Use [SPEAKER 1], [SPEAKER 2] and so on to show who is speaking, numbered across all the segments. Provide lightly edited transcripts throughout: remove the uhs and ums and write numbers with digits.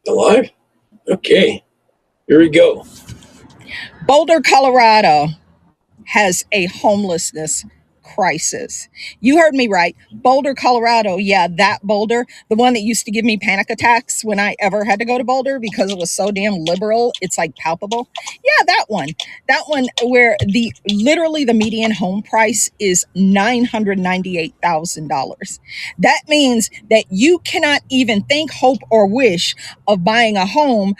[SPEAKER 1] Alive? Okay, here we go.
[SPEAKER 2] Boulder, Colorado has a homelessness crisis. You heard me right. Boulder, Colorado. Yeah, that Boulder, the one that used to give me panic attacks when I ever had to go to Boulder because it was so damn liberal. It's like palpable. Yeah, that one. That one where the literally the median home price is $998,000. That means that you cannot even think, hope, or wish of buying a home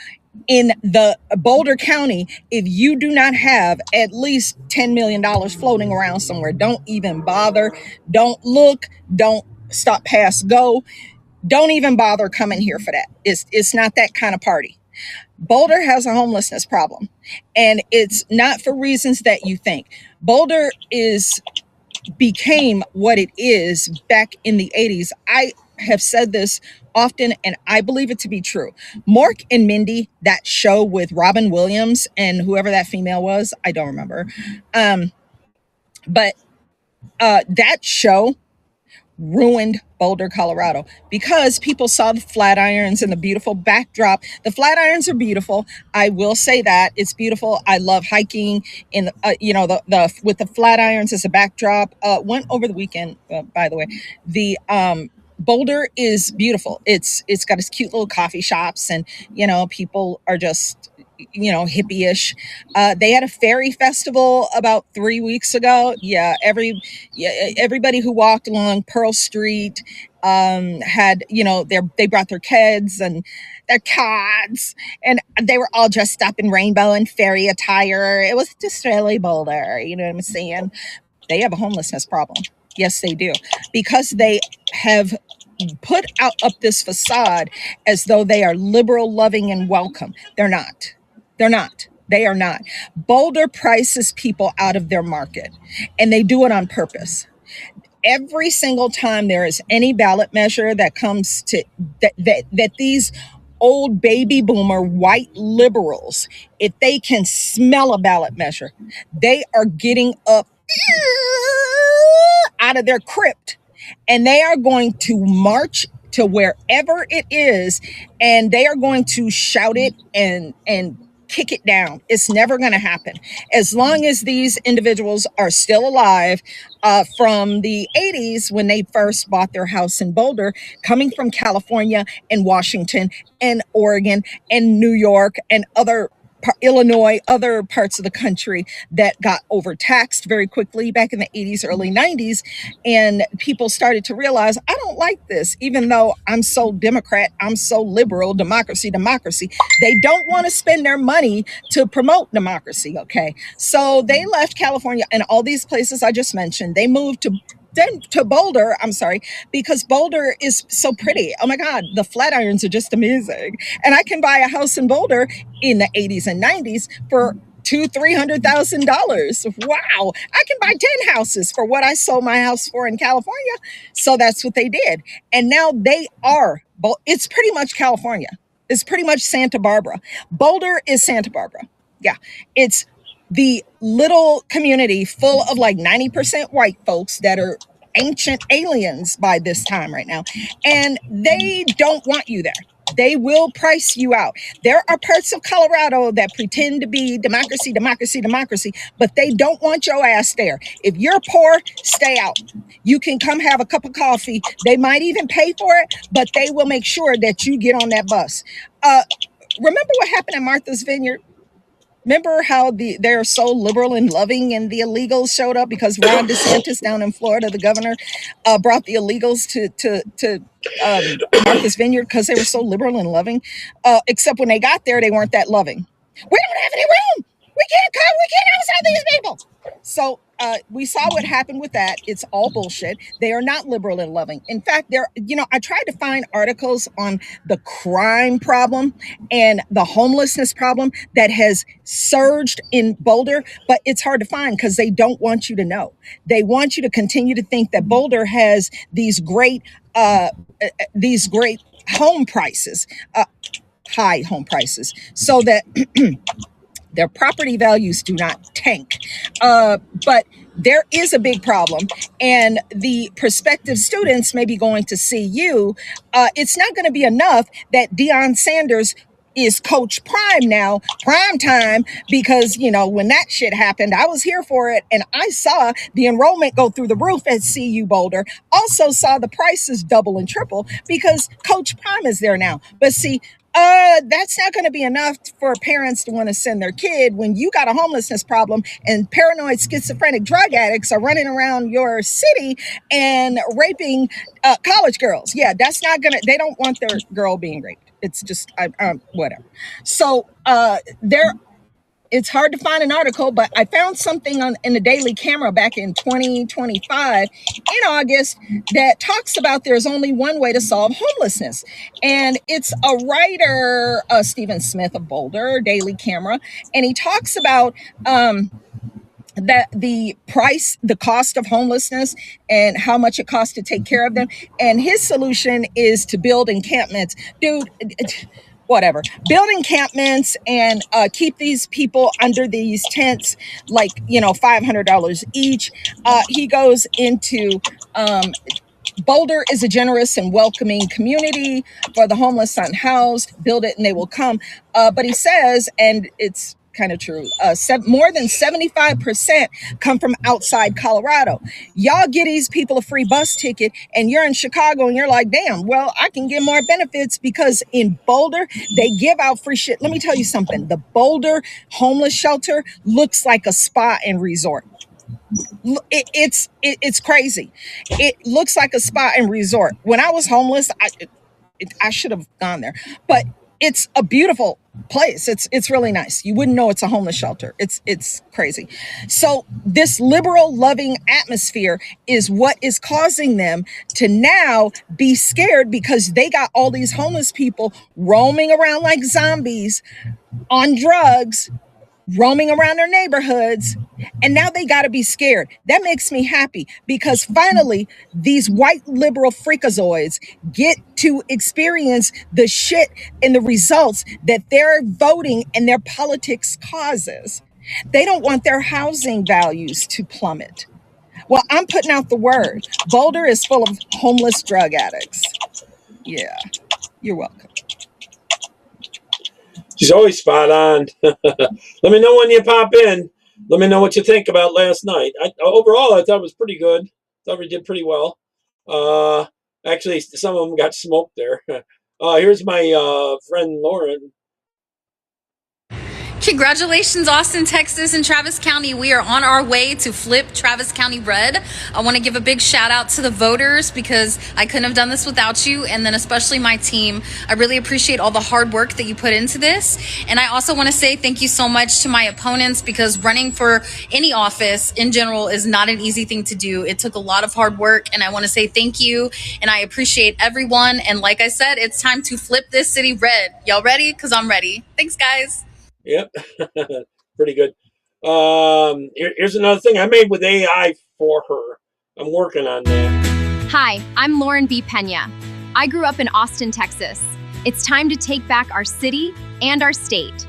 [SPEAKER 2] in the Boulder County if you do not have at least $10 million floating around somewhere. Don't even bother. Don't look. Don't stop, pass, go. Don't even bother coming here for that. It's not that kind of party. Boulder has a homelessness problem, and it's not for reasons that you think. Boulder is became what it is back in the 80s. I have said this often and I believe it to be true. Mork and Mindy, that show with Robin Williams and whoever that female was, I don't remember. Um, but that show ruined Boulder, Colorado, because people saw the Flatirons and the beautiful backdrop. The Flatirons are beautiful. I will say that it's beautiful. I love hiking in the with the Flatirons as a backdrop. Went over the weekend, by the way. The Boulder is beautiful. It's got its cute little coffee shops, and people are just hippie-ish. They had a fairy festival about 3 weeks ago. Yeah, everybody who walked along Pearl Street had they brought their kids and their cats, and they were all dressed up in rainbow and fairy attire. It was just really Boulder. You know what I'm saying? They have a homelessness problem. Yes, they do, because they have put out up this facade as though they are liberal, loving, and welcome. They're not. They're not. They are not. Boulder prices people out of their market, and they do it on purpose. Every single time there is any ballot measure that comes to that these old baby boomer white liberals, if they can smell a ballot measure, they are getting up out of their crypt, and they are going to march to wherever it is, and they are going to shout it and kick it down. It's never going to happen as long as these individuals are still alive. From the 80s, when they first bought their house in Boulder, coming from California and Washington and Oregon and New York and Illinois, other parts of the country that got overtaxed very quickly back in the 80s, early 90s. And people started to realize, I don't like this, even though I'm so Democrat, I'm so liberal, democracy, democracy. They don't want to spend their money to promote democracy. Okay. So they left California and all these places I just mentioned. They moved to Boulder, I'm sorry, because Boulder is so pretty. Oh my God, the Flatirons are just amazing. And I can buy a house in Boulder in the 80s and 90s for $200,000-$300,000. Wow, I can buy 10 houses for what I sold my house for in California. So that's what they did. And now they are, it's pretty much California. It's pretty much Santa Barbara. Boulder is Santa Barbara. Yeah, it's the little community full of like 90% white folks that are ancient aliens by this time right now. And they don't want you there. They will price you out. There are parts of Colorado that pretend to be democracy, democracy, democracy, but they don't want your ass there. If you're poor, stay out. You can come have a cup of coffee. They might even pay for it, but they will make sure that you get on that bus. Remember what happened at Martha's Vineyard? Remember how they're so liberal and loving, and the illegals showed up because Ron DeSantis down in Florida, the governor, brought the illegals to Martha's Vineyard because they were so liberal and loving. Except when they got there, they weren't that loving. We don't have any room. We can't come. We can't house all these people. So we saw what happened with that. It's all bullshit. They are not liberal and loving. In fact, I tried to find articles on the crime problem and the homelessness problem that has surged in Boulder, but it's hard to find because they don't want you to know. They want you to continue to think that Boulder has these great home prices, high home prices, so that their property values do not tank. But there is a big problem, and the prospective students may be going to see you. It's not going to be enough that Deion Sanders is Coach Prime now, prime time, because when that shit happened, I was here for it, and I saw the enrollment go through the roof at CU Boulder. Also saw the prices double and triple because Coach Prime is there now. But see, that's not going to be enough for parents to want to send their kid when you got a homelessness problem and paranoid schizophrenic drug addicts are running around your city and raping college girls. Yeah, that's not gonna. They don't want their girl being raped. It's just whatever. So there. It's hard to find an article, but I found something in the Daily Camera back in 2025 in August that talks about there's only one way to solve homelessness. And it's a writer, Stephen Smith of Boulder, Daily Camera, and he talks about that the cost of homelessness and how much it costs to take care of them. And his solution is to build encampments. Dude, whatever. Build encampments and keep these people under these tents, like, $500 each. He goes into Boulder is a generous and welcoming community for the homeless unhoused. Build it and they will come. But he says, and it's kind of true, more than 75% come from outside Colorado. Y'all get these people a free bus ticket and you're in Chicago and you're like, damn, well, I can get more benefits because in Boulder, they give out free shit. Let me tell you something. The Boulder homeless shelter looks like a spa and resort. It's crazy. It looks like a spa and resort. When I was homeless, I should have gone there, but it's a beautiful place. It's really nice. You wouldn't know it's a homeless shelter. It's crazy. So this liberal, loving atmosphere is what is causing them to now be scared because they got all these homeless people roaming around like zombies on drugs, roaming around their neighborhoods, and now they got to be scared. That makes me happy because finally these white liberal freakazoids get to experience the shit and the results that their voting and their politics causes. They don't want their housing values to plummet. Well, I'm putting out the word. Boulder is full of homeless drug addicts. Yeah, you're welcome.
[SPEAKER 1] She's always spot on. Let me know when you pop in. Let me know what you think about last night. Overall, I thought it was pretty good. Thought we did pretty well. Actually, some of them got smoked there. Here's my friend Lauren.
[SPEAKER 3] Congratulations, Austin, Texas, and Travis County. We are on our way to flip Travis County red. I want to give a big shout out to the voters because I couldn't have done this without you, and then especially my team. I really appreciate all the hard work that you put into this. And I also want to say thank you so much to my opponents because running for any office in general is not an easy thing to do. It took a lot of hard work, and I want to say thank you, and I appreciate everyone. And like I said, it's time to flip this city red. Y'all ready? Because I'm ready. Thanks, guys.
[SPEAKER 1] Yep, pretty good. Here's another thing I made with AI for her. I'm working on that.
[SPEAKER 4] Hi, I'm Lauren B. Pena. I grew up in Austin, Texas. It's time to take back our city and our state.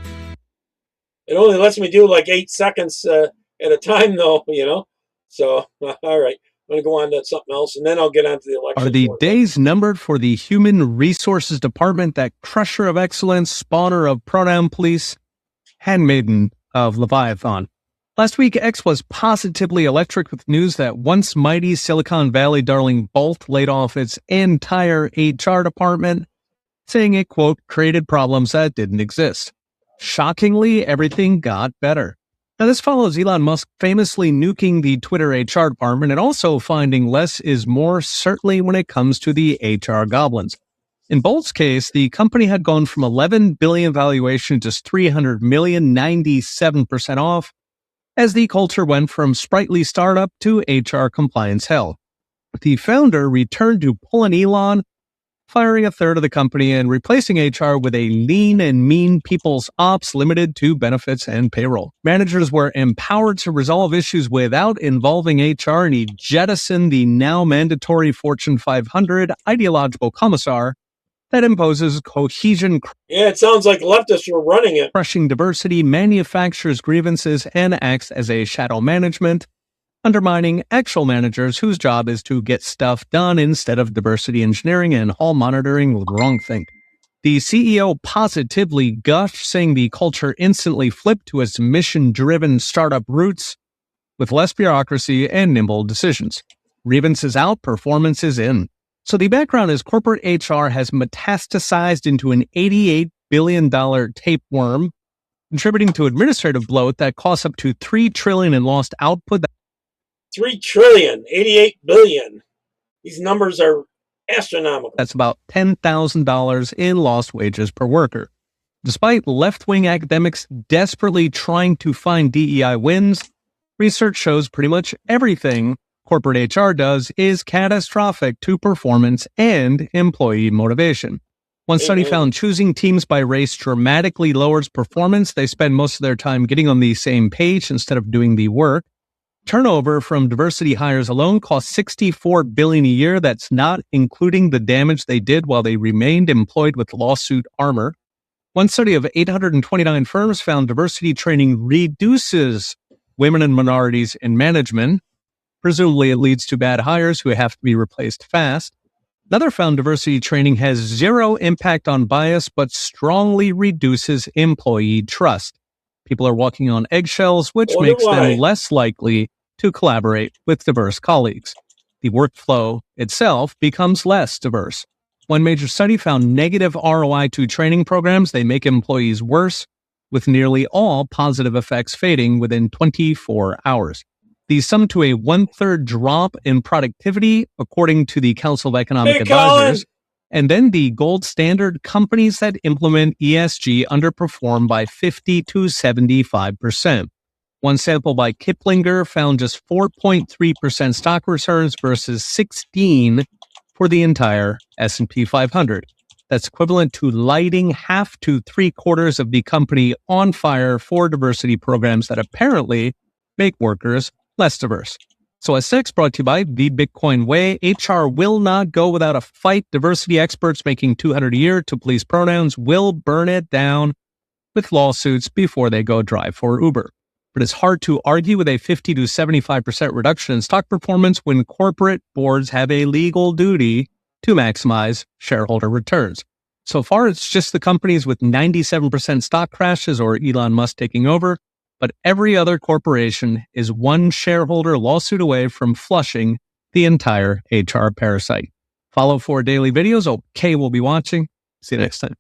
[SPEAKER 1] It only lets me do like 8 seconds at a time, though, So, all right. I'm going to go on to something else, and then I'll get on to the election.
[SPEAKER 5] Are the days numbered for the Human Resources Department, that crusher of excellence, spawner of pronoun police, handmaiden of Leviathan? Last week, X was positively electric with news that once mighty Silicon Valley darling Bolt laid off its entire HR department, saying it, quote, created problems that didn't exist. Shockingly, everything got better. Now, this follows Elon Musk famously nuking the Twitter HR department and also finding less is more, certainly when it comes to the HR goblins. In Bolt's case, the company had gone from $11 billion valuation to $300 million, 97% off, as the culture went from sprightly startup to HR compliance hell. The founder returned to pulling Elon, firing a third of the company and replacing HR with a lean and mean people's ops limited to benefits and payroll. Managers were empowered to resolve issues without involving HR, and he jettisoned the now mandatory Fortune 500 ideological commissar that imposes cohesion.
[SPEAKER 1] Yeah, it sounds like leftists were running it.
[SPEAKER 5] Crushing diversity, manufactures grievances, and acts as a shadow management undermining actual managers whose job is to get stuff done instead of diversity engineering and hall monitoring with wrongthink. The CEO positively gushed, saying the culture instantly flipped to its mission-driven startup roots with less bureaucracy and nimble decisions. Grievance is out, performance is in. So the background is corporate HR has metastasized into an $88 billion tapeworm, contributing to administrative bloat that costs up to $3 trillion in lost output.
[SPEAKER 1] $3 trillion, $88 billion. These numbers are astronomical.
[SPEAKER 5] That's about $10,000 in lost wages per worker. Despite left-wing academics desperately trying to find DEI wins, research shows pretty much everything corporate HR does is catastrophic to performance and employee motivation. One study found choosing teams by race dramatically lowers performance. They spend most of their time getting on the same page instead of doing the work. Turnover from diversity hires alone costs $64 billion a year. That's not including the damage they did while they remained employed with lawsuit armor. One study of 829 firms found diversity training reduces women and minorities in management. Presumably, it leads to bad hires who have to be replaced fast. Another found diversity training has zero impact on bias, but strongly reduces employee trust. People are walking on eggshells, which makes them less likely to collaborate with diverse colleagues. The workflow itself becomes less diverse. One major study found negative ROI to training programs. They make employees worse, with nearly all positive effects fading within 24 hours. These sum to a 1/3 drop in productivity, according to the Council of Economic Advisors. And then the gold standard companies that implement ESG underperform by 50 to 75%. One sample by Kiplinger found just 4.3% stock returns versus 16 for the entire S&P 500. That's equivalent to lighting half to 3/4 of the company on fire for diversity programs that apparently make workers less diverse. So as next brought to you by The Bitcoin Way, HR will not go without a fight. Diversity experts making $200 a year to police pronouns will burn it down with lawsuits before they go drive for Uber. But it's hard to argue with a 50 to 75% reduction in stock performance when corporate boards have a legal duty to maximize shareholder returns. So far, it's just the companies with 97% stock crashes or Elon Musk taking over, but every other corporation is one shareholder lawsuit away from flushing the entire HR parasite. Follow for daily videos. Okay, we'll be watching. See you next time.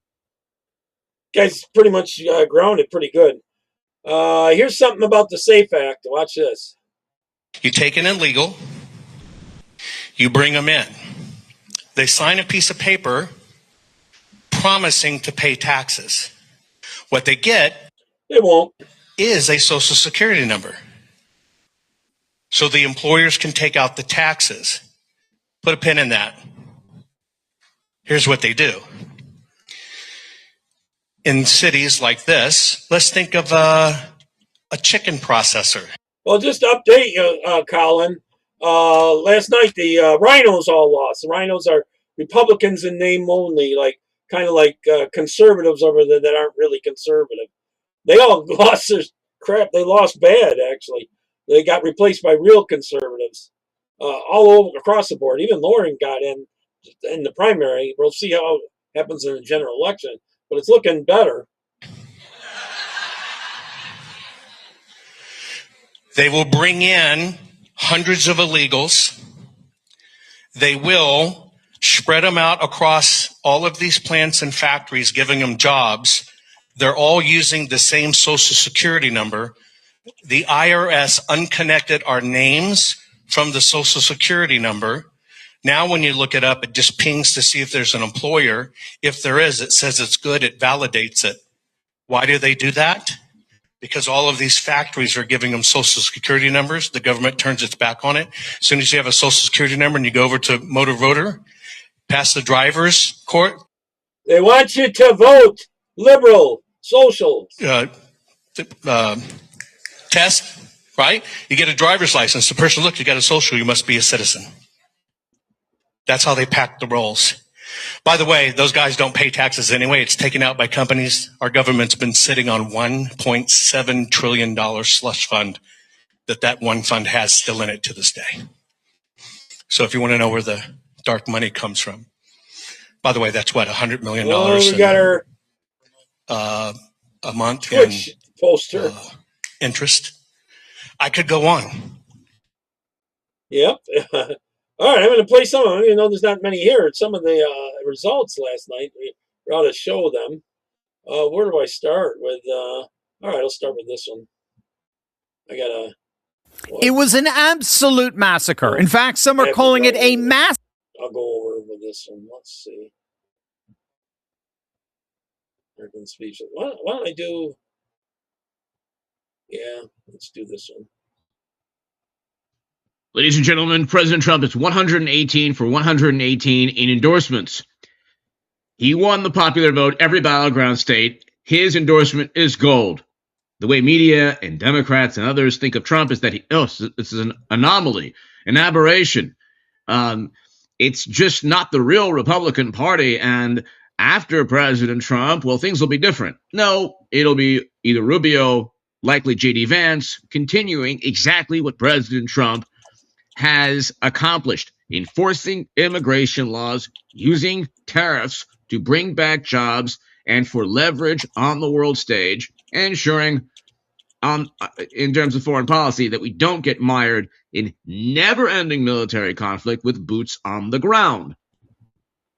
[SPEAKER 1] Guys, pretty much grounded pretty good. Here's something about the SAFE Act. Watch this.
[SPEAKER 6] You take an illegal, you bring them in. They sign a piece of paper promising to pay taxes. What they get,
[SPEAKER 1] they won't,
[SPEAKER 6] is a social security number. So the employers can take out the taxes. Put a pin in that. Here's what they do. In cities like this, let's think of a chicken processor.
[SPEAKER 1] Well, just to update you, Colin, last night the Rinos all lost. The Rinos are Republicans in name only, kind of like conservatives over there that aren't really conservative. They all lost their crap. They lost bad, actually. They got replaced by real conservatives all over across the board. Even Lauren got in the primary. We'll see how it happens in the general election, but it's looking better.
[SPEAKER 6] They will bring in hundreds of illegals. They will spread them out across all of these plants and factories, giving them jobs. They're all using the same social security number. The IRS unconnected our names from the social security number. Now, when you look it up, it just pings to see if there's an employer. If there is, it says it's good. It validates it. Why do they do that? Because all of these factories are giving them social security numbers. The government turns its back on it. As soon as you have a social security number and you go over to motor voter, past the driver's court.
[SPEAKER 1] They want you to vote liberal, social.
[SPEAKER 6] Test, right? You get a driver's license. The person, look, you got a social, you must be a citizen. That's how they pack the rolls. By the way, those guys don't pay taxes anyway. It's taken out by companies. Our government's been sitting on $1.7 trillion slush fund. that one fund has still in it to this day. So if you want to know where the dark money comes from, by the way, that's what, $100 million
[SPEAKER 1] we got our
[SPEAKER 6] a month
[SPEAKER 1] Twitch
[SPEAKER 6] in
[SPEAKER 1] poster.
[SPEAKER 6] Interest. I could go on.
[SPEAKER 1] Yep. All right, I'm going to play some of them. You know, there's not many here. Some of the results last night. We ought to show them. Where do I start with? All right, I'll start with this one. I got a.
[SPEAKER 7] It was an absolute massacre. In fact, some are calling it a mass.
[SPEAKER 1] I'll go over with this one. Let's see. American speech. Why don't I do? Yeah, let's do this one.
[SPEAKER 8] Ladies and gentlemen, President Trump is 118 for 118 in endorsements. He won the popular vote every battleground state. His endorsement is gold. The way media and Democrats and others think of Trump is that this is an anomaly, an aberration. It's just not the real Republican Party. And after President Trump, well, things will be different. No, it'll be either Rubio, likely J.D. Vance, continuing exactly what President Trump has accomplished, enforcing immigration laws, using tariffs to bring back jobs and for leverage on the world stage, ensuring in terms of foreign policy that we don't get mired in never-ending military conflict with boots on the ground.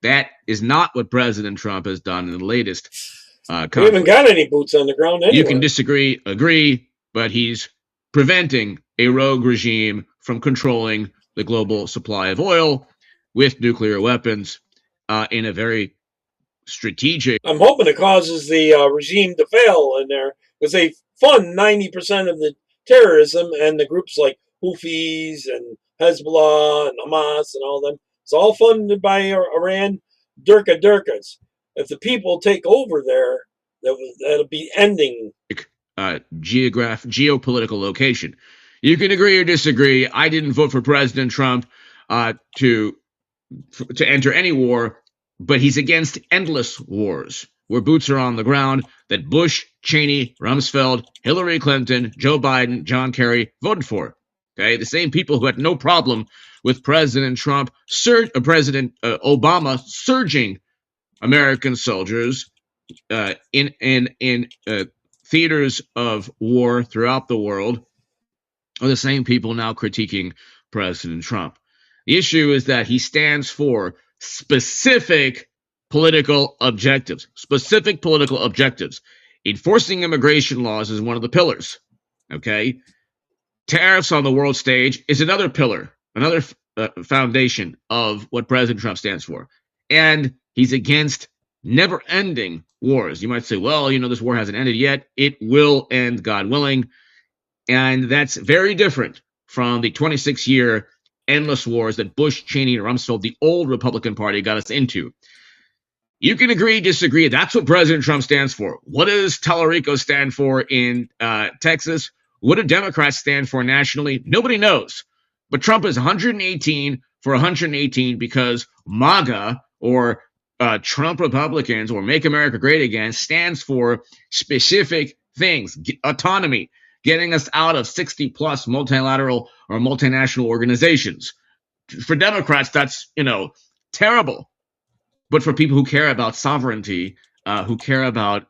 [SPEAKER 8] That is not what President Trump has done in the latest conflict.
[SPEAKER 1] We haven't got any boots on the ground anywhere.
[SPEAKER 8] You can disagree, agree, but he's preventing a rogue regime from controlling the global supply of oil with nuclear weapons in a very strategic.
[SPEAKER 1] I'm hoping it causes the regime to fail in there, because they fund 90% of the terrorism, and the groups like Houthis and Hezbollah and Hamas and all them. It's all funded by Iran, Durkas. If the people take over there, that'll be ending.
[SPEAKER 8] Geopolitical location. You can agree or disagree. I didn't vote for President Trump to enter any war, but he's against endless wars where boots are on the ground that Bush, Cheney, Rumsfeld, Hillary Clinton, Joe Biden, John Kerry voted for. Okay, the same people who had no problem with President Trump, President Obama surging American soldiers in theaters of war throughout the world are the same people now critiquing President Trump. The issue is that he stands for specific political objectives. Specific political objectives. Enforcing immigration laws is one of the pillars. Okay? Tariffs on the world stage is another pillar, another foundation of what President Trump stands for. And he's against never-ending wars. You might say, well, you know, this war hasn't ended yet. It will end, God willing. And that's very different from the 26-year endless wars that Bush, Cheney, and Rumsfeld, the old Republican Party, got us into. You can agree, disagree. That's what President Trump stands for. What does Tallarico stand for in Texas? What do Democrats stand for nationally? Nobody knows. But Trump is 118 for 118 because MAGA, or Trump Republicans, or Make America Great Again, stands for specific things. Autonomy, getting us out of 60-plus multilateral or multinational organizations. For Democrats, that's, terrible. But for people who care about sovereignty, who care about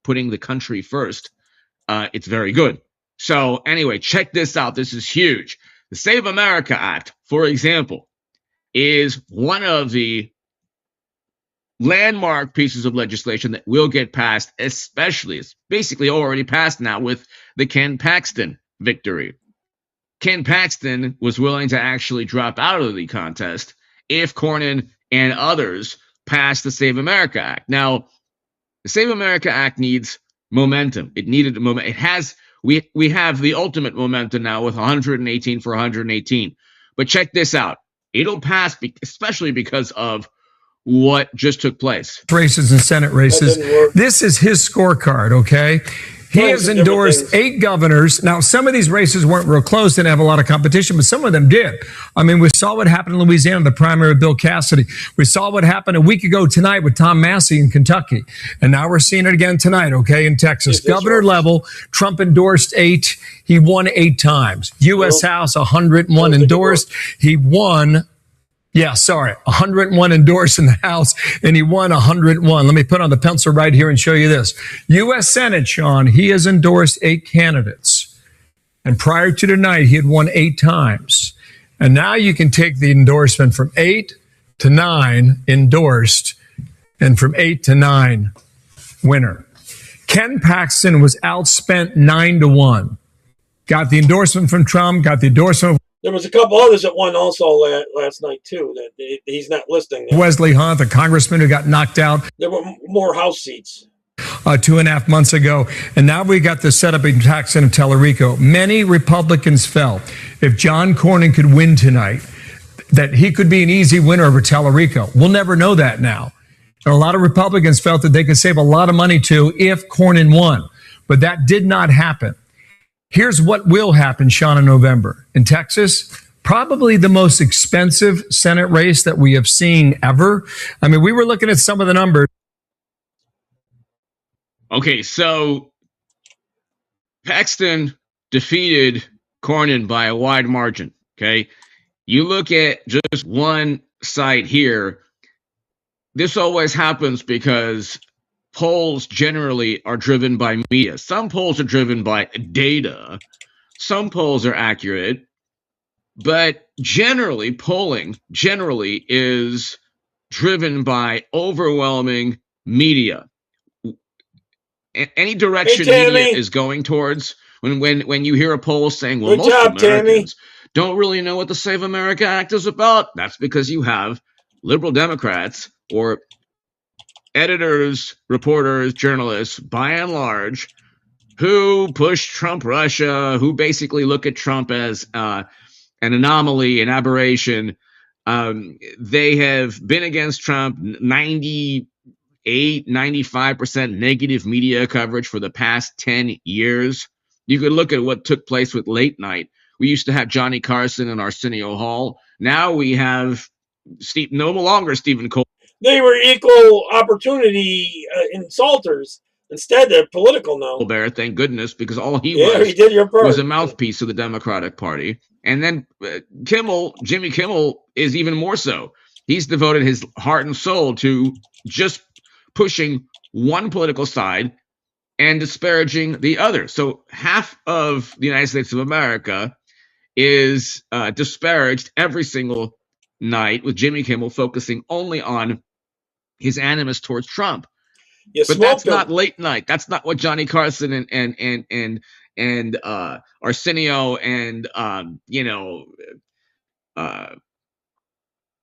[SPEAKER 8] putting the country first, it's very good. So anyway, check this out. This is huge. The Save America Act, for example, is one of the landmark pieces of legislation that will get passed, especially, it's basically already passed now with the Ken Paxton victory. Ken Paxton was willing to actually drop out of the contest if Cornyn and others passed the Save America Act. Now, the Save America Act needs momentum. It needed a moment. It has. We have the ultimate momentum now with 118 for 118. But check this out. It'll pass, especially because of what just took place.
[SPEAKER 9] Races and Senate races. This is his scorecard, okay? He has endorsed 8 governors. Now, some of these races weren't real close, didn't have a lot of competition, but some of them did. I mean, we saw what happened in Louisiana, the primary of Bill Cassidy. We saw what happened a week ago tonight with Tom Massey in Kentucky. And now we're seeing it again tonight, okay, in Texas. Governor level, Trump endorsed 8. He won 8 times. U.S. House, 101 endorsed. He won... 101 endorsed in the House, and he won 101. Let me put on the pencil right here and show you this. U.S. Senate, Sean, he has endorsed 8 candidates. And prior to tonight, he had won 8 times. And now you can take the endorsement from 8 to 9 endorsed, and from 8 to 9 winner. Ken Paxton was outspent 9-1. Got the endorsement from Trump, got the endorsement.
[SPEAKER 1] There was a couple others that won also last night, too, that he's not listing.
[SPEAKER 9] Wesley Hunt, the congressman who got knocked out.
[SPEAKER 1] There were more House seats.
[SPEAKER 9] 2.5 months ago. And now we got the setup in Paxton and Tellerico. Many Republicans felt if John Cornyn could win tonight, that he could be an easy winner over Tellerico. We'll never know that now. And a lot of Republicans felt that they could save a lot of money, too, if Cornyn won. But that did not happen. Here's what will happen, Sean, in November. In Texas, probably the most expensive Senate race that we have seen ever. I mean, we were looking at some of the numbers.
[SPEAKER 8] Okay, so Paxton defeated Cornyn by a wide margin, okay? You look at just one side here. This always happens because polls generally are driven by media. Some polls are driven by data. Some polls are accurate. But generally, polling generally is driven by overwhelming media. Any direction media is going towards, when you hear a poll saying, well, most Americans don't really know what the Save America Act is about, that's because you have liberal Democrats or editors, reporters, journalists, by and large, who push Trump Russia, who basically look at Trump as an anomaly, an aberration. They have been against Trump, 95% negative media coverage for the past 10 years. You could look at what took place with late night. We used to have Johnny Carson and Arsenio Hall. Now we have no longer Stephen Colbert.
[SPEAKER 1] They were equal opportunity insulters. Instead, they're political now.
[SPEAKER 8] Colbert, thank goodness, because all he was a mouthpiece of the Democratic Party. And then Jimmy Kimmel, is even more so. He's devoted his heart and soul to just pushing one political side and disparaging the other. So half of the United States of America is disparaged every single night, with Jimmy Kimmel focusing only on his animus towards Trump. But that's not late night. That's not what Johnny Carson and Arsenio and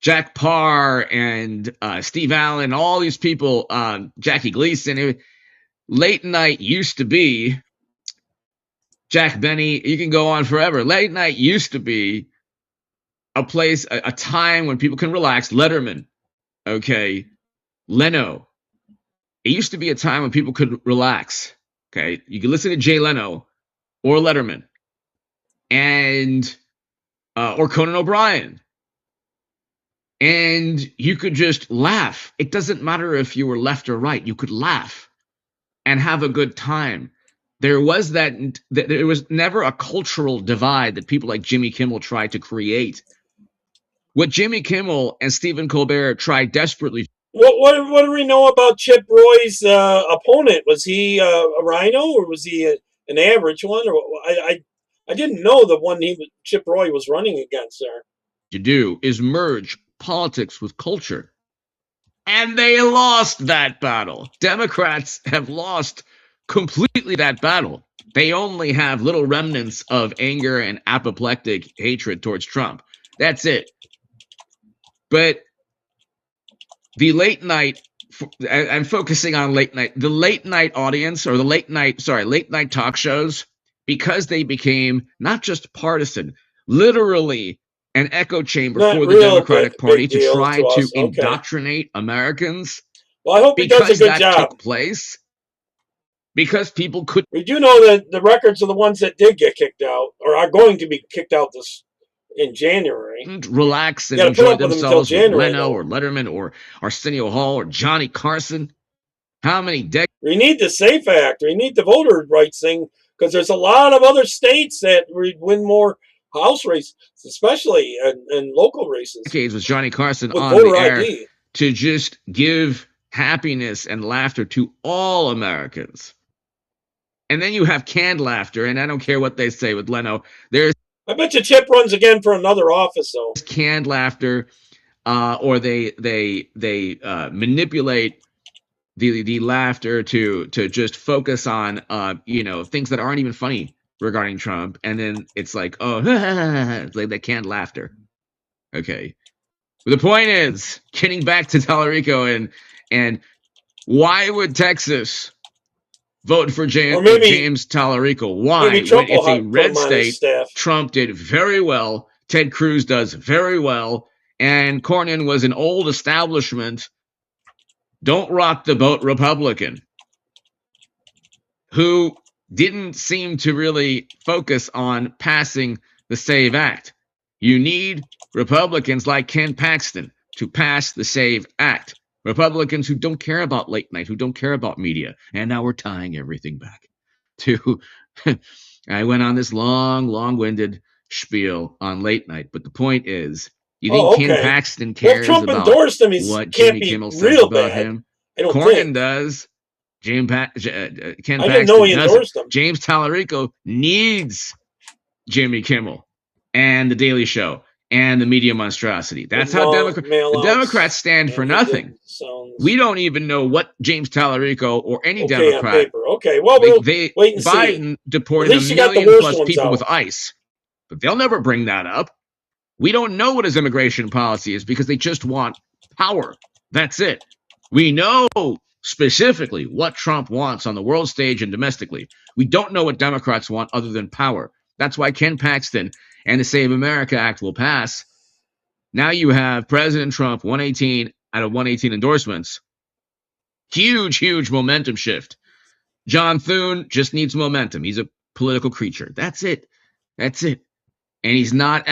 [SPEAKER 8] Jack Parr and Steve Allen, all these people, Jackie Gleason. Late night used to be Jack Benny. You can go on forever. Late night used to be a place, a time when people can relax. Letterman, okay, Leno. It used to be a time when people could relax. Okay, you could listen to Jay Leno or Letterman, and or Conan O'Brien, and you could just laugh. It doesn't matter if you were left or right. You could laugh and have a good time. There was there was never a cultural divide that people like Jimmy Kimmel tried to create. What Jimmy Kimmel and Stephen Colbert tried desperately.
[SPEAKER 1] What do we know about Chip Roy's opponent? Was he a rhino, or was he an average one? Or I didn't know the one Chip Roy was running against there.
[SPEAKER 8] To do is merge politics with culture, and they lost that battle. Democrats have lost completely that battle. They only have little remnants of anger and apoplectic hatred towards Trump. That's it. But the late night, I'm focusing on late night, the late night audience, or the late night talk shows, because they became not just partisan, literally an echo chamber for the Democratic Party to try to indoctrinate Americans.
[SPEAKER 1] Well, I hope he does a good job.
[SPEAKER 8] Took place. because people could.
[SPEAKER 1] We do know that the records of the ones that did get kicked out or are going to be kicked out in January.
[SPEAKER 8] Relax and
[SPEAKER 1] enjoy
[SPEAKER 8] enjoy themselves with
[SPEAKER 1] January,
[SPEAKER 8] Leno or Letterman or Arsenio Hall or Johnny Carson. How many decades?
[SPEAKER 1] We need the SAFE Act. We need the voter rights thing because there's a lot of other states that win more House races, especially in local races.
[SPEAKER 8] Decades was Johnny Carson on the air to just give happiness and laughter to all Americans. And then you have canned laughter, and I don't care what they say with Leno.
[SPEAKER 1] I bet you Chip runs again for another office, though.
[SPEAKER 8] Canned laughter, or they manipulate the laughter to just focus on things that aren't even funny regarding Trump, and then it's like, oh, it's like that canned laughter. Okay, but the point is, getting back to Tallarico and why would Texas vote for James Tallarico? Why? When it's a red state, Trump did very well. Ted Cruz does very well, and Cornyn was an old establishment, don't rock the boat Republican who didn't seem to really focus on passing the SAVE Act. You need Republicans like Ken Paxton to pass the SAVE Act. Republicans who don't care about late night, who don't care about media. And now we're tying everything back to, I went on this long-winded spiel on late night, but the point is, you think Ken Paxton cares
[SPEAKER 1] Trump
[SPEAKER 8] about
[SPEAKER 1] endorsed him,
[SPEAKER 8] what Jimmy Kimmel says about him? Cornyn does. Ken Paxton doesn't. James Tallarico needs Jimmy Kimmel and The Daily Show and the media monstrosity. That's how the Democrats stand for nothing. We don't even know what James Tallarico or any Democrat.
[SPEAKER 1] Okay, well, we'll wait and
[SPEAKER 8] Biden deported 1 million plus people with ICE, but they'll never bring that up. We don't know what his immigration policy is because they just want power. That's it. We know specifically what Trump wants on the world stage and domestically. We don't know what Democrats want other than power. That's why Ken Paxton and the Save America Act will pass. Now you have President Trump, 118 out of 118 endorsements. Huge momentum shift. John Thune just needs momentum. He's a political creature. That's it. And he's not.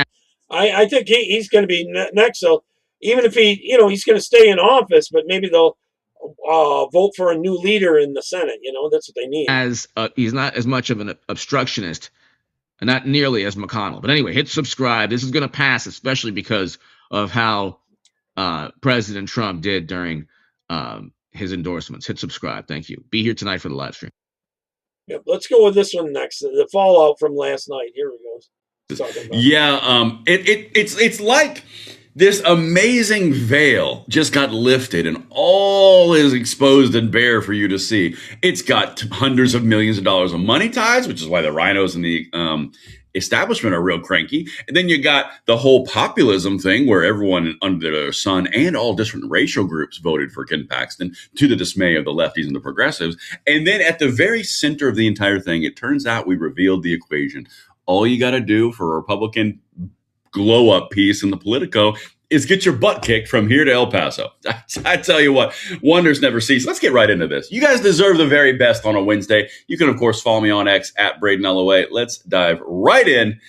[SPEAKER 1] I think he's going to be next. So even if he's going to stay in office, but maybe they'll vote for a new leader in the Senate. That's what they need.
[SPEAKER 8] He's not as much of an obstructionist, and not nearly as McConnell. But anyway, hit subscribe. This is going to pass, especially because of how President Trump did during his endorsements. Hit subscribe. Thank you. Be here tonight for the live stream.
[SPEAKER 1] Yep. Let's go with this one next. The fallout from last night. Here we go.
[SPEAKER 10] Yeah, it's like this amazing veil just got lifted and all is exposed and bare for you to see. It's got hundreds of millions of dollars of money ties, which is why the rhinos and the establishment are real cranky. And then you got the whole populism thing where everyone under the sun and all different racial groups voted for Ken Paxton to the dismay of the lefties and the progressives. And then at the very center of the entire thing, it turns out we revealed the equation. All you got to do for a Republican glow up piece in the Politico is get your butt kicked from here to El Paso. I tell you what, wonders never cease. Let's get right into this. You guys deserve the very best on a Wednesday. You can, of course, follow me on X at BradenLOA. Let's dive right in.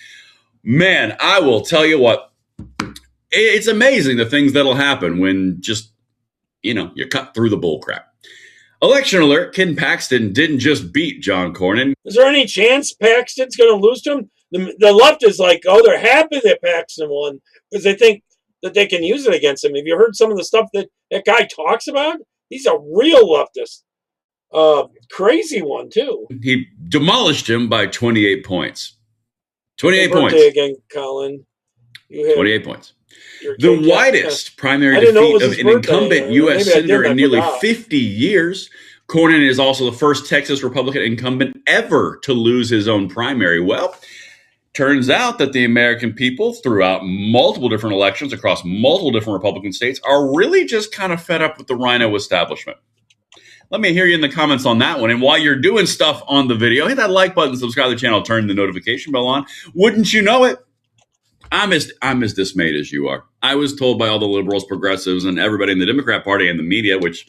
[SPEAKER 10] Man, I will tell you what, it's amazing the things that'll happen when just, you cut through the bull crap. Election alert, Ken Paxton didn't just beat John Cornyn.
[SPEAKER 1] Is there any chance Paxton's going to lose to him? The left is like, they're happy that Paxton won because they think that they can use it against him. Have you heard some of the stuff that guy talks about? He's a real leftist. Crazy one, too.
[SPEAKER 10] He demolished him by 28 points. 28 points.
[SPEAKER 1] Again, Colin.
[SPEAKER 10] 28 points. The widest primary defeat of an incumbent U.S. senator in nearly 50 years. Cornyn is also the first Texas Republican incumbent ever to lose his own primary. Well, turns out that the American people throughout multiple different elections across multiple different Republican states are really just kind of fed up with the rhino establishment. Let me hear you in the comments on that one. And while you're doing stuff on the video, hit that like button, subscribe to the channel, turn the notification bell on. Wouldn't you know it? I'm as dismayed as you are. I was told by all the liberals, progressives, and everybody in the Democrat Party and the media, which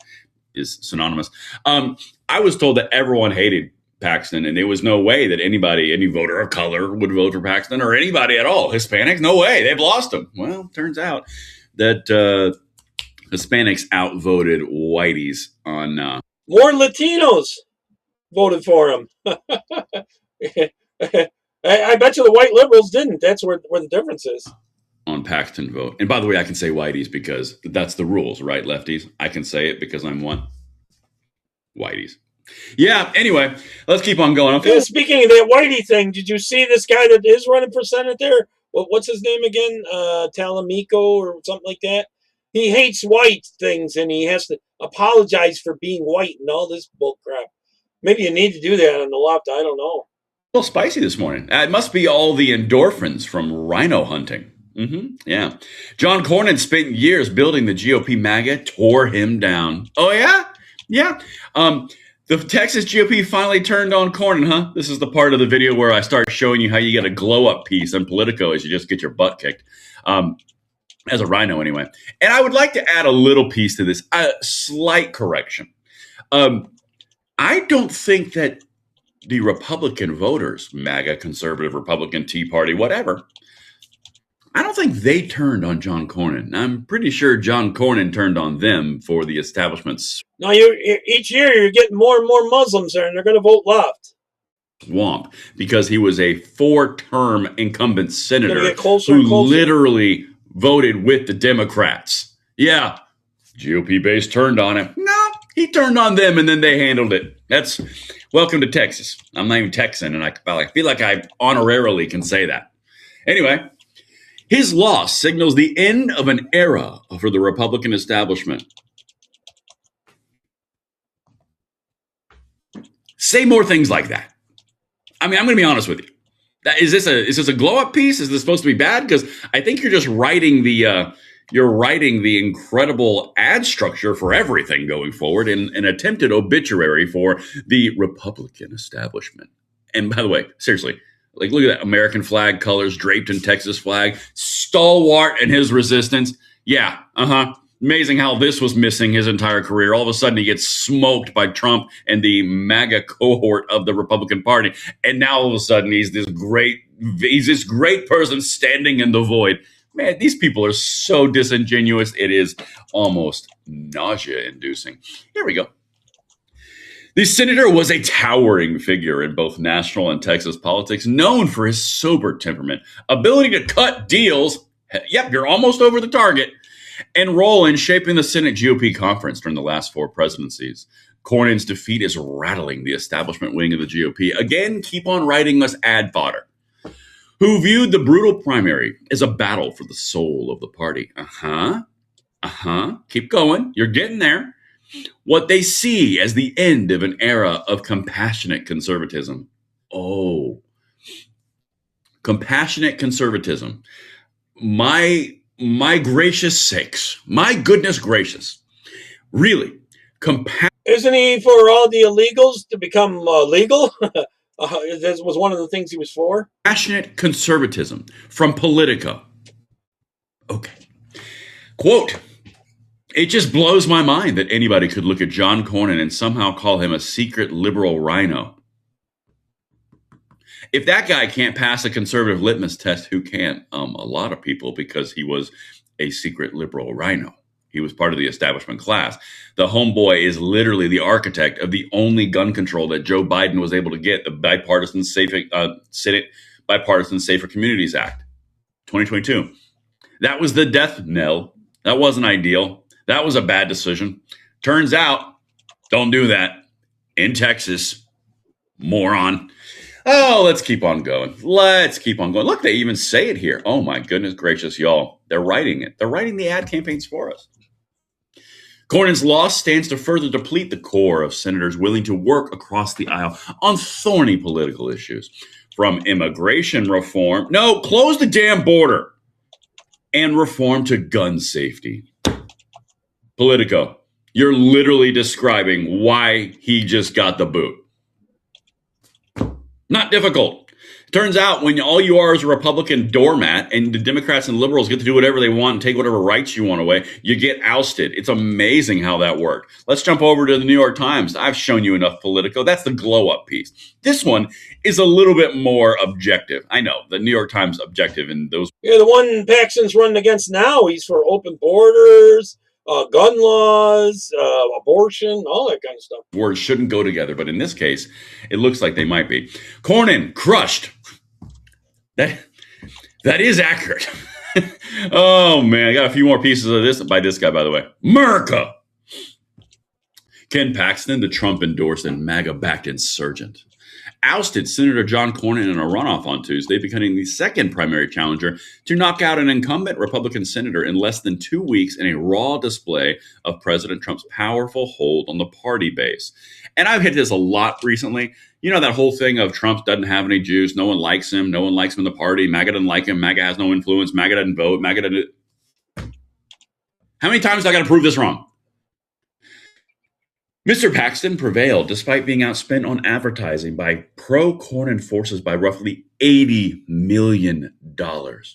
[SPEAKER 10] is synonymous. I was told that everyone hated Paxton, and there was no way that any voter of color would vote for Paxton or anybody at all. Hispanics, no way. They've lost him. Well, turns out that Hispanics outvoted whiteys on.
[SPEAKER 1] More Latinos voted for him. I bet you the white liberals didn't. That's where the difference is.
[SPEAKER 10] On Paxton vote. And by the way, I can say whiteys because that's the rules, right, lefties? I can say it because I'm one. Whiteys. Yeah, anyway, let's keep on going.
[SPEAKER 1] Speaking of that whitey thing, did you see this guy that is running for Senate there? What's his name again? Talamico or something like that? He hates white things, and he has to apologize for being white and all this bull crap. Maybe you need to do that on the left. I don't know.
[SPEAKER 10] A little spicy this morning. It must be all the endorphins from rhino hunting. Yeah. John Cornyn spent years building the GOP MAGA, tore him down. Oh, yeah? Yeah. The Texas GOP finally turned on Cornyn, huh? This is the part of the video where I start showing you how you get a glow-up piece on Politico as you just get your butt kicked. As a rhino, anyway. And I would like to add a little piece to this, a slight correction. I don't think that the Republican voters, MAGA, conservative, Republican, Tea Party, whatever, I don't think they turned on John Cornyn. I'm pretty sure John Cornyn turned on them for the establishment's.
[SPEAKER 1] No, each year you're getting more and more Muslims there, and they're going to vote left.
[SPEAKER 10] Swamp, because he was a 4-term incumbent senator
[SPEAKER 1] who
[SPEAKER 10] literally voted with the Democrats. Yeah, GOP base turned on him. No, he turned on them, and then they handled it. That's welcome to Texas. I'm not even Texan, and I feel like I honorarily can say that. Anyway. His loss signals the end of an era for the Republican establishment. Say more things like that. I mean, I'm going to be honest with you. Is this a glow-up piece? Is this supposed to be bad? Because I think you're just writing the incredible ad structure for everything going forward in an attempted obituary for the Republican establishment. And by the way, seriously. Like, look at that American flag colors draped in Texas flag. Stalwart in his resistance. Yeah, Amazing how this was missing his entire career. All of a sudden, he gets smoked by Trump and the MAGA cohort of the Republican Party. And now all of a sudden, he's this great person standing in the void. Man, these people are so disingenuous. It is almost nausea-inducing. Here we go. The senator was a towering figure in both national and Texas politics, known for his sober temperament, ability to cut deals, yep, you're almost over the target, and role in shaping the Senate GOP conference during the last 4 presidencies. Cornyn's defeat is rattling the establishment wing of the GOP. Again, keep on writing us ad fodder. Who viewed the brutal primary as a battle for the soul of the party. Keep going. You're getting there. What they see as the end of an era of compassionate conservatism. Oh, compassionate conservatism. My gracious sakes. My goodness gracious. Really?
[SPEAKER 1] Isn't he for all the illegals to become legal? That was one of the things he was for.
[SPEAKER 10] Passionate conservatism from Politico. Okay. Quote. It just blows my mind that anybody could look at John Cornyn and somehow call him a secret liberal rhino. If that guy can't pass a conservative litmus test, who can? A lot of people, because he was a secret liberal rhino. He was part of the establishment class. The homeboy is literally the architect of the only gun control that Joe Biden was able to get, the bipartisan Senate Bipartisan Safer Communities Act, 2022. That was the death knell. That wasn't ideal. That was a bad decision. Turns out, don't do that. In Texas, moron. Oh, let's keep on going. Look, they even say it here. Oh, my goodness gracious, y'all. They're writing it. They're writing the ad campaigns for us. Cornyn's loss stands to further deplete the core of senators willing to work across the aisle on thorny political issues. From immigration reform, no, close the damn border, and reform to gun safety. Politico, you're literally describing why he just got the boot. Not difficult. Turns out when all you are is a Republican doormat and the Democrats and liberals get to do whatever they want and take whatever rights you want away, you get ousted. It's amazing how that worked. Let's jump over to the New York Times. I've shown you enough Politico. That's the glow up piece. This one is a little bit more objective. I know the New York Times objective in those.
[SPEAKER 1] Yeah, the one Paxton's running against now, he's for open borders, gun laws, abortion, all that kind of stuff.
[SPEAKER 10] Words shouldn't go together, but in this case, it looks like they might be. Cornyn crushed. That is accurate. Oh man, I got a few more pieces of this by this guy, by the way. America. Ken Paxton, the Trump-endorsed and MAGA-backed insurgent, ousted Senator John Cornyn in a runoff on Tuesday, becoming the second primary challenger to knock out an incumbent Republican senator in less than 2 weeks in a raw display of President Trump's powerful hold on the party base. And I've hit this a lot recently. You know, that whole thing of Trump doesn't have any juice. No one likes him. No one likes him in the party. MAGA doesn't like him. MAGA has no influence. MAGA doesn't vote. MAGA doesn't. How many times do I got to prove this wrong? Mr. Paxton prevailed despite being outspent on advertising by pro-Cornyn forces by roughly $80 million.
[SPEAKER 1] Did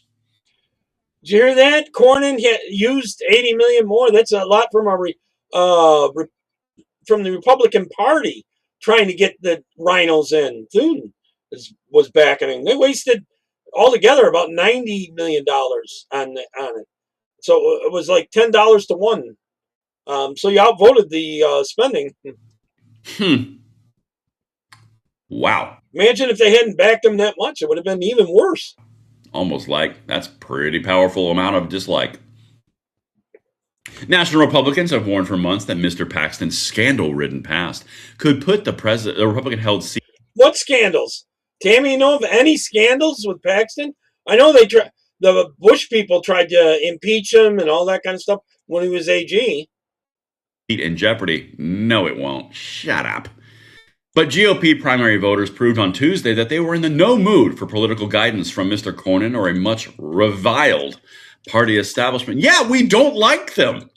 [SPEAKER 1] you hear that? Cornyn used $80 million more. That's a lot from from the Republican Party trying to get the Rinos in. Thune was backing him. They wasted altogether about $90 million on it. So it was like $10 to 1. So you outvoted the spending.
[SPEAKER 10] Wow.
[SPEAKER 1] Imagine if they hadn't backed him that much. It would have been even worse.
[SPEAKER 10] Almost like that's pretty powerful amount of dislike. National Republicans have warned for months that Mr. Paxton's scandal-ridden past could put the Republican-held seat.
[SPEAKER 1] What scandals? Tammy, you know of any scandals with Paxton? I know the Bush people tried to impeach him and all that kind of stuff when he was AG.
[SPEAKER 10] In jeopardy? No, it won't. Shut up. But GOP primary voters proved on Tuesday that they were in the no mood for political guidance from Mr. Cornyn or a much reviled party establishment. Yeah, we don't like them.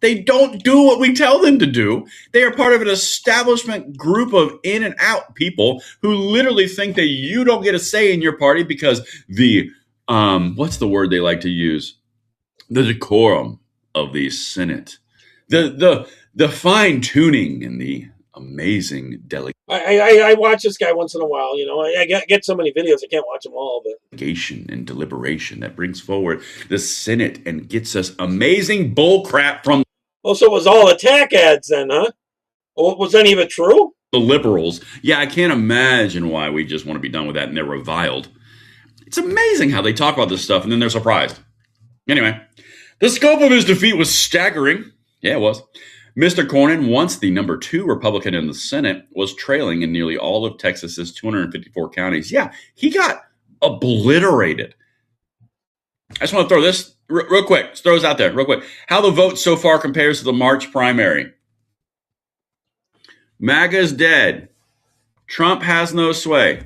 [SPEAKER 10] They don't do what we tell them to do. They are part of an establishment group of in and out people who literally think that you don't get a say in your party because the, what's the word they like to use? The decorum of the Senate. The fine tuning and the amazing
[SPEAKER 1] I watch this guy once in a while. You know, I get so many videos I can't watch them all. But
[SPEAKER 10] delegation and deliberation that brings forward the Senate and gets us amazing bull crap from.
[SPEAKER 1] Oh, so it was all attack ads then, huh? Was any of it true?
[SPEAKER 10] The liberals. Yeah, I can't imagine why we just want to be done with that and they're reviled. It's amazing how they talk about this stuff and then they're surprised. Anyway, the scope of his defeat was staggering. Yeah, it was. Mr. Cornyn, once the number 2 Republican in the Senate, was trailing in nearly all of Texas's 254 counties. Yeah, he got obliterated. I just want to throw this real quick. Just throw this out there real quick. How the vote so far compares to the March primary. MAGA is dead. Trump has no sway.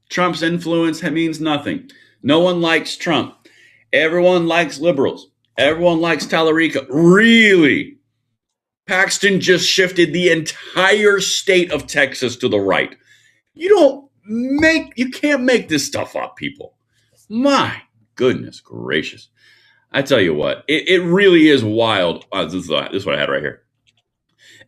[SPEAKER 10] Trump's influence means nothing. No one likes Trump. Everyone likes liberals. Everyone likes Tallarico. Really? Paxton just shifted the entire state of Texas to the right. You can't make this stuff up, people. My goodness gracious. I tell you what, it really is wild. This is what I had right here.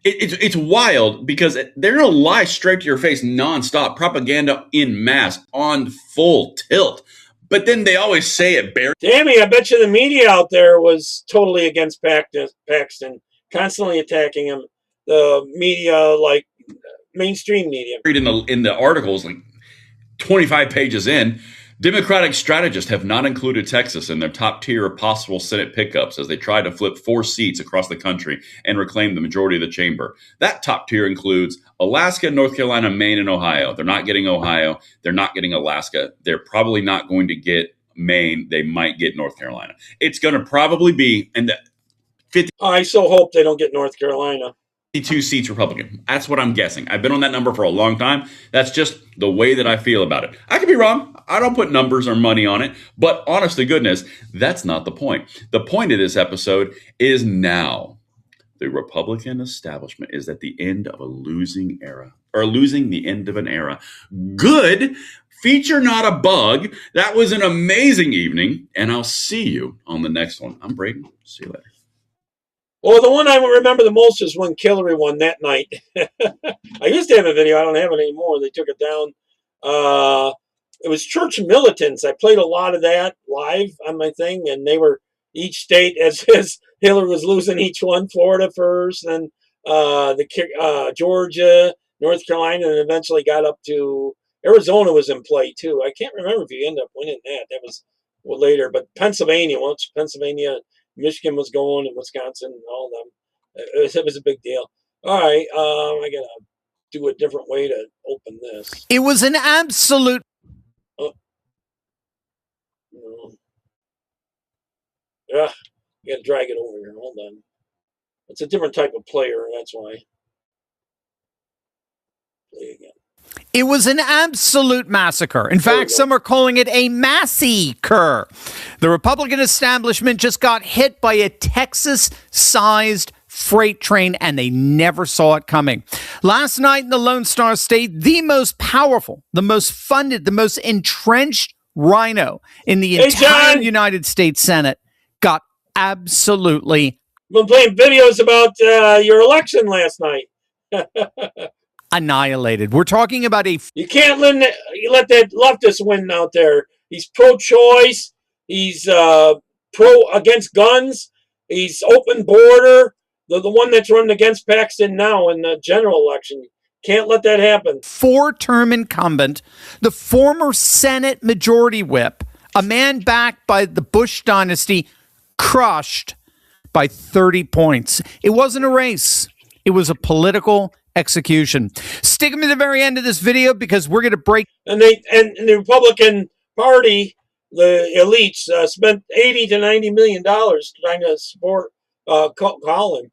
[SPEAKER 10] It's wild because they're going to lie straight to your face nonstop. Propaganda in mass on full tilt. But then they always say it bare.
[SPEAKER 1] Tammy, I bet you the media out there was totally against Paxton. Constantly attacking him, the media, like mainstream media.
[SPEAKER 10] In the articles, like 25 pages in, Democratic strategists have not included Texas in their top tier of possible Senate pickups as they try to flip 4 seats across the country and reclaim the majority of the chamber. That top tier includes Alaska, North Carolina, Maine, and Ohio. They're not getting Ohio. They're not getting Alaska. They're probably not going to get Maine. They might get North Carolina. It's going to probably be in the 50.
[SPEAKER 1] I so hope they don't get North Carolina.
[SPEAKER 10] 52 seats Republican. That's what I'm guessing. I've been on that number for a long time. That's just the way that I feel about it. I could be wrong. I don't put numbers or money on it. But honest to goodness, that's not the point. The point of this episode is now. The Republican establishment is at the end of a losing era, or losing the end of an era. Good. Feature not a bug. That was an amazing evening, and I'll see you on the next one. I'm Braden. See you later.
[SPEAKER 1] Well, the one I remember the most is when Hillary won that night. I used to have a video. I don't have it anymore. They took it down. It was Church Militants. I played a lot of that live on my thing, and they were each state as Hillary was losing each one. Florida first, then Georgia, North Carolina, and eventually got up to Arizona was in play too. I can't remember if you ended up winning that. That was later, but Pennsylvania, once Pennsylvania, Michigan was going, and Wisconsin, and all of them. It was a big deal. All right, I gotta do a different way to open this.
[SPEAKER 7] It was an absolute.
[SPEAKER 1] No. Yeah, you gotta drag it over here. Hold on. It's a different type of player. That's why. Play again.
[SPEAKER 7] It was an absolute massacre. In fact, some are calling it a massacre. The Republican establishment just got hit by a Texas-sized freight train, and they never saw it coming. Last night in the Lone Star State, the most powerful, the most funded, the most entrenched rhino in the entire United States Senate got absolutely...
[SPEAKER 1] I've been playing videos about your election last night.
[SPEAKER 7] Annihilated. We're talking about
[SPEAKER 1] You can't let that leftist win out there. He's pro-choice. He's against guns. He's open border. The one that's running against Paxton now in the general election. Can't let that happen.
[SPEAKER 7] 4-term incumbent, the former Senate Majority Whip, a man backed by the Bush dynasty, crushed by 30 points. It wasn't a race. It was a political execution. Stick them to the very end of this video because we're going to break.
[SPEAKER 1] And the Republican Party, the elites, spent $80 to $90 million trying to support Colin.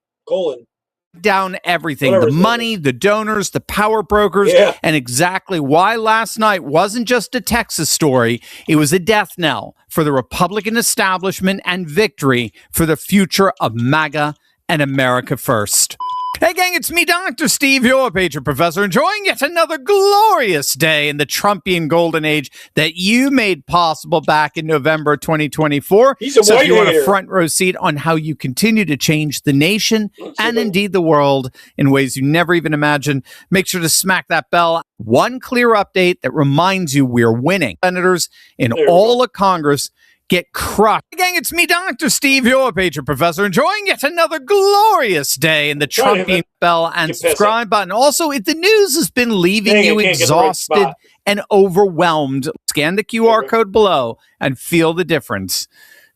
[SPEAKER 7] Down everything, the money, the donors, the power brokers, and exactly why last night wasn't just a Texas story. It was a death knell for the Republican establishment and victory for the future of MAGA and America First. Hey gang, it's me, Dr. Steve, your Patriot Professor, enjoying yet another glorious day in the Trumpian golden age that you made possible back in November 2024. So if you want a front row seat on how you continue to change the nation and indeed the world in ways you never even imagined, make sure to smack that bell. One clear update that reminds you we're winning. Senators in all of Congress get crushed. Gang, it's me, Dr. Steve, your Patriot Professor, enjoying yet another glorious day in the Trumpian bell and subscribe button. Also, if the news has been leaving you exhausted and overwhelmed, scan the QR code below and feel the difference.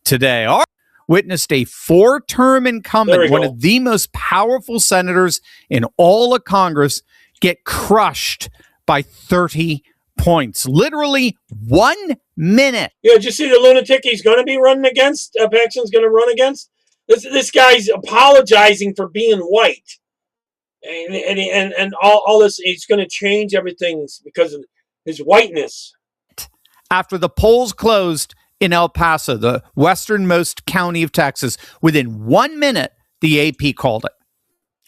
[SPEAKER 7] Today, our witnessed a 4-term incumbent, one of the most powerful senators in all of Congress, get crushed by 30 points. Literally 1 minute.
[SPEAKER 1] Yeah, did you see the lunatic he's going to be running against? Paxton's going to run against? This guy's apologizing for being white. And all this, he's going to change everything because of his whiteness.
[SPEAKER 7] After the polls closed in El Paso, the westernmost county of Texas, within 1 minute, the AP called it.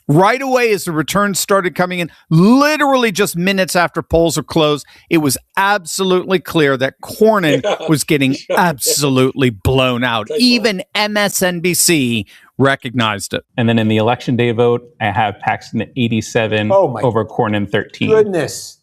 [SPEAKER 7] Right away, as the returns started coming in, literally just minutes after polls are closed, it was absolutely clear that Cornyn was getting absolutely blown out. Even MSNBC recognized it.
[SPEAKER 11] And then in the election day vote, I have Paxton at 87 over Cornyn 13.
[SPEAKER 12] Goodness.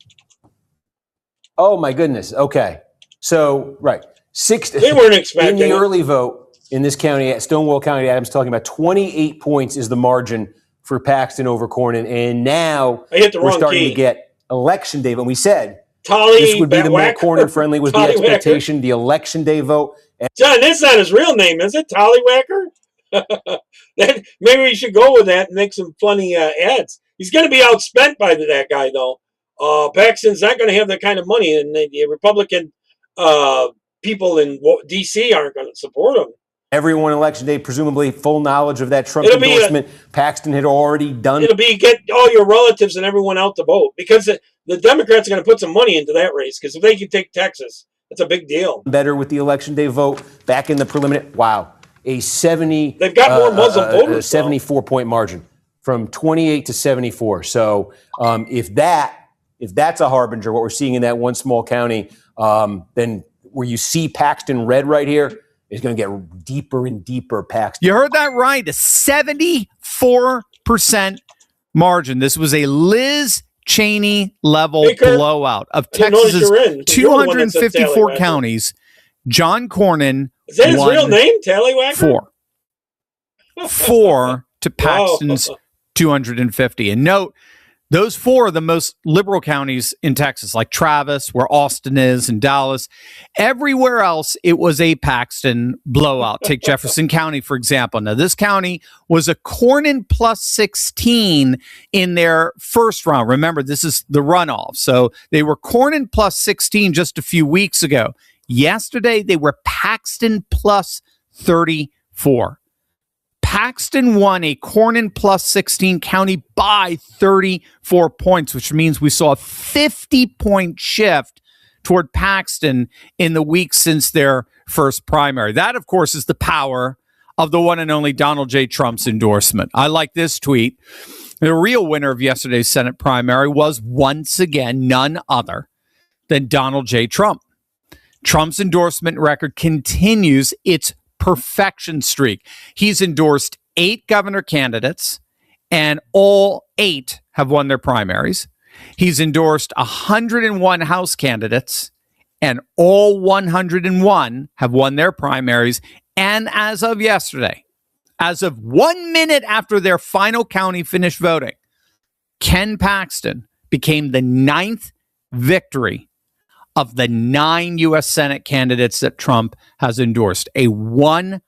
[SPEAKER 12] Oh, my goodness. Okay. So, right.
[SPEAKER 1] They weren't expecting
[SPEAKER 12] in the early vote in this county, Stonewall County, Adams talking about 28 points is the margin for Paxton over Cornyn, and now we're starting to get election day. But we said this would be the more Cornyn-friendly was the expectation, the election day vote.
[SPEAKER 1] John, that's not his real name, is it? Tallywhacker? Maybe we should go with that and make some funny ads. He's going to be outspent by that guy, though. Paxton's not going to have that kind of money, and the Republican people in D.C. aren't going to support him.
[SPEAKER 12] Everyone election day, presumably full knowledge of that Trump endorsement. Paxton had already done.
[SPEAKER 1] It'll be get all your relatives and everyone out to vote because the Democrats are going to put some money into that race because if they can take Texas, that's a big deal.
[SPEAKER 12] Better with the election day vote back in the preliminary. Wow, a 70.
[SPEAKER 1] They've got more Muslim voters.
[SPEAKER 12] 74-point margin from 28 to 74. So if that's a harbinger, what we're seeing in that one small county, then where you see Paxton red right here is going to get deeper and deeper, Paxton.
[SPEAKER 7] You heard that right. A 74% margin. This was a Liz Cheney level blowout of Texas's 254 counties. John Cornyn.
[SPEAKER 1] Is that his real name, Tallywhacker?
[SPEAKER 7] 4 to Paxton's 250. And note, those 4 are the most liberal counties in Texas, like Travis, where Austin is, and Dallas. Everywhere else, it was a Paxton blowout. Take Jefferson County, for example. Now, this county was a Cornyn plus 16 in their first round. Remember, this is the runoff. So they were Cornyn plus 16 just a few weeks ago. Yesterday, they were Paxton plus 34. Paxton won a Cornyn plus 16 county by 34 points, which means we saw a 50-point shift toward Paxton in the week since their first primary. That, of course, is the power of the one and only Donald J. Trump's endorsement. I like this tweet. The real winner of yesterday's Senate primary was once again none other than Donald J. Trump. Trump's endorsement record continues its perfection streak. He's endorsed 8 governor candidates, and all 8 have won their primaries. He's endorsed 101 House candidates, and all 101 have won their primaries. And as of yesterday, as of 1 minute after their final county finished voting, Ken Paxton became the 9th victory of the 9 U.S. Senate candidates that Trump has endorsed. A 100%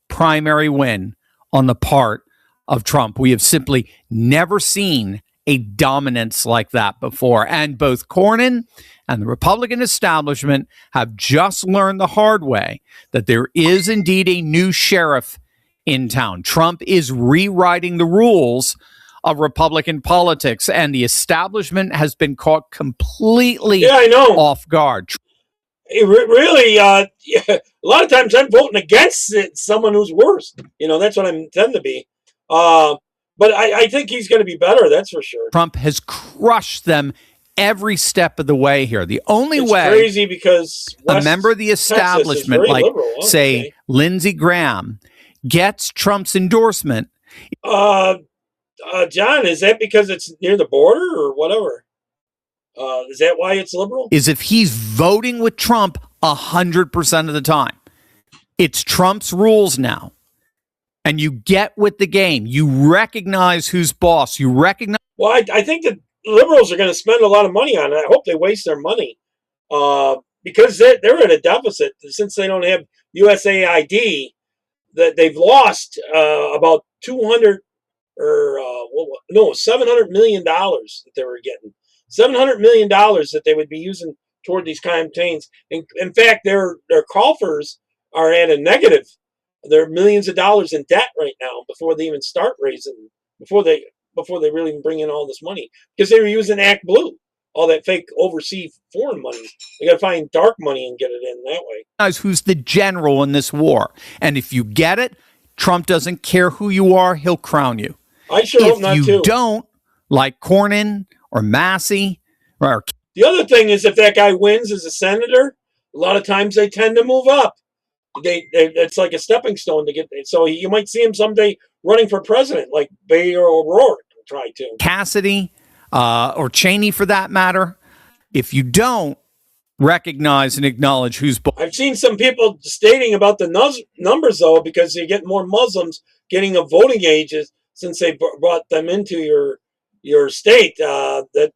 [SPEAKER 7] primary win on the part of Trump. We have simply never seen a dominance like that before. And both Cornyn and the Republican establishment have just learned the hard way that there is indeed a new sheriff in town. Trump is rewriting the rules of Republican politics, and the establishment has been caught completely off guard.
[SPEAKER 1] Really, a lot of times I'm voting against someone who's worse. That's what I tend to be. But I think he's going to be better, that's for sure.
[SPEAKER 7] Trump has crushed them every step of the way here. The only
[SPEAKER 1] it's
[SPEAKER 7] way
[SPEAKER 1] crazy because
[SPEAKER 7] a member of the establishment, like, say, Lindsey Graham, gets Trump's endorsement.
[SPEAKER 1] John, is that because it's near the border or whatever? Is that why it's liberal?
[SPEAKER 7] Is if he's voting with Trump 100% of the time. It's Trump's rules now. And you get with the game. You recognize who's boss. You recognize.
[SPEAKER 1] Well, I think that liberals are going to spend a lot of money on it. I hope they waste their money because they're at a deficit since they don't have USAID. That they've lost about $700 million that they were getting. $700 million that they would be using toward these campaigns. In fact, their coffers are at a negative. They're millions of dollars in debt right now before they even start raising, before they really bring in all this money, because they were using Act Blue, all that fake overseas foreign money. They got to find dark money and get it in that way.
[SPEAKER 7] Who's the general in this war? And if you get it, Trump doesn't care who you are; he'll crown you.
[SPEAKER 1] I sure hope not too.
[SPEAKER 7] If you don't, like Cornyn or Massey, or
[SPEAKER 1] the other thing is, if that guy wins as a senator, a lot of times they tend to move up. It's like a stepping stone to get. So you might see him someday running for president, like Beto O'Rourke tried to.
[SPEAKER 7] Cassidy or Cheney, for that matter. If you don't recognize and acknowledge who's boss.
[SPEAKER 1] I've seen some people stating about the numbers, though, because you get more Muslims getting of voting ages since they brought them into your state. That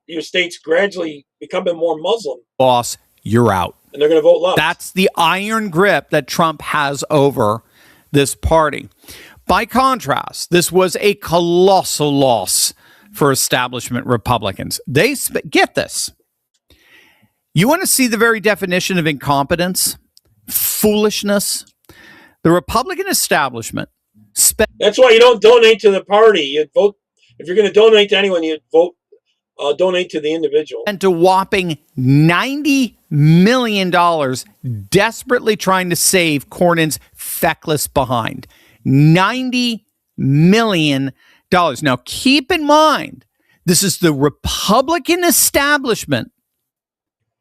[SPEAKER 1] your state's gradually becoming more Muslim.
[SPEAKER 7] Boss, you're out.
[SPEAKER 1] And they're going to vote left.
[SPEAKER 7] That's the iron grip that Trump has over this party. By contrast, this was a colossal loss for establishment Republicans. Get this. You want to see the very definition of incompetence, foolishness? The Republican establishment
[SPEAKER 1] That's why you don't donate to the party. You vote. If you're going to donate to anyone, you vote. Donate to the individual.
[SPEAKER 7] And a whopping $90 million desperately trying to save Cornyn's feckless behind. $90 million. Now, keep in mind, this is the Republican establishment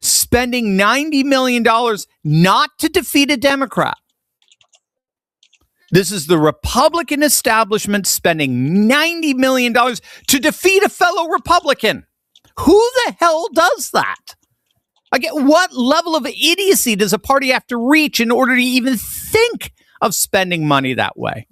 [SPEAKER 7] spending $90 million not to defeat a Democrat. This is the Republican establishment spending $90 million to defeat a fellow Republican. Who the hell does that? Again, what level of idiocy does a party have to reach in order to even think of spending money that way?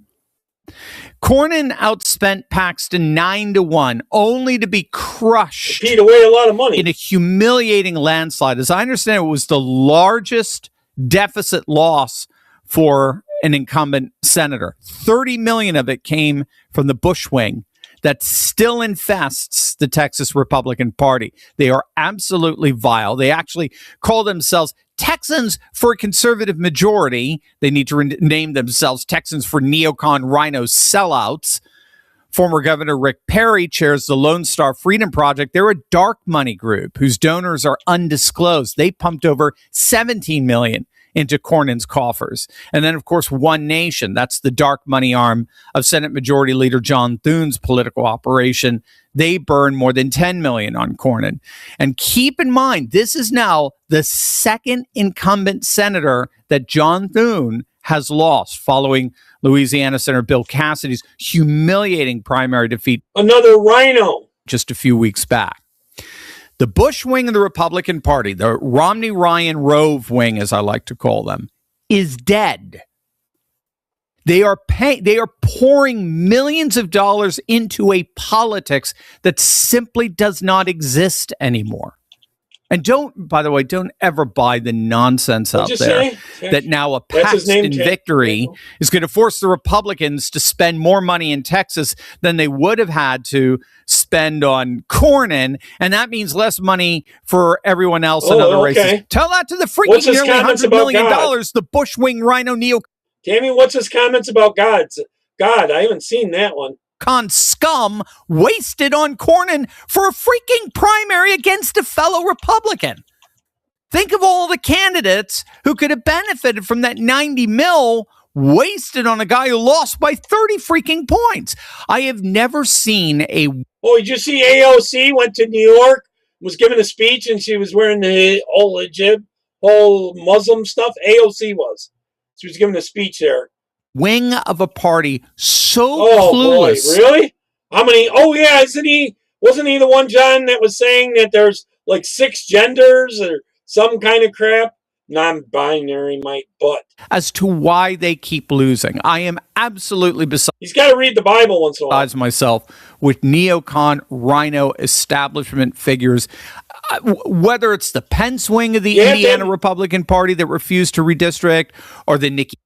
[SPEAKER 7] Cornyn outspent Paxton 9-1, only to be crushed.
[SPEAKER 1] Paid away a lot of money
[SPEAKER 7] in a humiliating landslide. As I understand, it was the largest deficit loss for an incumbent senator. 30 million of it came from the Bush wing that still infests the Texas Republican Party. They are absolutely vile. They actually call themselves Texans for a conservative majority. They need to name themselves Texans for neocon rhino sellouts. Former Governor Rick Perry chairs the Lone Star Freedom Project. They're a dark money group whose donors are undisclosed. They pumped over $17 million into Cornyn's coffers. And then, of course, One Nation. That's the dark money arm of Senate Majority Leader John Thune's political operation. They burned more than $10 million on Cornyn. And keep in mind, this is now the second incumbent senator that John Thune has lost following Louisiana Senator Bill Cassidy's humiliating primary defeat.
[SPEAKER 1] Another rhino.
[SPEAKER 7] Just a few weeks back. The Bush wing of the Republican Party, the Romney-Ryan-Rove wing, as I like to call them, is dead. They are pouring millions of dollars into a politics that simply does not exist anymore. And by the way, don't ever buy the nonsense out there that now a Paxton victory is going to force the Republicans to spend more money in Texas than they would have had to spend on Cornyn, and that means less money for everyone else in other races. Tell that to the freaking nearly $100 million the Bush wing rhino neo.
[SPEAKER 1] Tammy, what's his comments about God? I haven't seen that one.
[SPEAKER 7] Con scum wasted on Cornyn for a freaking primary against a fellow Republican. Think of all the candidates who could have benefited from that 90 mil wasted on a guy who lost by 30 freaking points. I have never seen a...
[SPEAKER 1] Oh, did you see AOC went to New York, was giving a speech, and she was wearing the whole hijab, whole Muslim stuff? AOC was. She was giving a speech there.
[SPEAKER 7] Wing of a party so
[SPEAKER 1] Boy,
[SPEAKER 7] clueless.
[SPEAKER 1] really? How many? Oh, yeah, wasn't he the one, John, that was saying that there's like 6 genders or some kind of crap? Non-binary, my butt.
[SPEAKER 7] As to why they keep losing. I am absolutely beside...
[SPEAKER 1] He's got to read the Bible once in a while.
[SPEAKER 7] Besides myself, with neocon rhino establishment figures, whether it's the Pence wing of the Indiana Republican Party that refused to redistrict, or the Nikki...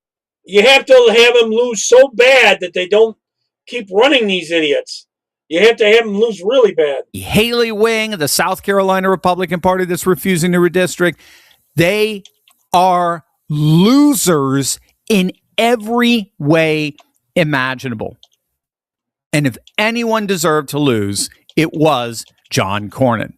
[SPEAKER 1] You have to have them lose so bad that they don't keep running these idiots. You have to have them lose really bad.
[SPEAKER 7] Haley wing of the South Carolina Republican Party that's refusing to redistrict. They are losers in every way imaginable. And if anyone deserved to lose, it was John Cornyn.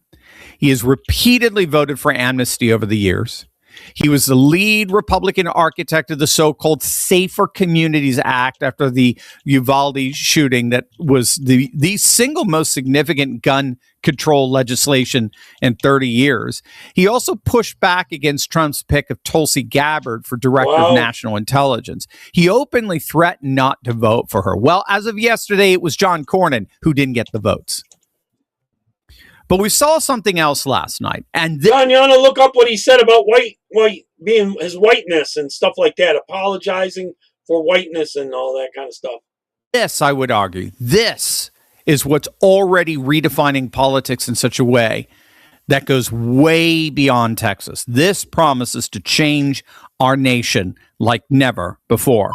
[SPEAKER 7] He has repeatedly voted for amnesty over the years. He was the lead Republican architect of the so-called Safer Communities Act after the Uvalde shooting that was the single most significant gun control legislation in 30 years. He also pushed back against Trump's pick of Tulsi Gabbard for Director of National Intelligence. He openly threatened not to vote for her. Well, as of yesterday, it was John Cornyn who didn't get the votes. But we saw something else last night. And
[SPEAKER 1] John, you want to look up what he said about white being his whiteness and stuff like that, apologizing for whiteness and all that kind of stuff.
[SPEAKER 7] This, I would argue, this is what's already redefining politics in such a way that goes way beyond Texas. This promises to change our nation like never before.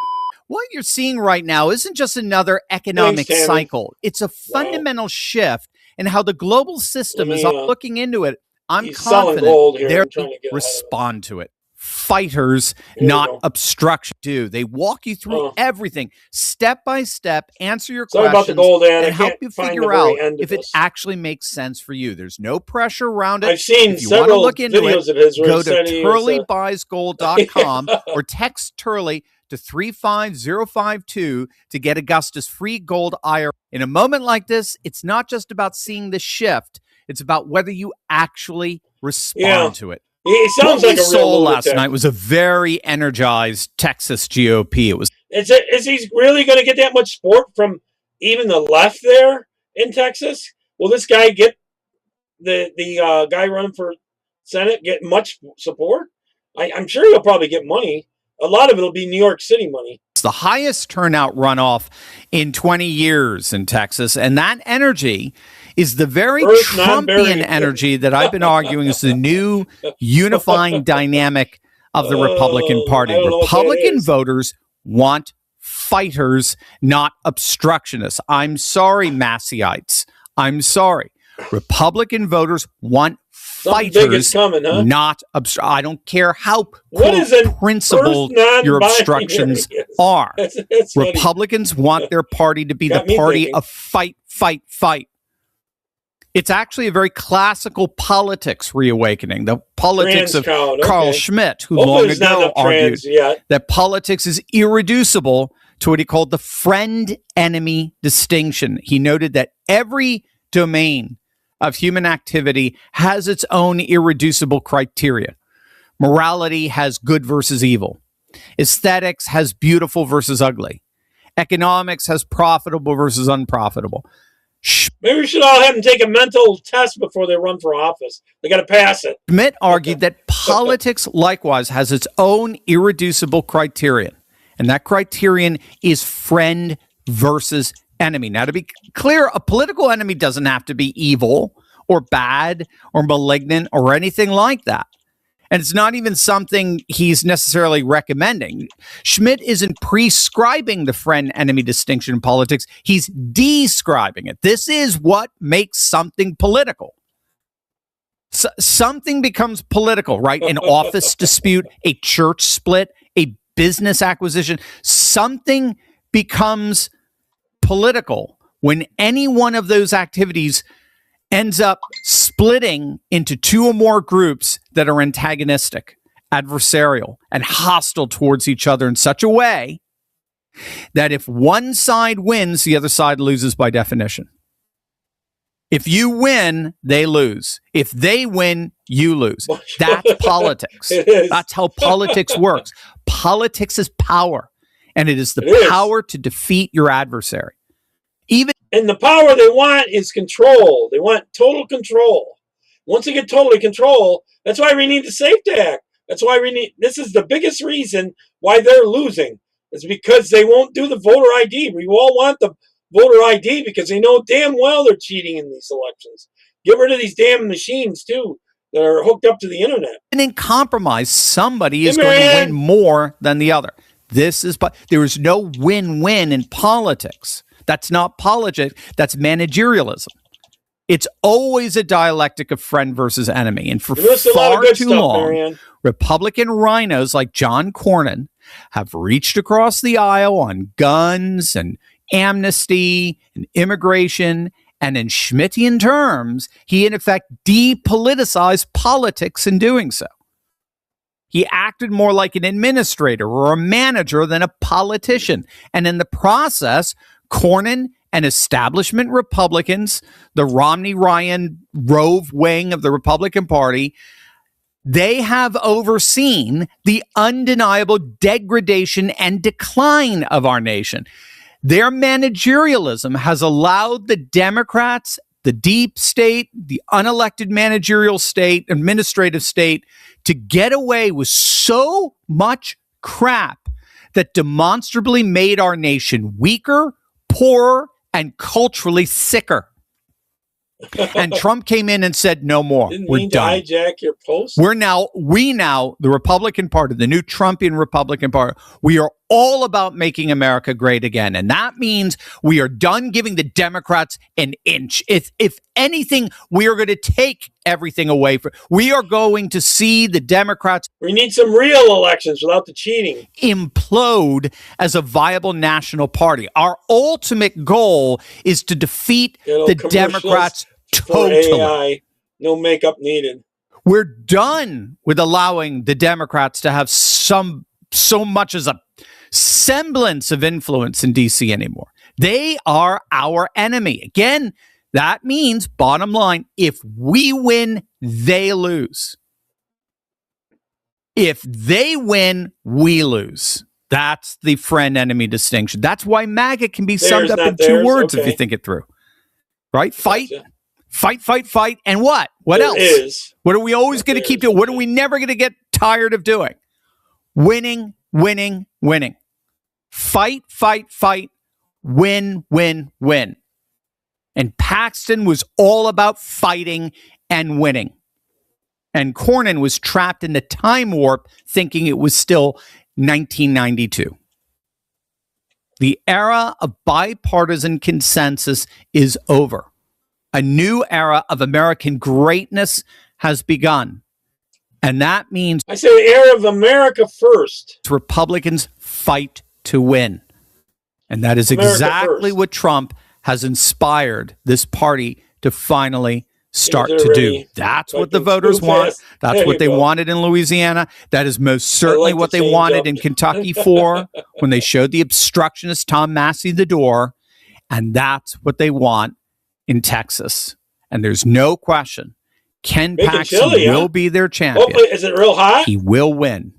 [SPEAKER 7] What you're seeing right now isn't just another economic cycle. It's a fundamental shift in how the global system is looking into it. I'm confident they're going to respond to it. Fighters, not obstruction. They walk you through everything, step by step, answer your questions, and help you figure out if it actually makes sense for you. There's no pressure around it.
[SPEAKER 1] I've seen
[SPEAKER 7] if you want to look into
[SPEAKER 1] videos
[SPEAKER 7] it,
[SPEAKER 1] of his
[SPEAKER 7] go to TurleyBuysGold.com or text Turley to 35052 to get Augusta's free gold IRA. In a moment like this, it's not just about seeing the shift. It's about whether you actually respond to it.
[SPEAKER 1] He sounds
[SPEAKER 7] what
[SPEAKER 1] like
[SPEAKER 7] we
[SPEAKER 1] a real
[SPEAKER 7] saw
[SPEAKER 1] lunatic.
[SPEAKER 7] last night was a very energized Texas GOP. It was.
[SPEAKER 1] Is he really going to get that much support from even the left there in Texas? Will this guy get the guy running for Senate get much support? I'm sure he'll probably get money. A lot of it will be New York City money.
[SPEAKER 7] It's the highest turnout runoff in 20 years in Texas, and that energy is the very Trumpian energy that I've been arguing is the new unifying dynamic of the Republican Party. Republican voters want fighters, not obstructionists. I'm sorry, Masseites. I'm sorry. Republican voters want fighters, not I don't care how principled your obstructions are. That's Republicans want their party to be the party of fight, fight, fight. It's actually a very classical politics reawakening. The politics of Carl Schmitt, who long ago argued that politics is irreducible to what he called the friend-enemy distinction. He noted that every domain of human activity has its own irreducible criteria. Morality has good versus evil. Aesthetics has beautiful versus ugly. Economics has profitable versus unprofitable.
[SPEAKER 1] Maybe we should all have them take a mental test before they run for office. They got to pass it.
[SPEAKER 7] Schmitt argued that politics likewise has its own irreducible criterion, and that criterion is friend versus enemy. Now, to be clear, a political enemy doesn't have to be evil or bad or malignant or anything like that. And it's not even something he's necessarily recommending. Schmitt isn't prescribing the friend-enemy distinction in politics. He's describing it. This is what makes something political. Something becomes political, right? An office dispute, a church split, a business acquisition. Something becomes political when any one of those activities ends up splitting into two or more groups that are antagonistic, adversarial, and hostile towards each other in such a way that if one side wins, the other side loses by definition. If you win, they lose. If they win, you lose. That's politics. That's how politics works. Politics is power, and it is the power to defeat your adversary.
[SPEAKER 1] And the power they want is control. They want total control. Once they get totally control, that's why we need the SAFE Act. That's why this is the biggest reason why they're losing. It's because they won't do the voter ID. We all want the voter ID because they know damn well they're cheating in these elections. Get rid of these damn machines, too, that are hooked up to the internet.
[SPEAKER 7] And in compromise, somebody is going to win more than the other. There is no win-win in politics. That's not politics. That's managerialism. It's always a dialectic of friend versus enemy. And for far too long, Republican rhinos like John Cornyn have reached across the aisle on guns and amnesty and immigration. And in Schmittian terms, he in effect depoliticized politics in doing so. He acted more like an administrator or a manager than a politician. And in the process, Cornyn and establishment Republicans, the Romney-Ryan Rove wing of the Republican Party, they have overseen the undeniable degradation and decline of our nation. Their managerialism has allowed the Democrats, the deep state, the unelected managerial state, administrative state, to get away with so much crap that demonstrably made our nation weaker, poorer, and culturally sicker. And Trump came in and said, no more. We're done.
[SPEAKER 1] To hijack your post?
[SPEAKER 7] We now, the Republican Party, the new Trumpian Republican Party, we are all about making America great again. And that means we are done giving the Democrats an inch. If anything, we are going to take everything away from. We are going to see the Democrats.
[SPEAKER 1] We need some real elections without the cheating.
[SPEAKER 7] Implode as a viable national party. Our ultimate goal is to defeat the Democrats totally.
[SPEAKER 1] AI, no makeup needed.
[SPEAKER 7] We're done with allowing the Democrats to have so much as a semblance of influence in D.C. anymore. They are our enemy. Again, that means, bottom line, if we win, they lose. If they win, we lose. That's the friend-enemy distinction. That's why MAGA can be summed up in two words if you think it through. Right? Fight, fight, fight, fight, and what? What else? What are we always going to keep doing? What are we never going to get tired of doing? Winning, winning, winning. Fight, fight, fight, win, win, win. And Paxton was all about fighting and winning. And Cornyn was trapped in the time warp thinking it was still 1992. The era of bipartisan consensus is over. A new era of American greatness has begun. And that means
[SPEAKER 1] I say the era of America first.
[SPEAKER 7] Republicans fight to win. And that is exactly what Trump has inspired this party to finally start to do. That's what the voters want. That's what they wanted in Louisiana. That is most certainly what they wanted in Kentucky when they showed the obstructionist Tom Massey the door. And that's what they want in Texas. And there's no question. Ken Paxton will be their champion.
[SPEAKER 1] Hopefully, is it real hot?
[SPEAKER 7] He will win.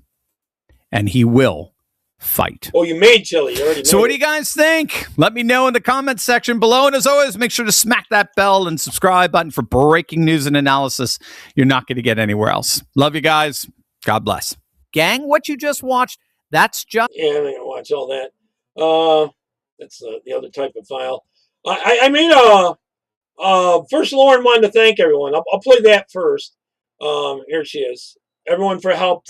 [SPEAKER 7] And he will fight.
[SPEAKER 1] Oh, you made chili. You already made
[SPEAKER 7] So what do you guys think? Let me know in the comments section below. And as always, make sure to smack that bell and subscribe button for breaking news and analysis you're not going to get anywhere else. Love you guys. God bless. Gang, what you just watched, that's just...
[SPEAKER 1] Yeah, I'm not going to watch all that. That's the other type of file. I made first, Lauren wanted to thank everyone. I'll play that first. Here she is. Everyone for help.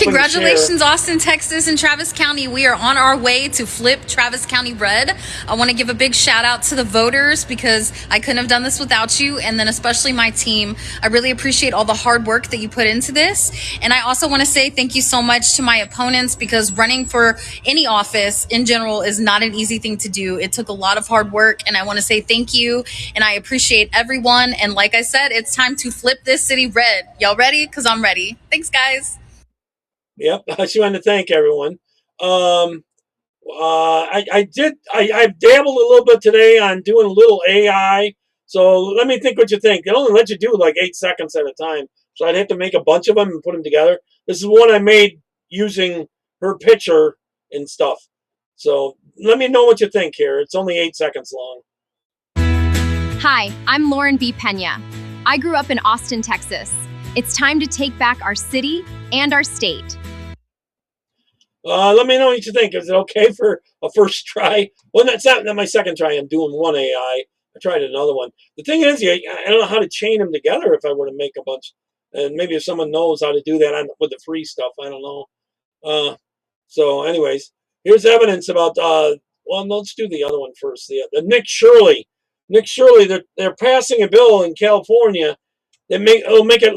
[SPEAKER 3] Congratulations, Austin, Texas, and Travis County. We are on our way to flip Travis County red. I want to give a big shout out to the voters because I couldn't have done this without you, and then especially my team. I really appreciate all the hard work that you put into this. And I also want to say thank you so much to my opponents because running for any office in general is not an easy thing to do. It took a lot of hard work, and I want to say thank you, and I appreciate everyone. And like I said, it's time to flip this city red. Y'all ready? Because I'm ready. Thanks, guys.
[SPEAKER 1] Yep, I just wanted to thank everyone. I dabbled a little bit today on doing a little AI. So let me think what you think. They only let you do like 8 seconds at a time. So I'd have to make a bunch of them and put them together. This is one I made using her picture and stuff. So let me know what you think here. It's only 8 seconds long.
[SPEAKER 4] Hi, I'm Lauren B. Pena. I grew up in Austin, Texas. It's time to take back our city and our state.
[SPEAKER 1] Let me know what you think. Is it okay for a first try? Well, that's not my second try. I'm doing one AI. I tried another one. The thing is, I don't know how to chain them together if I were to make a bunch. And maybe if someone knows how to do that with the free stuff, I don't know. So anyways, here's evidence about, well, let's do the other one first. The Nick Shirley. Nick Shirley, they're passing a bill in California that it'll make it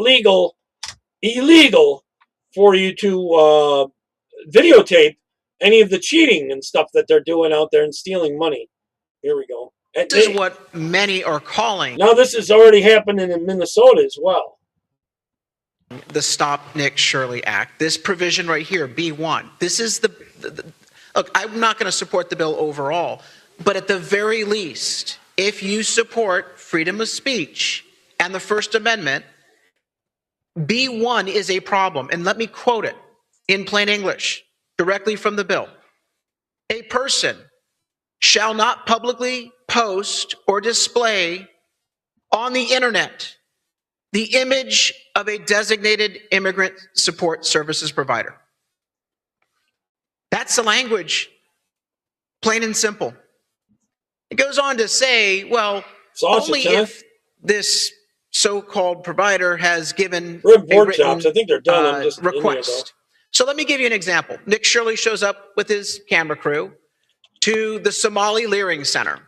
[SPEAKER 1] illegal for you to videotape any of the cheating and stuff that they're doing out there and stealing money. Here we go.
[SPEAKER 13] This is what many are calling.
[SPEAKER 1] Now this is already happening in Minnesota as well.
[SPEAKER 13] The Stop Nick Shirley Act. This provision right here, B1. This is look, I'm not going to support the bill overall, but at the very least, if you support freedom of speech and the First Amendment, B1 is a problem. And let me quote it in plain English, directly from the bill. A person shall not publicly post or display on the internet the image of a designated immigrant support services provider. That's the language, plain and simple. It goes on to say, well, only if this so-called provider has given a written
[SPEAKER 1] I think they're done.
[SPEAKER 13] request. So let me give you an example. Nick Shirley shows up with his camera crew to the Somali Leering Center,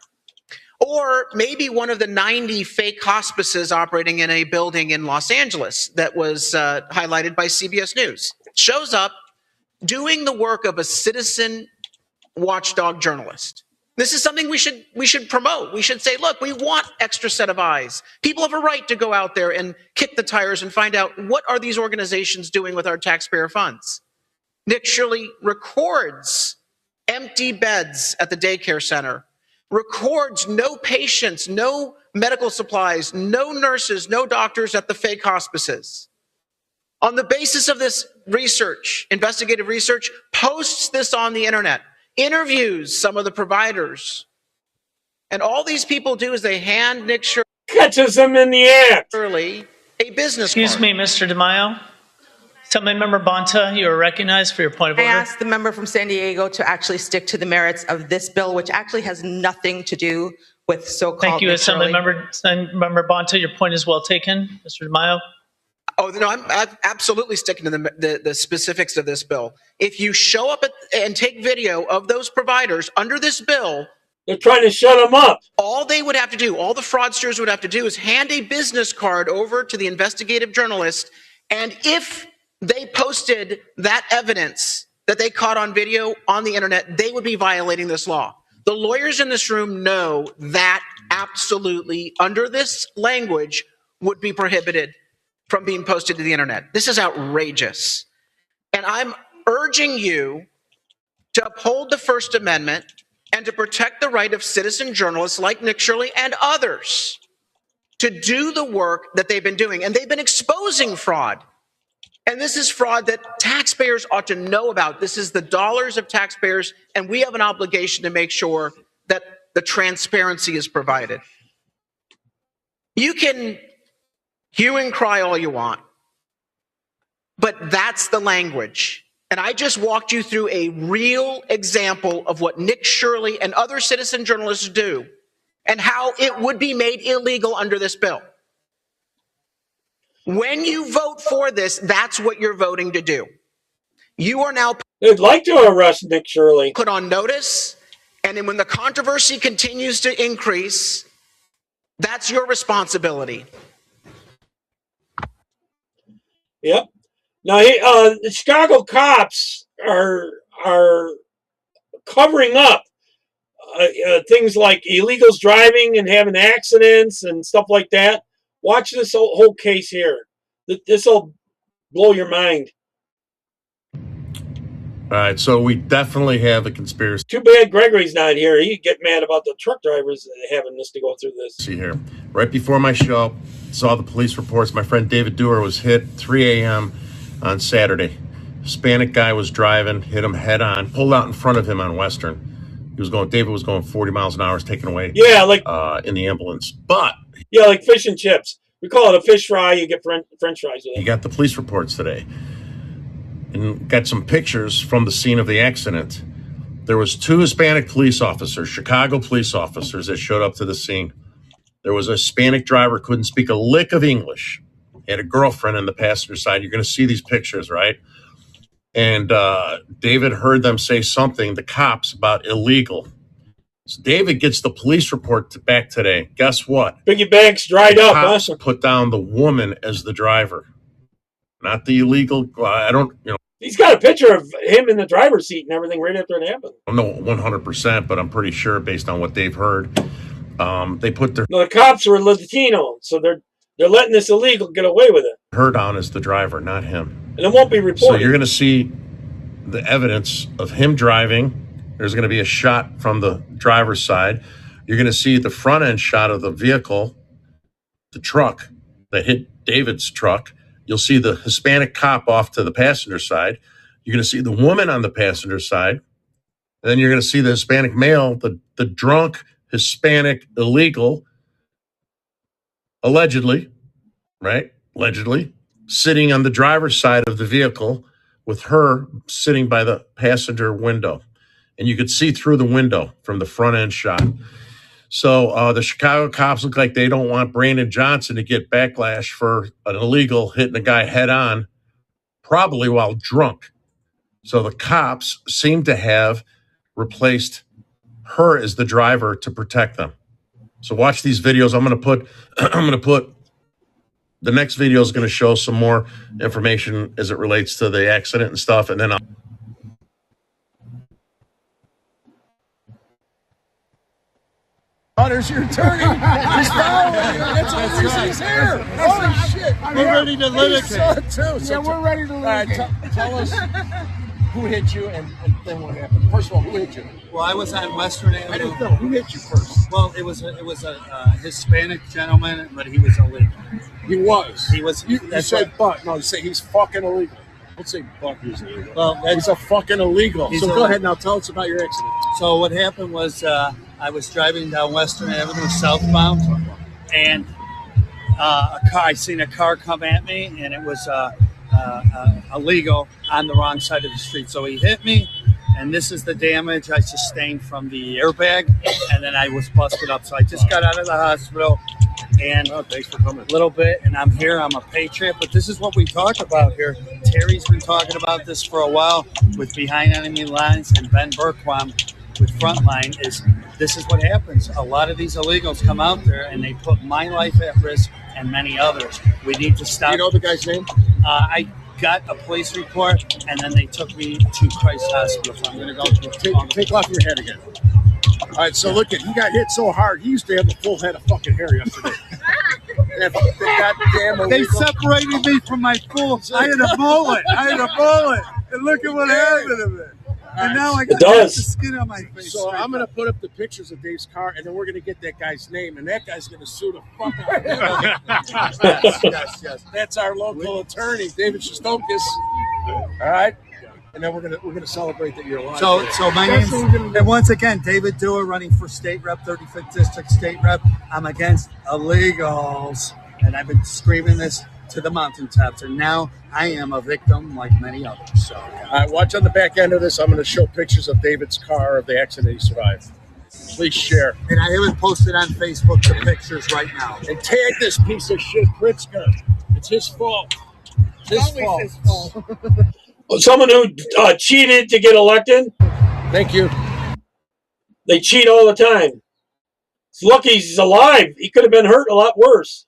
[SPEAKER 13] or maybe one of the 90 fake hospices operating in a building in Los Angeles that was highlighted by CBS News. Shows up doing the work of a citizen watchdog journalist. This is something we should promote. We should say, look, we want extra set of eyes. People have a right to go out there and kick the tires and find out what are these organizations doing with our taxpayer funds. Nick Shirley records empty beds at the daycare center, records no patients, no medical supplies, no nurses, no doctors at the fake hospices. On the basis of this research, investigative research, posts this on the internet, interviews some of the providers. And all these people do is they hand Nick Shirley,
[SPEAKER 1] catches him in the act,
[SPEAKER 13] a business
[SPEAKER 14] Excuse
[SPEAKER 13] card.
[SPEAKER 14] me, Mr. DeMaio. Assemblymember Bonta, you are recognized for your point of order.
[SPEAKER 15] I asked the member from San Diego to actually stick to the merits of this bill, which actually has nothing to do with so-called.
[SPEAKER 14] Thank you, Assemblymember Bonta. Your point is well taken, Mr. DeMaio.
[SPEAKER 13] Oh, no, I'm absolutely sticking to the specifics of this bill. If you show up and take video of those providers under this bill,
[SPEAKER 1] they're trying to shut them up.
[SPEAKER 13] All they would have to do, all the fraudsters would have to do is hand a business card over to the investigative journalist, and if they posted that evidence that they caught on video on the internet, they would be violating this law. The lawyers in this room know that absolutely, under this language, would be prohibited from being posted to the internet. This is outrageous. And I'm urging you to uphold the First Amendment and to protect the right of citizen journalists like Nick Shirley and others to do the work that they've been doing. And they've been exposing fraud. And this is fraud that taxpayers ought to know about. This is the dollars of taxpayers, and we have an obligation to make sure that the transparency is provided. You can hue and cry all you want, but that's the language. And I just walked you through a real example of what Nick Shirley and other citizen journalists do and how it would be made illegal under this bill. When you vote for this, that's what you're voting to do. You are now—
[SPEAKER 1] They'd like to arrest Nick Shirley.
[SPEAKER 13] Put on notice, and then when the controversy continues to increase, that's your responsibility.
[SPEAKER 1] Yep. Now, the Chicago cops are covering up things like illegals driving and having accidents and stuff like that. Watch this whole case here. This will blow your mind.
[SPEAKER 16] All right, so we definitely have a conspiracy.
[SPEAKER 1] Too bad Gregory's not here. He'd get mad about the truck drivers having this to go through this.
[SPEAKER 16] See here. Right before my show, saw the police reports. My friend David Dewar was hit 3 a.m. on Saturday. Hispanic guy was driving, hit him head on, pulled out in front of him on Western. David was going 40 miles an hour, was taken away.
[SPEAKER 1] Yeah, like
[SPEAKER 16] in the ambulance. But
[SPEAKER 1] yeah, like fish and chips. We call it a fish fry. You get French fries with it.
[SPEAKER 16] You got the police reports today, and got some pictures from the scene of the accident. There was 2 Hispanic police officers, Chicago police officers, that showed up to the scene. There was a Hispanic driver, couldn't speak a lick of English. He had a girlfriend in the passenger side. You're going to see these pictures, right? And David heard them say something, the cops, about illegal. So David gets the police report back today. Guess what?
[SPEAKER 1] Piggy banks dried up.
[SPEAKER 16] Cops put down the woman as the driver, not the illegal. I don't,
[SPEAKER 1] He's got a picture of him in the driver's seat and everything right after it happened.
[SPEAKER 16] I don't know 100%, but I'm pretty sure based on what they've heard, they put their.
[SPEAKER 1] No, the cops were Latino, so they're letting this illegal get away with it.
[SPEAKER 16] Her down as the driver, not him.
[SPEAKER 1] And it won't be reported.
[SPEAKER 16] So you're going to see the evidence of him driving. There's going to be a shot from the driver's side. You're going to see the front end shot of the vehicle, the truck that hit David's truck. You'll see the Hispanic cop off to the passenger side. You're going to see the woman on the passenger side. And then you're going to see the Hispanic male, the drunk Hispanic illegal, allegedly, right? Allegedly, sitting on the driver's side of the vehicle with her sitting by the passenger window. And you could see through the window from the front end shot. So the Chicago cops look like they don't want Brandon Johnson to get backlash for an illegal hitting a guy head on, probably while drunk. So the cops seem to have replaced her as the driver to protect them. So watch these videos. I'm going to put the next video is going to show some more information as it relates to the accident and stuff, and then I'll.
[SPEAKER 17] Hunter's your attorney. He's following you. That's the only reason he's here. Holy shit. We're ready to litigate. Yeah, we're ready to litigate. Tell us who hit you and then what happened? First of all, who hit you?
[SPEAKER 18] Well, I was on Western Avenue.
[SPEAKER 17] I didn't know. Who hit you first?
[SPEAKER 18] Well, it was a Hispanic gentleman, but he was illegal.
[SPEAKER 17] He was.
[SPEAKER 18] He was.
[SPEAKER 17] You said but. No, you say he's fucking illegal. Don't say but he's illegal.
[SPEAKER 18] Well,
[SPEAKER 17] he's a fucking illegal.
[SPEAKER 18] He's
[SPEAKER 17] So go
[SPEAKER 18] illegal.
[SPEAKER 17] ahead now. Tell us about your accident.
[SPEAKER 18] So what happened was I was driving down Western Avenue southbound, and I seen a car come at me, and it was illegal on the wrong side of the street. So he hit me, and this is the damage I sustained from the airbag, and then I was busted up. So I just got out of the hospital, and
[SPEAKER 17] thanks for coming.
[SPEAKER 18] A little bit, and I'm here. I'm a patriot, but this is what we talk about here. Terry's been talking about this for a while with Behind Enemy Lines, and Ben Berquam with Frontline. This is what happens. A lot of these illegals come out there, and they put my life at risk and many others. We need to stop.
[SPEAKER 17] You know the guy's name?
[SPEAKER 18] I got a police report, and then they took me to Christ Hospital. So I'm going to go
[SPEAKER 17] Take off your head again. All right, so look at, he got hit so hard, he used to have a full head of fucking hair yesterday.
[SPEAKER 18] They separated me from my full. I had a mullet. And look at what happened to me. And now I got the skin on my face.
[SPEAKER 17] So I'm going to put up the pictures of Dave's car, and then we're going to get that guy's name, and that guy's going to sue the fuck out of him. Yes. That's our local attorney, David Shostokis. All right? And then we're gonna celebrate that you're alive.
[SPEAKER 18] So my name's, and once again, David Dewar, running for state rep, 35th district state rep. I'm against illegals, and I've been screaming this to the mountaintops, and now I am a victim like many others. So,
[SPEAKER 17] all right, watch on the back end of this. I'm going to show pictures of David's car of the accident he survived. Please share.
[SPEAKER 18] And I haven't posted on Facebook the pictures right now.
[SPEAKER 17] And tag this piece of shit, Pritzker. It's his fault. It's his fault.
[SPEAKER 1] Someone who cheated to get elected.
[SPEAKER 17] Thank you.
[SPEAKER 1] They cheat all the time. It's lucky he's alive. He could have been hurt a lot worse.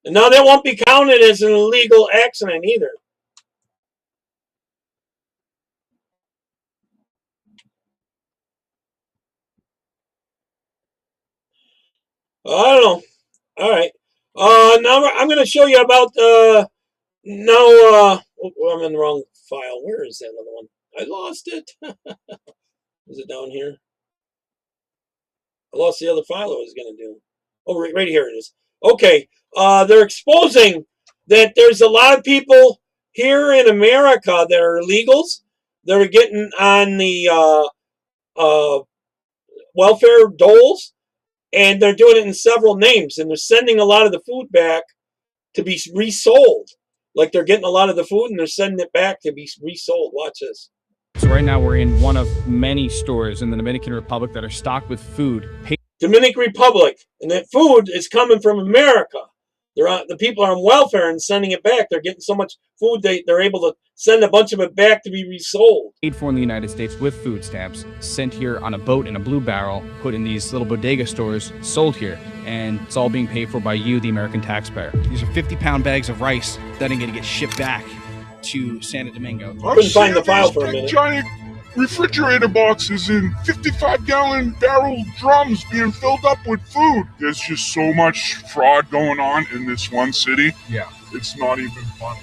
[SPEAKER 1] And now that won't be counted as an illegal accident either. I don't know. All right. Now I'm going to show you about I'm in the wrong file. Where is that other one? I lost it. Is it down here? I lost the other file I was going to do. Oh, right here it is. Okay. They're exposing that there's a lot of people here in America that are illegals. They're getting on the welfare doles, and they're doing it in several names, and they're sending a lot of the food back to be resold. Like they're getting a lot of the food and they're sending it back to be resold. Watch this.
[SPEAKER 19] So right now we're in one of many stores in the Dominican Republic that are stocked with food.
[SPEAKER 1] Dominican Republic, and that food is coming from America. The people are on welfare and sending it back. They're getting so much food they're able to send a bunch of it back to be resold.
[SPEAKER 19] Paid for in the United States with food stamps, sent here on a boat in a blue barrel, put in these little bodega stores, sold here, and it's all being paid for by you, the American taxpayer. These are 50-pound bags of rice that are going to get shipped back to Santo Domingo.
[SPEAKER 1] I couldn't find the file for a minute.
[SPEAKER 20] Giant refrigerator boxes and 55-gallon barrel drums being filled up with food. There's just so much fraud going on in this one city.
[SPEAKER 17] Yeah.
[SPEAKER 20] It's not even funny.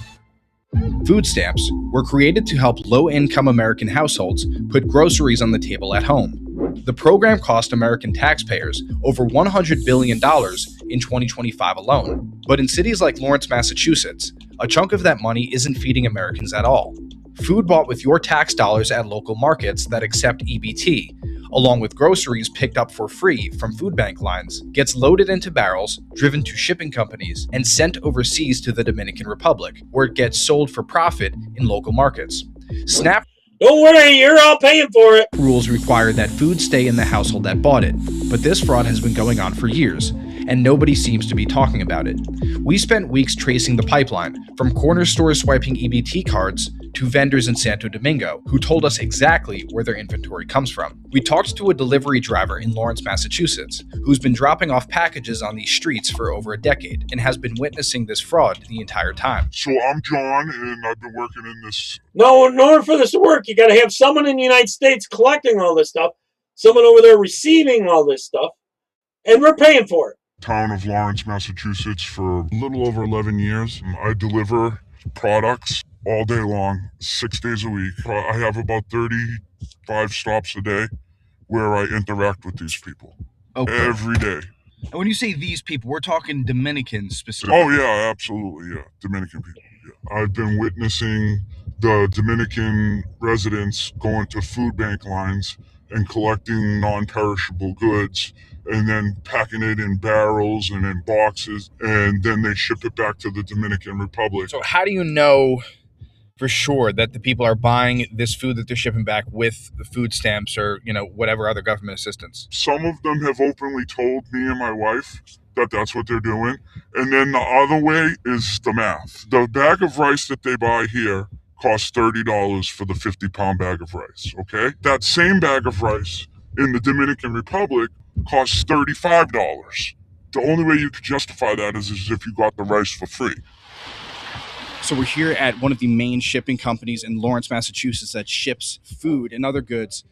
[SPEAKER 21] Food stamps were created to help low-income American households put groceries on the table at home. The program cost American taxpayers over $100 billion in 2025 alone. But in cities like Lawrence, Massachusetts, a chunk of that money isn't feeding Americans at all. Food bought with your tax dollars at local markets that accept EBT, along with groceries picked up for free from food bank lines, gets loaded into barrels, driven to shipping companies, and sent overseas to the Dominican Republic, where it gets sold for profit in local markets. SNAP
[SPEAKER 1] Don't worry, you're all paying for it.
[SPEAKER 21] Rules require that food stay in the household that bought it, but this fraud has been going on for years, and nobody seems to be talking about it. We spent weeks tracing the pipeline, from corner stores swiping EBT cards to vendors in Santo Domingo, who told us exactly where their inventory comes from. We talked to a delivery driver in Lawrence, Massachusetts, who's been dropping off packages on these streets for over a decade and has been witnessing this fraud the entire time.
[SPEAKER 20] So I'm John, and I've been working in this.
[SPEAKER 1] No, in order for this to work, you got to have someone in the United States collecting all this stuff, someone over there receiving all this stuff, and we're paying for it.
[SPEAKER 20] Town of Lawrence, Massachusetts for a little over 11 years. I deliver products all day long, 6 days a week. I have about 35 stops a day where I interact with these people every day.
[SPEAKER 19] And when you say these people, we're talking Dominicans specifically.
[SPEAKER 20] Oh, yeah, absolutely, yeah. Dominican people, yeah. I've been witnessing the Dominican residents going to food bank lines and collecting non-perishable goods and then packing it in barrels and in boxes, and then they ship it back to the Dominican Republic.
[SPEAKER 19] So how do you know for sure that the people are buying this food that they're shipping back with the food stamps or, whatever other government assistance?
[SPEAKER 20] Some of them have openly told me and my wife that that's what they're doing. And then the other way is the math. The bag of rice that they buy here costs $30 for the 50-pound bag of rice, okay? That same bag of rice in the Dominican Republic costs $35. The only way you could justify that is if you got the rice for free.
[SPEAKER 19] So we're here at one of the main shipping companies in Lawrence, Massachusetts that ships food and other goods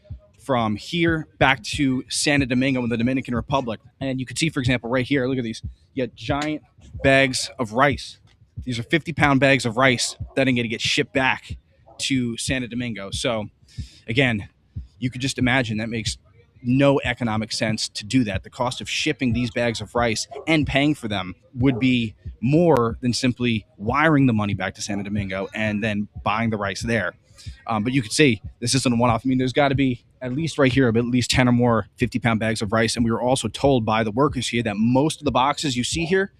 [SPEAKER 19] from here back to Santo Domingo in the Dominican Republic. And you can see, for example, right here, look at these. You got giant bags of rice. These are 50-pound bags of rice that are going to get shipped back to Santo Domingo. So again, you could just imagine that makes no economic sense to do that. The cost of shipping these bags of rice and paying for them would be more than simply wiring the money back to Santo Domingo and then buying the rice there. But you could see this isn't a one-off. I mean, there's got to be at least right here, at least 10 or more 50-pound bags of rice. And we were also told by the workers here that most of the boxes you see here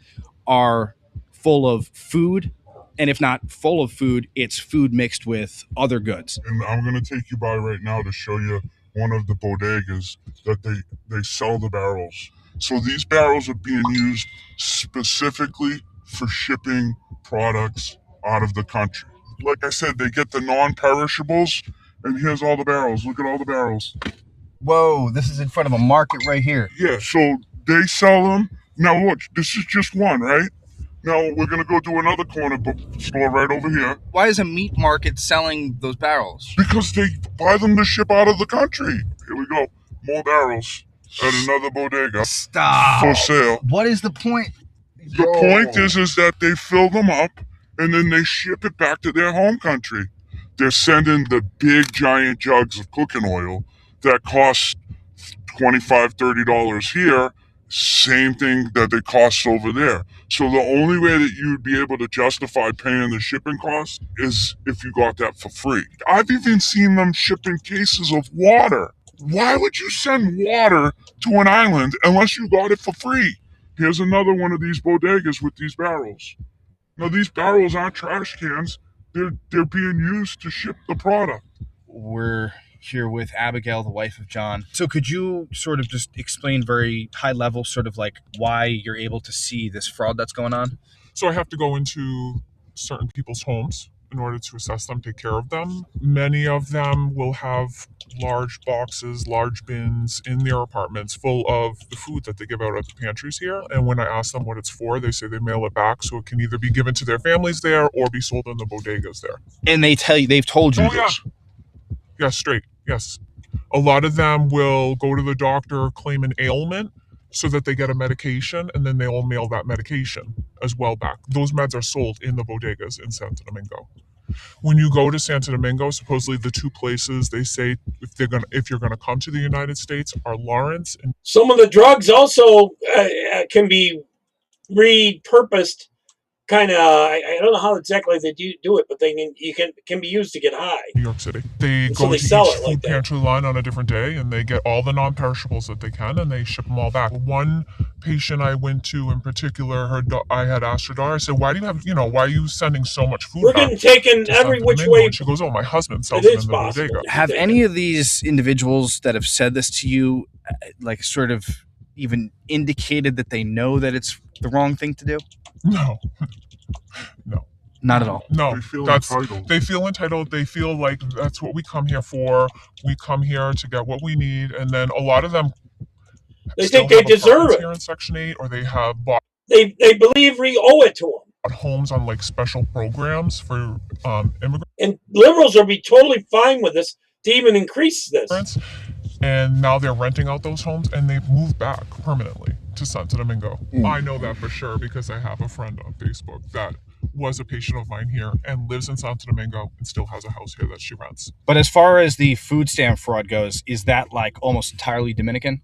[SPEAKER 19] are full of food. And if not full of food, it's food mixed with other goods.
[SPEAKER 20] And I'm going to take you by right now to show you one of the bodegas that they sell the barrels. So these barrels are being used specifically for shipping products out of the country. Like I said, they get the non-perishables, and here's all the barrels. Look at all the barrels.
[SPEAKER 19] Whoa, this is in front of a market right here.
[SPEAKER 20] Yeah, so they sell them. Now look, this is just one, right? Now we're going to go to another corner store right over here.
[SPEAKER 19] Why is a meat market selling those barrels?
[SPEAKER 20] Because they buy them to ship out of the country. Here we go. More barrels at another bodega.
[SPEAKER 19] Stop.
[SPEAKER 20] For sale.
[SPEAKER 19] What is the point?
[SPEAKER 20] The point is that they fill them up and then they ship it back to their home country. They're sending the big giant jugs of cooking oil that cost $25, $30 here. Same thing that they cost over there. So the only way that you'd be able to justify paying the shipping cost is if you got that for free. I've even seen them shipping cases of water. Why would you send water to an island unless you got it for free? Here's another one of these bodegas with these barrels. Now these barrels aren't trash cans. They're being used to ship the product.
[SPEAKER 19] We're here with Abigail, the wife of John. So could you sort of just explain very high level sort of like why you're able to see this fraud that's going on?
[SPEAKER 2] So I have to go into certain people's homes in order to assess them, take care of them. Many of them will have large boxes, large bins in their apartments full of the food that they give out at the pantries here. And when I ask them what it's for, they say they mail it back so it can either be given to their families there or be sold in the bodegas there.
[SPEAKER 19] And they've told you
[SPEAKER 2] this? Yeah. Yeah, straight. Yes. A lot of them will go to the doctor, claim an ailment so that they get a medication, and then they'll mail that medication as well back. Those meds are sold in the bodegas in Santo Domingo. When you go to Santo Domingo, supposedly the two places they say if you're gonna come to the United States are Lawrence and
[SPEAKER 1] some of the drugs also can be repurposed. Kind of, I don't know how exactly they do it, but you can be used to get high.
[SPEAKER 2] New York City. They go to each food pantry line on a different day, and they get all the non-perishables that they can, and they ship them all back. One patient I went to in particular, I had asked her daughter, I said, "Why do you have, why are you sending so much food?"
[SPEAKER 1] We're getting taken every which way.
[SPEAKER 2] And she goes, "Oh, my husband sells it in the bodega."
[SPEAKER 19] Have any of these individuals that have said this to you, like sort of even indicated that they know that it's the wrong thing to do?
[SPEAKER 2] No.
[SPEAKER 19] Not at all.
[SPEAKER 2] No,
[SPEAKER 20] they feel entitled.
[SPEAKER 2] They feel entitled. They feel like that's what we come here for. We come here to get what we need, and then a lot of them
[SPEAKER 1] they think they deserve it.
[SPEAKER 2] Here in Section 8, or they have bought.
[SPEAKER 1] They believe we owe it to them.
[SPEAKER 2] Homes on like special programs for immigrants.
[SPEAKER 1] And liberals will be totally fine with this to even increase this.
[SPEAKER 2] And now they're renting out those homes, and they've moved back permanently to Santo Domingo. I know that for sure because I have a friend on Facebook that was a patient of mine here and lives in Santo Domingo and still has a house here that she rents.
[SPEAKER 19] But as far as the food stamp fraud goes, is that like almost entirely Dominican?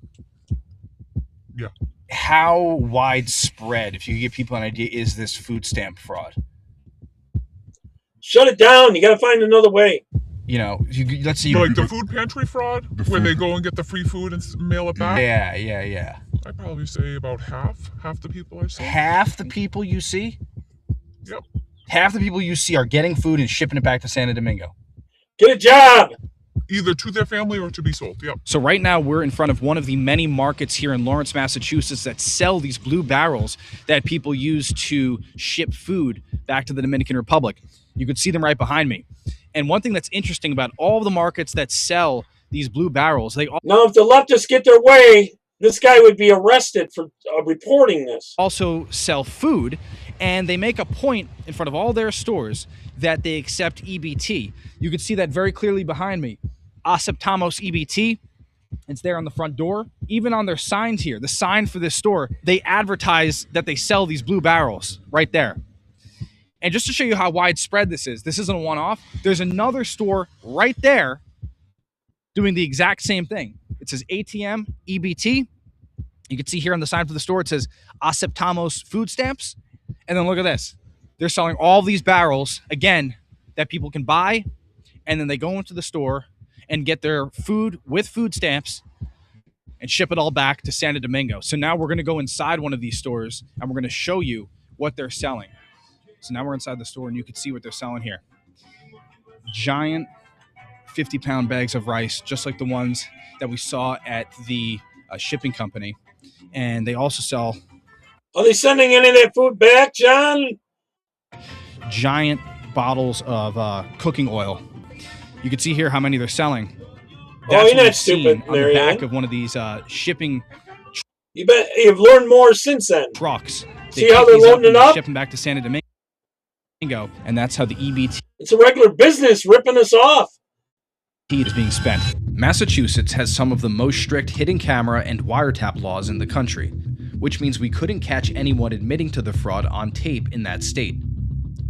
[SPEAKER 2] Yeah.
[SPEAKER 19] How widespread, if you could give people an idea, is this food stamp fraud?
[SPEAKER 1] Shut it down. You got to find another way.
[SPEAKER 19] You know, let's see.
[SPEAKER 2] Like the food pantry fraud, when they go and get the free food and mail it back?
[SPEAKER 19] Yeah.
[SPEAKER 2] I'd probably say about half the people I see.
[SPEAKER 19] Half the people you see?
[SPEAKER 2] Yep.
[SPEAKER 19] Half the people you see are getting food and shipping it back to Santo Domingo.
[SPEAKER 1] Get a job.
[SPEAKER 2] Either to their family or to be sold, yep.
[SPEAKER 19] So right now we're in front of one of the many markets here in Lawrence, Massachusetts that sell these blue barrels that people use to ship food back to the Dominican Republic. You can see them right behind me. And one thing that's interesting about all the markets that sell these blue barrels,
[SPEAKER 1] now if the leftists get their way, this guy would be arrested for reporting this.
[SPEAKER 19] Also sell food, and they make a point in front of all their stores that they accept EBT. You can see that very clearly behind me. Aceptamos EBT. It's there on the front door. Even on their signs here, the sign for this store, they advertise that they sell these blue barrels right there. And just to show you how widespread this isn't a one-off. There's another store right there doing the exact same thing. It says ATM EBT. You can see here on the sign for the store, it says Aceptamos food stamps. And then look at this. They're selling all these barrels, again, that people can buy, and then they go into the store and get their food with food stamps and ship it all back to Santo Domingo. So now we're going to go inside one of these stores, and we're going to show you what they're selling. So now we're inside the store, and you can see what they're selling here. Giant 50-pound bags of rice, just like the ones that we saw at the shipping company. And they also sell...
[SPEAKER 1] Are they sending any of that food back, John?
[SPEAKER 19] Giant bottles of cooking oil. You can see here how many they're selling. That's
[SPEAKER 1] you're not stupid,
[SPEAKER 19] on the back of one of these shipping...
[SPEAKER 1] You bet you've learned more since then.
[SPEAKER 19] Trucks.
[SPEAKER 1] See how they're loading it up?
[SPEAKER 19] Shipping back to Santo Domingo, and that's how the EBT...
[SPEAKER 1] It's a regular business ripping us off.
[SPEAKER 19] ...is being spent. Massachusetts has some of the most strict hidden camera and wiretap laws in the country, which means we couldn't catch anyone admitting to the fraud on tape in that state.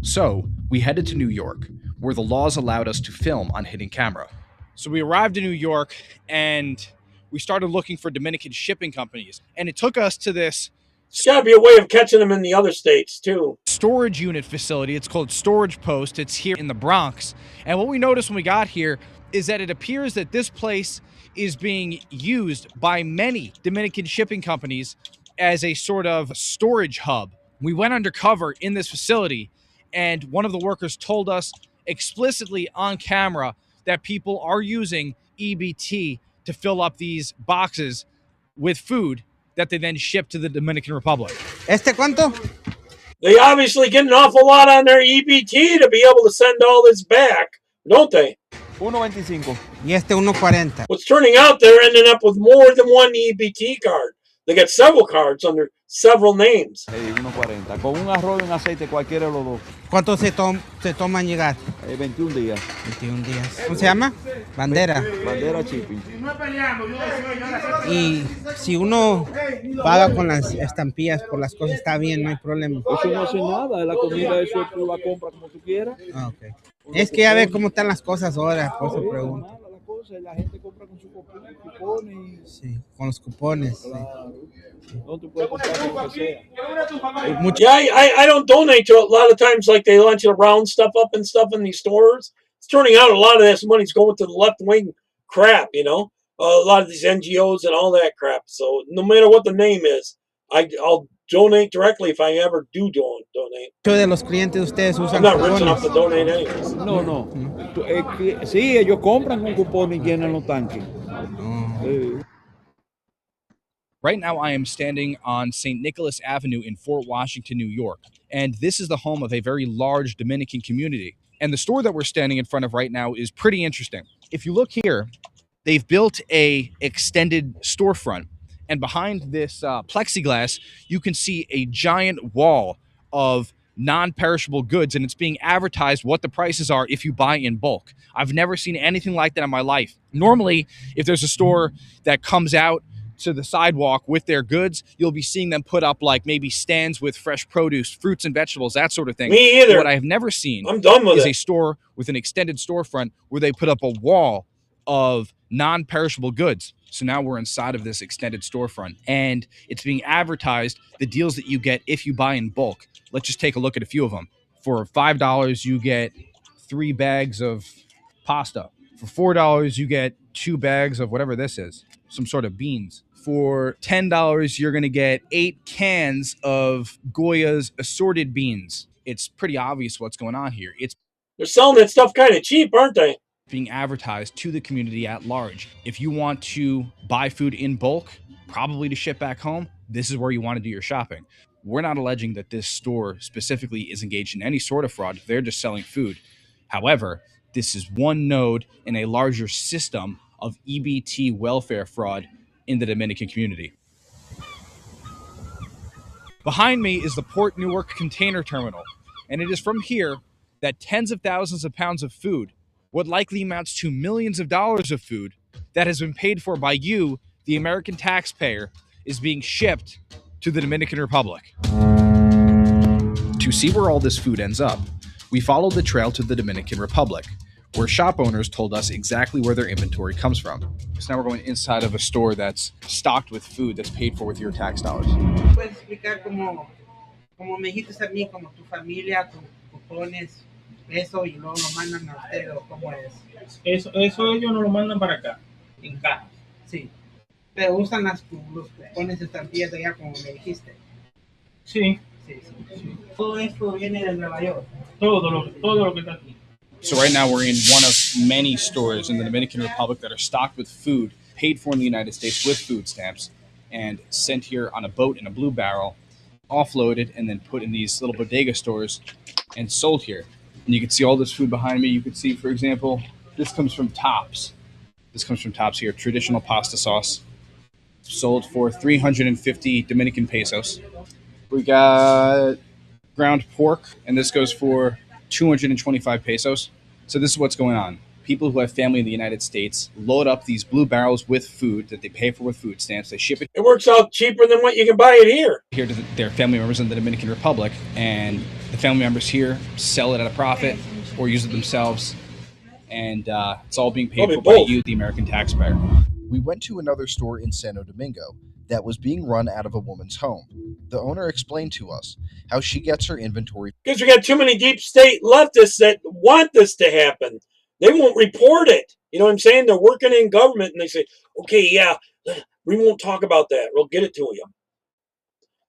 [SPEAKER 19] So, we headed to New York, where the laws allowed us to film on hidden camera. So we arrived in New York, and we started looking for Dominican shipping companies, and it took us to this...
[SPEAKER 1] There's got to be a way of catching them in the other states, too.
[SPEAKER 19] Storage unit facility. It's called Storage Post. It's here in the Bronx. And what we noticed when we got here is that it appears that this place is being used by many Dominican shipping companies as a sort of storage hub. We went undercover in this facility, and one of the workers told us explicitly on camera that people are using EBT to fill up these boxes with food that they then ship to the Dominican Republic.
[SPEAKER 5] ¿Este cuánto?
[SPEAKER 1] They obviously get an awful lot on their EBT to be able to send all this back, don't they?
[SPEAKER 5] 1.25. Y este 1.40.
[SPEAKER 1] What's turning out, they're ending up with more than one EBT card. They got several cards under several names.
[SPEAKER 5] 1.40. Con un arroz y un aceite, cualquiera de los dos. ¿Cuánto se toman llegar? 21 días. 21 días. ¿Cómo se llama? Bandera. Bandera Shipping. Y si uno paga con las estampillas por las cosas, está bien, no hay problema. Eso no hace nada, la comida, eso tú la compras como tú quieras. Ah, okay. Es que ya ve cómo están las cosas ahora, por eso pregunto. La gente compra con sus cupones. Sí, con los cupones. Claro. No te puedes comprar con lo que sea.
[SPEAKER 1] Yeah, I don't donate to it. A lot of times, like they launch round stuff up and stuff in these stores. It's turning out a lot of this money's going to the left wing crap, you know, a lot of these NGOs and all that crap. So no matter what the name is, I'll donate directly if I ever do donate.
[SPEAKER 5] Muchos de los clientes de ustedes usan
[SPEAKER 1] I'm not rich enough to donate anyways.
[SPEAKER 5] No. Sí, ellos compran con cupones y llenan los tanques.
[SPEAKER 19] Right now, I am standing on St. Nicholas Avenue in Fort Washington, New York, and this is the home of a very large Dominican community. And the store that we're standing in front of right now is pretty interesting. If you look here, they've built a extended storefront, and behind this plexiglass, you can see a giant wall of non-perishable goods, and it's being advertised what the prices are if you buy in bulk. I've never seen anything like that in my life. Normally, if there's a store that comes out to the sidewalk with their goods, you'll be seeing them put up like maybe stands with fresh produce, fruits and vegetables, that sort of thing.
[SPEAKER 1] Me either.
[SPEAKER 19] What I have never seen
[SPEAKER 1] I'm done with
[SPEAKER 19] is
[SPEAKER 1] it.
[SPEAKER 19] a store with an extended storefront where they put up a wall of non-perishable goods. So now we're inside of this extended storefront, and it's being advertised the deals that you get if you buy in bulk. Let's just take a look at a few of them. For $5, you get 3 bags of pasta. For $4, you get 2 bags of whatever this is, some sort of beans. For $10, you're going to get 8 cans of Goya's assorted beans. It's pretty obvious what's going on here.
[SPEAKER 1] They're selling that stuff kind of cheap, aren't they?
[SPEAKER 19] Being advertised to the community at large. If you want to buy food in bulk, probably to ship back home, this is where you want to do your shopping. We're not alleging that this store specifically is engaged in any sort of fraud. They're just selling food. However, this is one node in a larger system of EBT welfare fraud in the Dominican community. Behind me is the Port Newark Container Terminal, and it is from here that tens of thousands of pounds of food, what likely amounts to millions of dollars of food that has been paid for by you, the American taxpayer, is being shipped to the Dominican Republic.
[SPEAKER 21] To see where all this food ends up, we followed the trail to the Dominican Republic, where shop owners told us exactly where their inventory comes from.
[SPEAKER 19] So now we're going inside of a store that's stocked with food that's paid for with your tax dollars.
[SPEAKER 5] ¿Puedes explicar cómo me dijiste a mí, como tu familia, tú pones eso y luego lo mandan a ustedes, o cómo es?
[SPEAKER 6] Eso ellos no lo mandan para acá, en cajas.
[SPEAKER 5] Sí. Pero usan los cupones, estampillas allá, como me dijiste.
[SPEAKER 6] Sí.
[SPEAKER 5] Sí. Todo esto viene de Nueva York.
[SPEAKER 6] Todo lo que está aquí.
[SPEAKER 19] So right now we're in one of many stores in the Dominican Republic that are stocked with food, paid for in the United States with food stamps, and sent here on a boat in a blue barrel, offloaded, and then put in these little bodega stores and sold here. And you can see all this food behind me. You can see, for example, this comes from Tops. This comes from Tops here, traditional pasta sauce, sold for 350 Dominican pesos. We got ground pork, and this goes for 225 pesos. So this is what's going on. People who have family in the United States load up these blue barrels with food that they pay for with food stamps. They ship it.
[SPEAKER 1] It works out cheaper than what you can buy it here.
[SPEAKER 19] Here to their family members in the Dominican Republic, and the family members here sell it at a profit or use it themselves, and it's all being paid for by you, the American taxpayer.
[SPEAKER 21] We went to another store in Santo Domingo that was being run out of a woman's home. The owner explained to us how she gets her inventory.
[SPEAKER 1] Because we got too many deep state leftists that want this to happen. They won't report it. You know what I'm saying? They're working in government and they say, okay, yeah, we won't talk about that. We'll get it to you.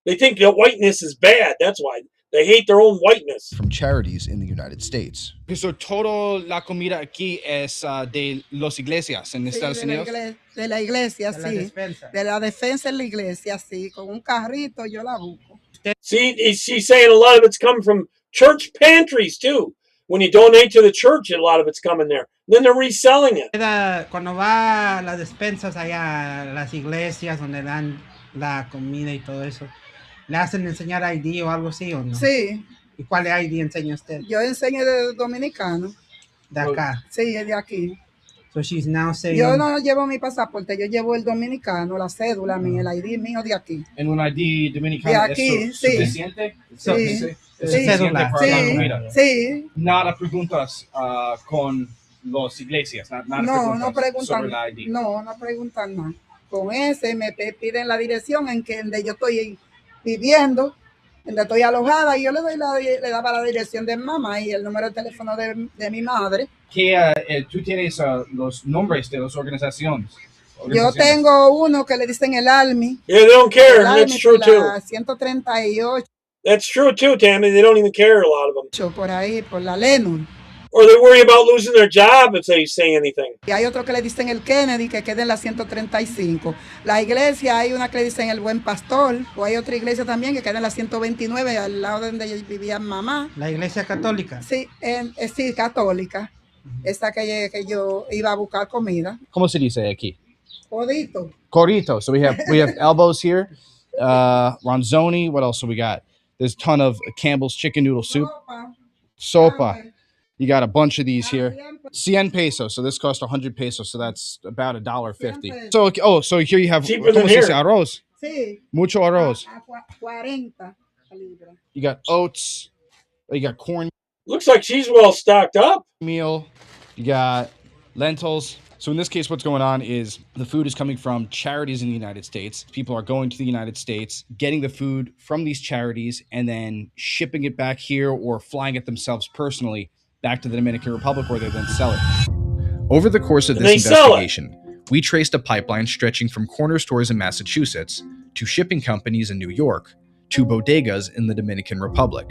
[SPEAKER 1] They think that whiteness is bad. That's why. They hate their own whiteness.
[SPEAKER 21] From charities in the United States.
[SPEAKER 19] So todo la comida aquí es de los iglesias en Estados Unidos?
[SPEAKER 22] De la iglesia, sí. De la defensa en la iglesia, sí. Con un carrito yo la busco.
[SPEAKER 1] See, she's saying a lot of it's coming from church pantries, too. When you donate to the church, a lot of it's coming there. Then they're reselling it.
[SPEAKER 5] Cuando va a las despensas allá, las iglesias donde dan la comida y todo eso, ¿le hacen enseñar ID o algo así o no?
[SPEAKER 22] Sí.
[SPEAKER 5] ¿Y cuál ID enseña usted?
[SPEAKER 22] Yo enseño de dominicano.
[SPEAKER 5] ¿De acá?
[SPEAKER 22] Sí, de aquí.
[SPEAKER 5] So she's now saying...
[SPEAKER 22] Yo no llevo mi pasaporte, yo llevo el dominicano, la cédula mía, el ID mío de aquí.
[SPEAKER 19] ¿En un ID dominicano
[SPEAKER 22] de aquí,
[SPEAKER 19] es suficiente?
[SPEAKER 22] Sí.
[SPEAKER 19] Sí.
[SPEAKER 22] Cédula. Sí.
[SPEAKER 19] Nada preguntas con los iglesias.
[SPEAKER 22] No preguntan
[SPEAKER 19] sobre la ID.
[SPEAKER 22] No preguntan nada. Con ese me piden la dirección en que donde yo estoy viviendo, donde estoy alojada, y yo le daba la dirección de mamá y el número de teléfono de mi madre.
[SPEAKER 19] ¿Tú tienes los nombres de las organizaciones?
[SPEAKER 22] Yo tengo uno que le dicen el ALMI.
[SPEAKER 1] Yeah, they don't care. That's true too.
[SPEAKER 22] 138.
[SPEAKER 1] That's true too, Tammy. They don't even care, a lot of them.
[SPEAKER 22] Por ahí, por la Lennon.
[SPEAKER 1] Or they worry about losing their job if they say anything.
[SPEAKER 22] Y hay otro que le dicen el Kennedy, que queda en la 135. La iglesia, hay una que le dicen el Buen Pastor, o hay otra iglesia también que queda en la 129, al lado de donde vivía mamá.
[SPEAKER 5] ¿La iglesia católica?
[SPEAKER 22] Sí, sí, católica. Esa que yo iba a buscar comida.
[SPEAKER 19] ¿Cómo se dice aquí?
[SPEAKER 22] Codito.
[SPEAKER 19] Codito. So we have elbows here. Ronzoni. What else do we got? There's a ton of Campbell's chicken noodle soup. Sopa. You got a bunch of these here. 100 pesos. So this cost 100 pesos. So that's about $1.50. So, so here you have,
[SPEAKER 1] cheaper than here.
[SPEAKER 19] Arroz.
[SPEAKER 22] Sí.
[SPEAKER 19] Mucho arroz.
[SPEAKER 22] 40 libras.
[SPEAKER 19] You got oats. You got corn.
[SPEAKER 1] Looks like she's well stocked up.
[SPEAKER 19] Meal. You got lentils. So in this case, what's going on is the food is coming from charities in the United States. People are going to the United States, getting the food from these charities, and then shipping it back here or flying it themselves personally back to the Dominican Republic where they then sell it. Over the course of this investigation, we traced a pipeline stretching from corner stores in Massachusetts to shipping companies in New York to bodegas in the Dominican Republic.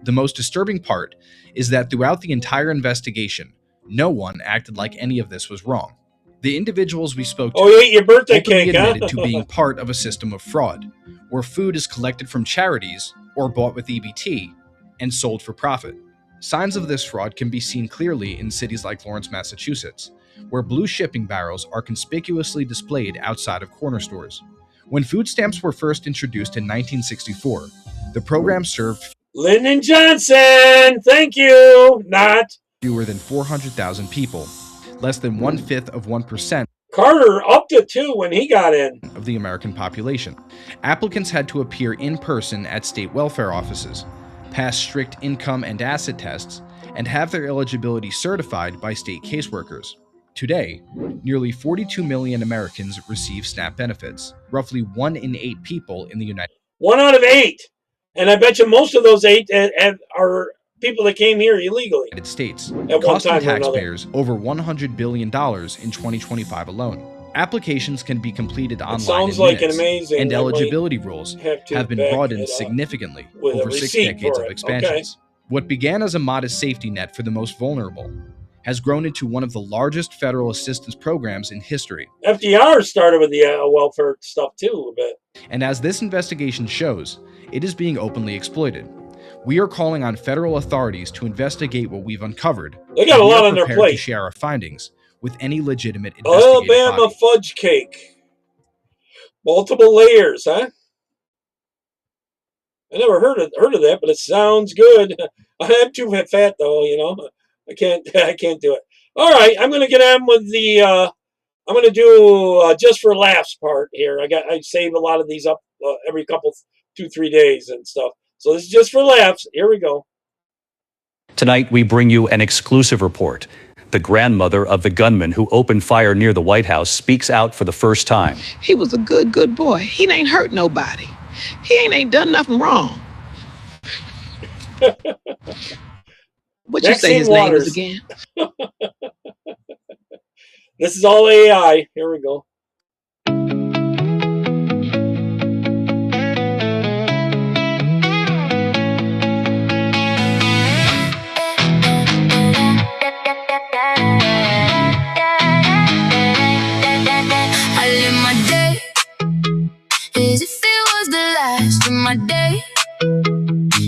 [SPEAKER 19] The most disturbing part is that throughout the entire investigation, no one acted like any of this was wrong. The individuals we spoke to
[SPEAKER 1] you ate your birthday
[SPEAKER 19] openly
[SPEAKER 1] cake,
[SPEAKER 19] admitted to being part of a system of fraud, where food is collected from charities or bought with EBT and sold for profit. Signs of this fraud can be seen clearly in cities like Lawrence, Massachusetts, where blue shipping barrels are conspicuously displayed outside of corner stores. When food stamps were first introduced in 1964, the program served
[SPEAKER 1] Lyndon Johnson, thank you. Not
[SPEAKER 21] fewer than 400,000 people, less than 1/5 of 1%.
[SPEAKER 1] Carter upped it too when he got in.
[SPEAKER 21] Of the American population. Applicants had to appear in person at state welfare offices, pass strict income and asset tests, and have their eligibility certified by state caseworkers. Today, nearly 42 million Americans receive SNAP benefits, roughly 1 in 8 people in the United States.
[SPEAKER 1] 1 out of 8. And I bet you most of those 8 are people that came here illegally.
[SPEAKER 21] United States,
[SPEAKER 1] at one time
[SPEAKER 21] costing taxpayers over $100 billion in 2025 alone. Applications can be completed online in
[SPEAKER 1] like
[SPEAKER 21] minutes,
[SPEAKER 1] an amazing,
[SPEAKER 21] and eligibility rules have been broadened significantly over 6 decades of expansions. What began as a modest safety net for the most vulnerable has grown into one of the largest federal assistance programs in history.
[SPEAKER 1] FDR started with the welfare stuff too a bit.
[SPEAKER 21] And as this investigation shows, it is being openly exploited. We are calling on federal authorities to investigate what we've uncovered.
[SPEAKER 1] They got a lot on their plate.
[SPEAKER 21] To share our findings with any legitimate investigative
[SPEAKER 1] Alabama
[SPEAKER 21] body.
[SPEAKER 1] fudge cake. Multiple layers, huh? I never heard of that, but it sounds good. I'm too fat though, you know. I can't do it. All right, I'm gonna get on with the. I'm gonna do just for laughs part here. I save a lot of these up every couple 2-3 days and stuff. So this is just for laughs. Here we go.
[SPEAKER 8] Tonight we bring you an exclusive report. The grandmother of the gunman who opened fire near the White House speaks out for the first time.
[SPEAKER 9] He was a good boy. He ain't hurt nobody. He ain't done nothing wrong. What you say his name is again?
[SPEAKER 1] This is all AI. Here we go.
[SPEAKER 23] I live my day as if it was the last of my day,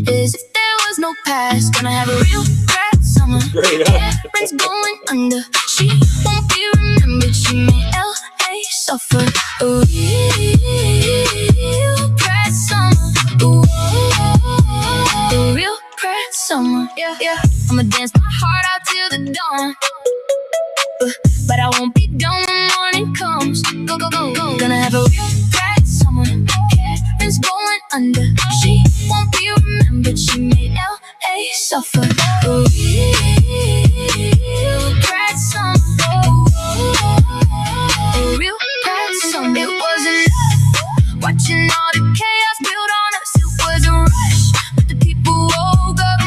[SPEAKER 23] as if there was no past. Gonna have a real bad summer. Karen's going under. She won't be remembered. She made LA suffer. A real bad summer. A real bad summer. Yeah. I'ma dance my heart out till the dawn. But I won't be done when morning comes. Go. Gonna have a real bad summer. Karen's going under. She won't be remembered. She made LA suffer. A real bad summer. A real bad summer. It wasn't love. Watching all the chaos build on us. It was a rush, but the people woke up.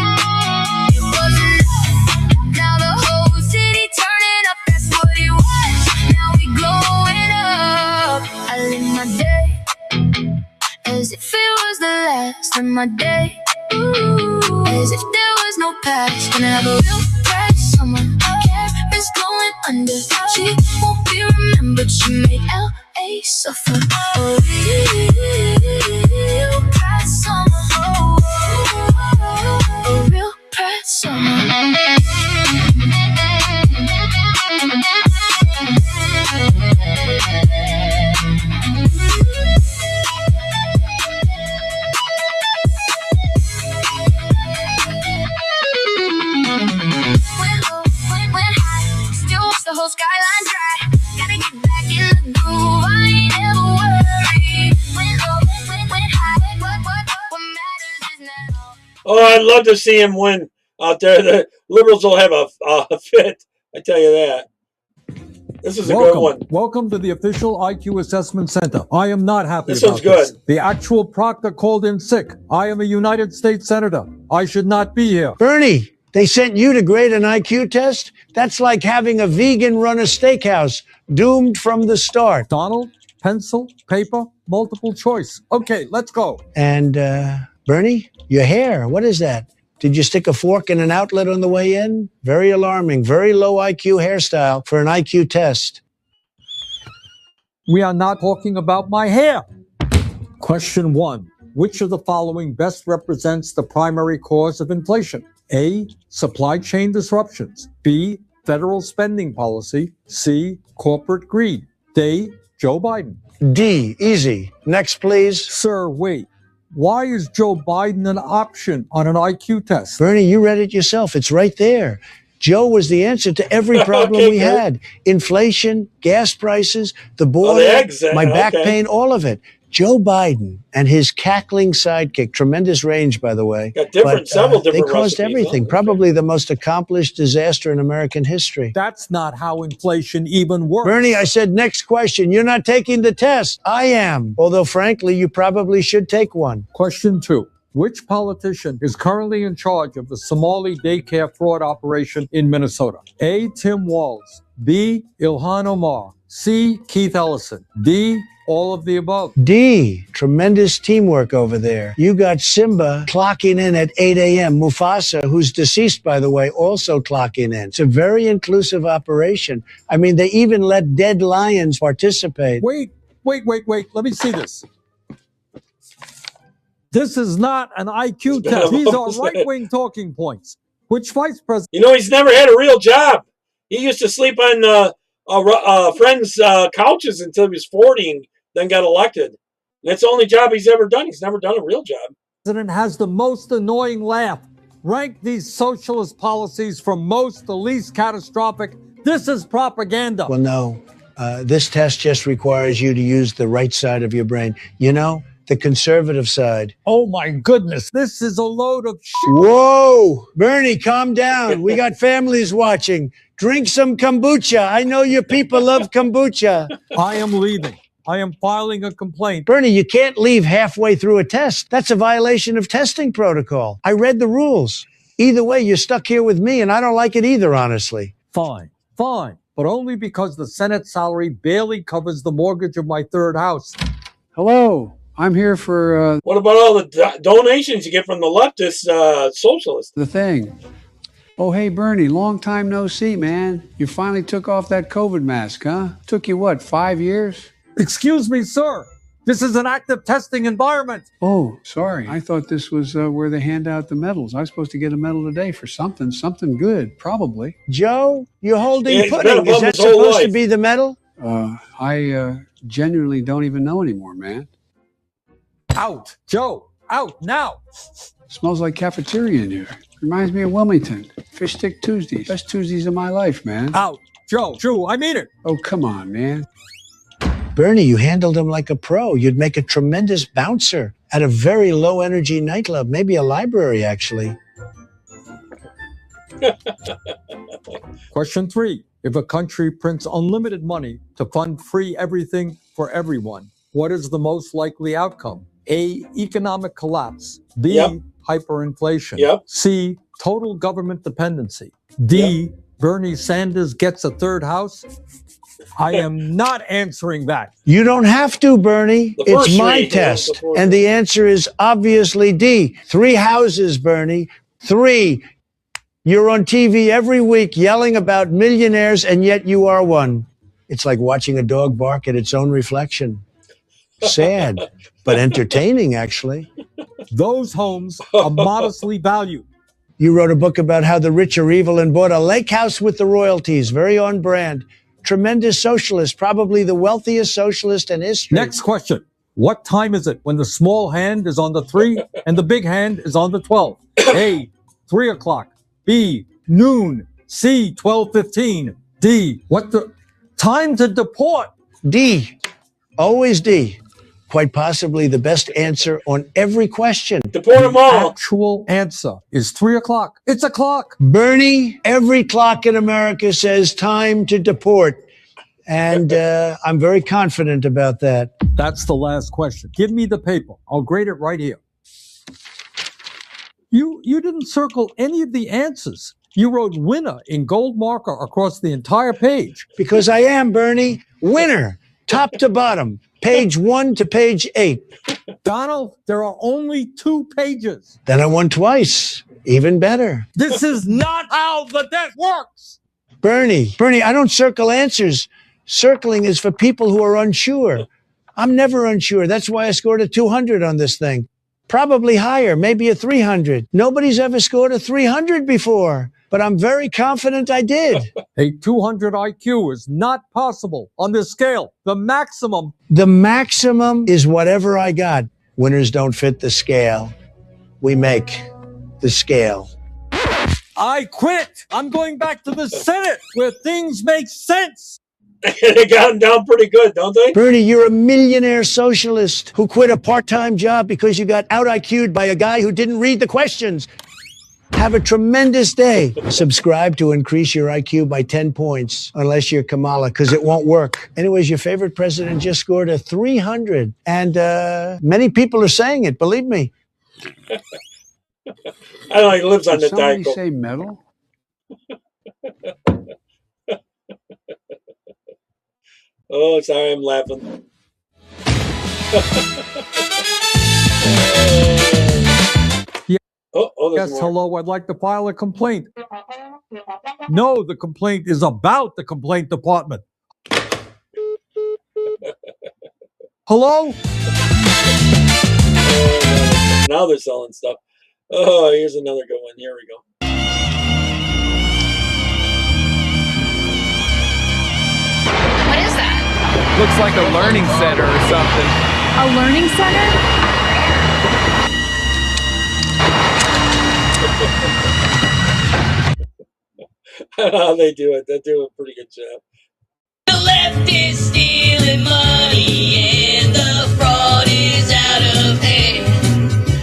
[SPEAKER 23] It wasn't love. Now the whole city turning up. That's what it was. Now we glowing up. I live my day as if it was the last of my day. As if there was no past. Gonna have a real bad summer. Karen's going under. She won't be remembered. She made LA suffer. A real bad summer. A real bad summer.
[SPEAKER 1] Oh, I'd love to see him win out there. The Liberals will have a fit. I tell you that. This is a good one.
[SPEAKER 10] Welcome to the official IQ Assessment Center. I am not happy
[SPEAKER 1] This
[SPEAKER 10] about
[SPEAKER 1] one's
[SPEAKER 10] this.
[SPEAKER 1] good.
[SPEAKER 10] The actual proctor called in sick. I am a United States Senator. I should not be here.
[SPEAKER 11] Bernie, they sent you to grade an IQ test? That's like having a vegan run a steakhouse, doomed from the start.
[SPEAKER 10] Donald, pencil, paper, multiple choice. Okay, let's go.
[SPEAKER 11] And, Bernie, your hair, what is that? Did you stick a fork in an outlet on the way in? Very alarming, very low IQ hairstyle for an IQ test.
[SPEAKER 10] We are not talking about my hair. Question 1. Which of the following best represents the primary cause of inflation? A. Supply chain disruptions. B. Federal spending policy. C. Corporate greed. D. Joe Biden.
[SPEAKER 11] D. Easy. Next, please.
[SPEAKER 10] Sir, wait. Why is Joe Biden an option on an IQ test?
[SPEAKER 11] Bernie, you read it yourself. It's right there. Joe was the answer to every problem we had. Inflation, gas prices, the border, my back pain, all of it. Joe Biden and his cackling sidekick, tremendous range, by the way.
[SPEAKER 1] Got several different
[SPEAKER 11] They caused
[SPEAKER 1] recipes,
[SPEAKER 11] everything.
[SPEAKER 1] huh?
[SPEAKER 11] Probably the most accomplished disaster in American history.
[SPEAKER 10] That's not how inflation even works.
[SPEAKER 11] Bernie, I said next question. You're not taking the test. I am. Although, frankly, you probably should take one.
[SPEAKER 10] Question 2. Which politician is currently in charge of the Somali daycare fraud operation in Minnesota? A. Tim Walz. B. Ilhan Omar. C. Keith Ellison. D. All of the above.
[SPEAKER 11] D, tremendous teamwork over there. You got Simba clocking in at 8 a.m. Mufasa, who's deceased, by the way, also clocking in. It's a very inclusive operation. I mean, they even let dead lions participate.
[SPEAKER 10] Wait. Let me see this. This is not an IQ test. These are right-wing talking points. Which vice president?
[SPEAKER 1] You know, he's never had a real job. He used to sleep on friends' couches until he was 40 and then got elected. And that's the only job he's ever done. He's never done a real job.
[SPEAKER 10] President has the most annoying laugh. Rank these socialist policies from most to least catastrophic. This is propaganda.
[SPEAKER 11] Well, no. This test just requires you to use the right side of your brain. You know, the conservative side.
[SPEAKER 10] Oh, my goodness. This is a load of shit.
[SPEAKER 11] Whoa! Bernie, calm down. We got families watching. Drink some kombucha. I know your people love kombucha.
[SPEAKER 10] I am leaving. I am filing a complaint.
[SPEAKER 11] Bernie, you can't leave halfway through a test. That's a violation of testing protocol. I read the rules. Either way, you're stuck here with me, and I don't like it either, honestly.
[SPEAKER 10] Fine. But only because the Senate salary barely covers the mortgage of my third house.
[SPEAKER 12] Hello. I'm here for...
[SPEAKER 1] What about all the donations you get from the leftist socialists?
[SPEAKER 12] The thing. Oh, hey, Bernie, long time no see, man. You finally took off that COVID mask, huh? Took you, what, 5 years?
[SPEAKER 10] Excuse me, sir. This is an active testing environment.
[SPEAKER 12] Oh, sorry. I thought this was where they hand out the medals. I was supposed to get a medal today for something good, probably.
[SPEAKER 11] Joe, you're holding pudding. Is that supposed to be the medal?
[SPEAKER 12] I genuinely don't even know anymore, man.
[SPEAKER 10] Out. Joe, out now.
[SPEAKER 12] Smells like cafeteria in here. Reminds me of Wilmington. Fish Stick Tuesdays. Best Tuesdays of my life, man.
[SPEAKER 10] Out. Joe, true, I mean it.
[SPEAKER 12] Oh, come on, man.
[SPEAKER 11] Bernie, you handled him like a pro. You'd make a tremendous bouncer at a very low-energy nightclub, maybe a library, actually.
[SPEAKER 10] Question 3. If a country prints unlimited money to fund free everything for everyone, what is the most likely outcome? A. Economic collapse. B. Hyperinflation. C. Total government dependency. D. Bernie Sanders gets a third house. I am not answering that.
[SPEAKER 11] You don't have to, Bernie. It's my test. And the answer is obviously D. 3 houses, Bernie. 3. You're on TV every week yelling about millionaires, and yet you are one. It's like watching a dog bark at its own reflection. Sad, but entertaining, actually.
[SPEAKER 10] Those homes are modestly valued.
[SPEAKER 11] You wrote a book about how the rich are evil and bought a lake house with the royalties, very on brand. Tremendous socialist, probably the wealthiest socialist in history.
[SPEAKER 10] Next question. What time is it when the small hand is on the 3 and the big hand is on the 12? A, 3 o'clock. B, noon. C, 12:15. D, what the time to deport?
[SPEAKER 11] D, always D. quite possibly the best answer on every question.
[SPEAKER 1] Deport them all.
[SPEAKER 10] Actual answer is 3 o'clock. It's a clock.
[SPEAKER 11] Bernie, every clock in America says time to deport. And I'm very confident about that.
[SPEAKER 10] That's the last question. Give me the paper. I'll grade it right here. You didn't circle any of the answers. You wrote winner in gold marker across the entire page.
[SPEAKER 11] Because I am, Bernie, winner, top to bottom, page 1 to page 8.
[SPEAKER 10] Donald, there are only 2 pages.
[SPEAKER 11] Then I won twice. Even better.
[SPEAKER 10] This is not how the deck works.
[SPEAKER 11] Bernie, I don't circle answers. Circling is for people who are unsure. I'm never unsure. That's why I scored a 200 on this thing. Probably higher, maybe a 300. Nobody's ever scored a 300 before, but I'm very confident I did.
[SPEAKER 10] A 200 IQ is not possible on this scale. The maximum.
[SPEAKER 11] The maximum is whatever I got. Winners don't fit the scale. We make the scale.
[SPEAKER 10] I quit. I'm going back to the Senate where things make sense.
[SPEAKER 1] They got them down pretty good, don't they?
[SPEAKER 11] Bernie, you're a millionaire socialist who quit a part-time job because you got out-IQ'd by a guy who didn't read the questions. Have a tremendous day. Subscribe to increase your IQ by 10 points, unless you're Kamala, because it won't work. Anyways, your favorite president just scored a 300, and many people are saying it, believe me.
[SPEAKER 1] I don't know, he lives on the
[SPEAKER 12] Somebody
[SPEAKER 1] diet.
[SPEAKER 12] say metal?
[SPEAKER 1] Oh, sorry, I'm laughing.
[SPEAKER 10] Yes, hello, I'd like to file a complaint. No, the complaint is about the complaint department. Hello?
[SPEAKER 1] Now they're selling stuff. Oh, here's another good one. Here we go.
[SPEAKER 3] What is that?
[SPEAKER 4] Looks like a learning center or something.
[SPEAKER 3] A learning center?
[SPEAKER 1] I don't know how they do it. They do a pretty good job.
[SPEAKER 7] The left is stealing money and the fraud is out of hand.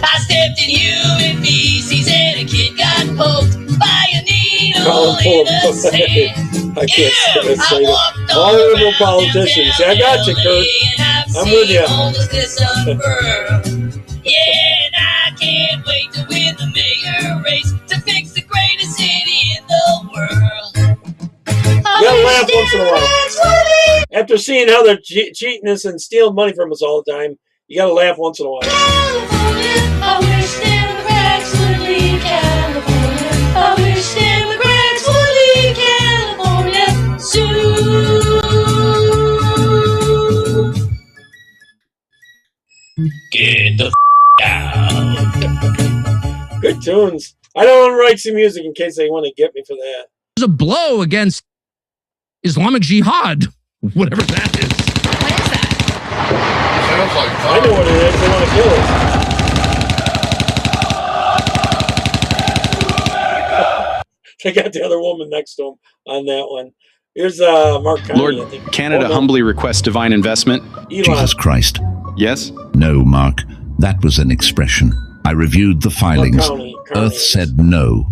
[SPEAKER 7] I stepped in human feces and a kid got poked by a needle in the sand.
[SPEAKER 1] I can't say that. All the liberal politicians. I got you, Kurt. I'm with you.
[SPEAKER 7] Yeah, and I can't wait to win the mayor race to fix the greatest city in the world.
[SPEAKER 1] You gotta laugh once in a while. After seeing how they're cheating us and stealing money from us all the time, you gotta laugh once in a while.
[SPEAKER 7] I wish Democrats would leave California. I wish Democrats would leave California soon. Get the out.
[SPEAKER 1] Good tunes. I don't want to write some music in case they want to get me for that.
[SPEAKER 24] There's a blow against Islamic Jihad, whatever that is.
[SPEAKER 1] Sounds like fun. I know what it is. They want to kill us. They got the other woman next to him on that one. Here's Mark Conley,
[SPEAKER 25] Lord,
[SPEAKER 1] I think.
[SPEAKER 25] Canada humbly requests divine investment.
[SPEAKER 26] Jesus Christ.
[SPEAKER 25] Yes?
[SPEAKER 26] No, Mark. That was an expression. I reviewed the filings. Earth said no.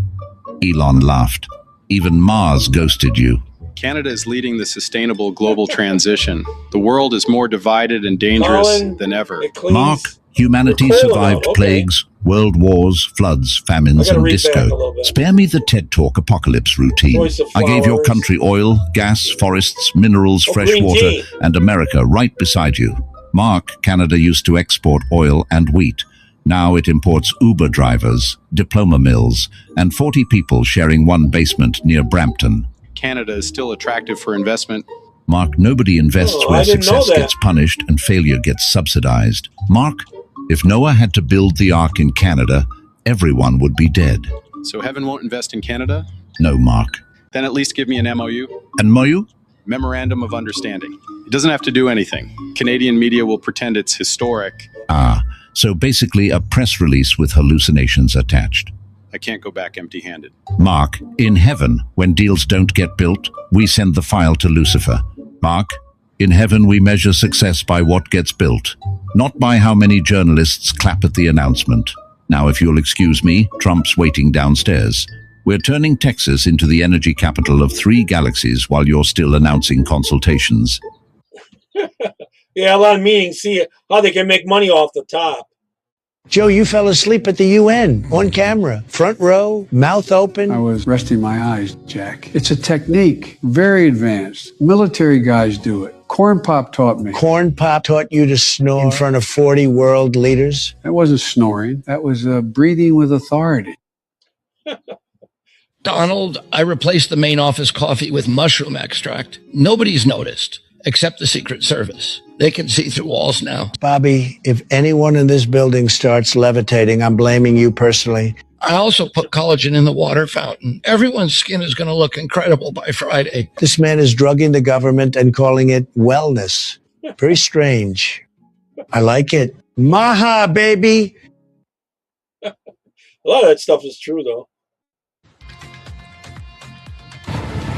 [SPEAKER 26] Elon laughed. Even Mars ghosted you.
[SPEAKER 25] Canada is leading the sustainable global transition. The world is more divided and dangerous than ever.
[SPEAKER 26] Mark, humanity survived plagues, world wars, floods, famines, and disco. Spare me the TED Talk apocalypse routine. I gave your country oil, gas, forests, minerals, fresh water, and America right beside you. Mark, Canada used to export oil and wheat. Now it imports Uber drivers, diploma mills, and 40 people sharing one basement near Brampton.
[SPEAKER 25] Canada is still attractive for investment.
[SPEAKER 26] Mark, nobody invests where success gets punished and failure gets subsidized. Mark, if Noah had to build the ark in Canada, everyone would be dead.
[SPEAKER 25] So heaven won't invest in Canada?
[SPEAKER 26] No, Mark.
[SPEAKER 25] Then at least give me an MOU.
[SPEAKER 26] And MOU?
[SPEAKER 25] Memorandum of Understanding. It doesn't have to do anything. Canadian media will pretend it's historic.
[SPEAKER 26] Ah, so basically a press release with hallucinations attached.
[SPEAKER 25] I can't go back empty-handed.
[SPEAKER 26] Mark, in heaven, when deals don't get built, we send the file to Lucifer. Mark, In heaven, we measure success by what gets built, not by how many journalists clap at the announcement. Now, if you'll excuse me, Trump's waiting downstairs. We're turning Texas into the energy capital of 3 galaxies while you're still announcing consultations.
[SPEAKER 1] Yeah, a lot of meetings. See how they can make money off the top.
[SPEAKER 11] Joe, you fell asleep at the UN on camera, front row, mouth open.
[SPEAKER 12] I was resting my eyes, Jack. It's a technique, very advanced. Military guys do it. Corn Pop taught me.
[SPEAKER 11] Corn Pop taught you to snore in front of 40 world leaders?
[SPEAKER 12] That wasn't snoring. That was breathing with authority.
[SPEAKER 13] Donald, I replaced the main office coffee with mushroom extract. Nobody's noticed, except the Secret Service. They can see through walls now.
[SPEAKER 11] Bobby, if anyone in this building starts levitating, I'm blaming you personally.
[SPEAKER 13] I also put collagen in the water fountain. Everyone's skin is going to look incredible by Friday.
[SPEAKER 11] This man is drugging the government and calling it wellness. Very strange. I like it. Maha, baby.
[SPEAKER 1] A lot of that stuff is true, though.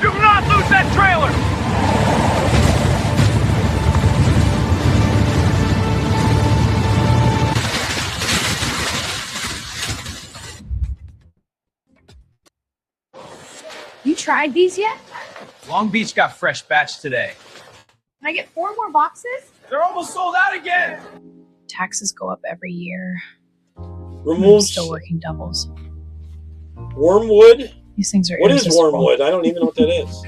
[SPEAKER 4] Do not lose that trailer!
[SPEAKER 3] You tried these yet?
[SPEAKER 19] Long Beach got fresh batch today.
[SPEAKER 3] Can I get 4 more boxes?
[SPEAKER 4] They're almost sold out again!
[SPEAKER 14] Taxes go up every year.
[SPEAKER 1] Removes.
[SPEAKER 14] I'm still working doubles.
[SPEAKER 1] Wormwood?
[SPEAKER 14] These things are
[SPEAKER 1] What is
[SPEAKER 14] irresistible.
[SPEAKER 1] wormwood? I don't even know what that is.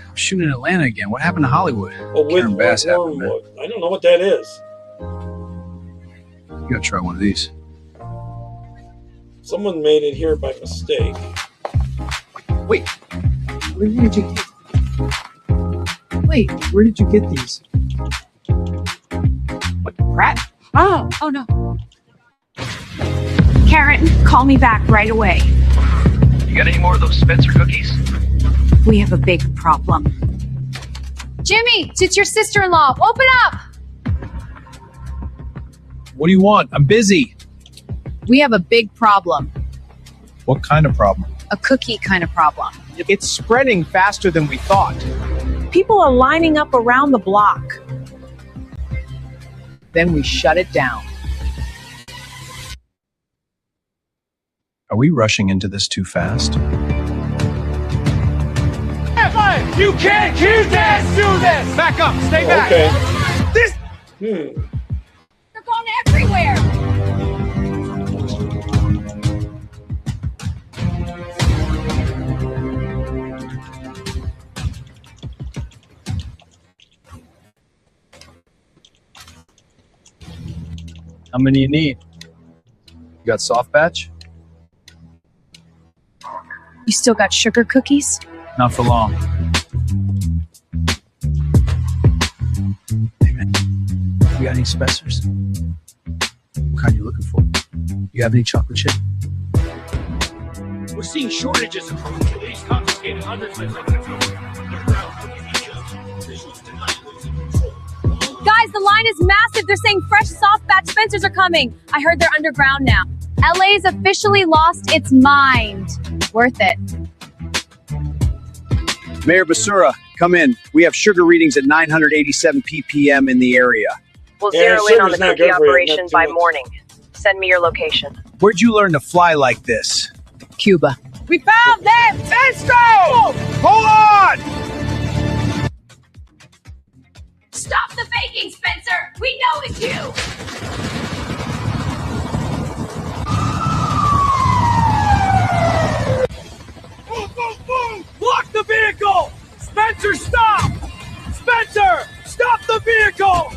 [SPEAKER 19] I'm shooting in Atlanta again. What happened to Hollywood?
[SPEAKER 1] Oh,
[SPEAKER 19] Karen Bass happened, man.
[SPEAKER 1] wormwood. I don't know what that is.
[SPEAKER 19] You gotta try one of these.
[SPEAKER 1] Someone made it here by mistake.
[SPEAKER 19] Wait, where did you get? Wait, where did you get these? What, Pratt?
[SPEAKER 3] Oh no. Karen, call me back right away.
[SPEAKER 19] You got any more of those Spencer cookies?
[SPEAKER 3] We have a big problem. Jimmy, it's your sister-in-law. Open up!
[SPEAKER 19] What do you want? I'm busy.
[SPEAKER 14] We have a big problem.
[SPEAKER 19] What kind of problem?
[SPEAKER 14] A cookie kind of problem.
[SPEAKER 19] It's spreading faster than we thought.
[SPEAKER 14] People are lining up around the block. Then we shut it down.
[SPEAKER 19] Are we rushing into this too fast?
[SPEAKER 4] You can't do this! Back up, stay back!
[SPEAKER 1] Okay.
[SPEAKER 4] This...
[SPEAKER 3] They're going everywhere!
[SPEAKER 19] How many you need? You got soft batch?
[SPEAKER 14] You still got sugar cookies?
[SPEAKER 19] Not for long. Hey man, you got any Spencers? What kind are you looking for? You have any chocolate chip?
[SPEAKER 4] We're seeing shortages of police confiscated hundreds of
[SPEAKER 3] Guys, the line is massive. They're saying fresh soft batch Spencers are coming. I heard they're underground now. LA's officially lost its mind. Worth it.
[SPEAKER 15] Mayor Basura, come in. We have sugar readings at 987 ppm in the area.
[SPEAKER 16] We'll zero in on the cookie operation by morning. Send me your location.
[SPEAKER 15] Where'd you learn to fly like this?
[SPEAKER 14] Cuba.
[SPEAKER 3] We found them!
[SPEAKER 4] Let's go! Hold on!
[SPEAKER 3] Stop the faking, Spencer! We know it's you!
[SPEAKER 4] Block the vehicle! Spencer, stop! Spencer, stop the vehicle!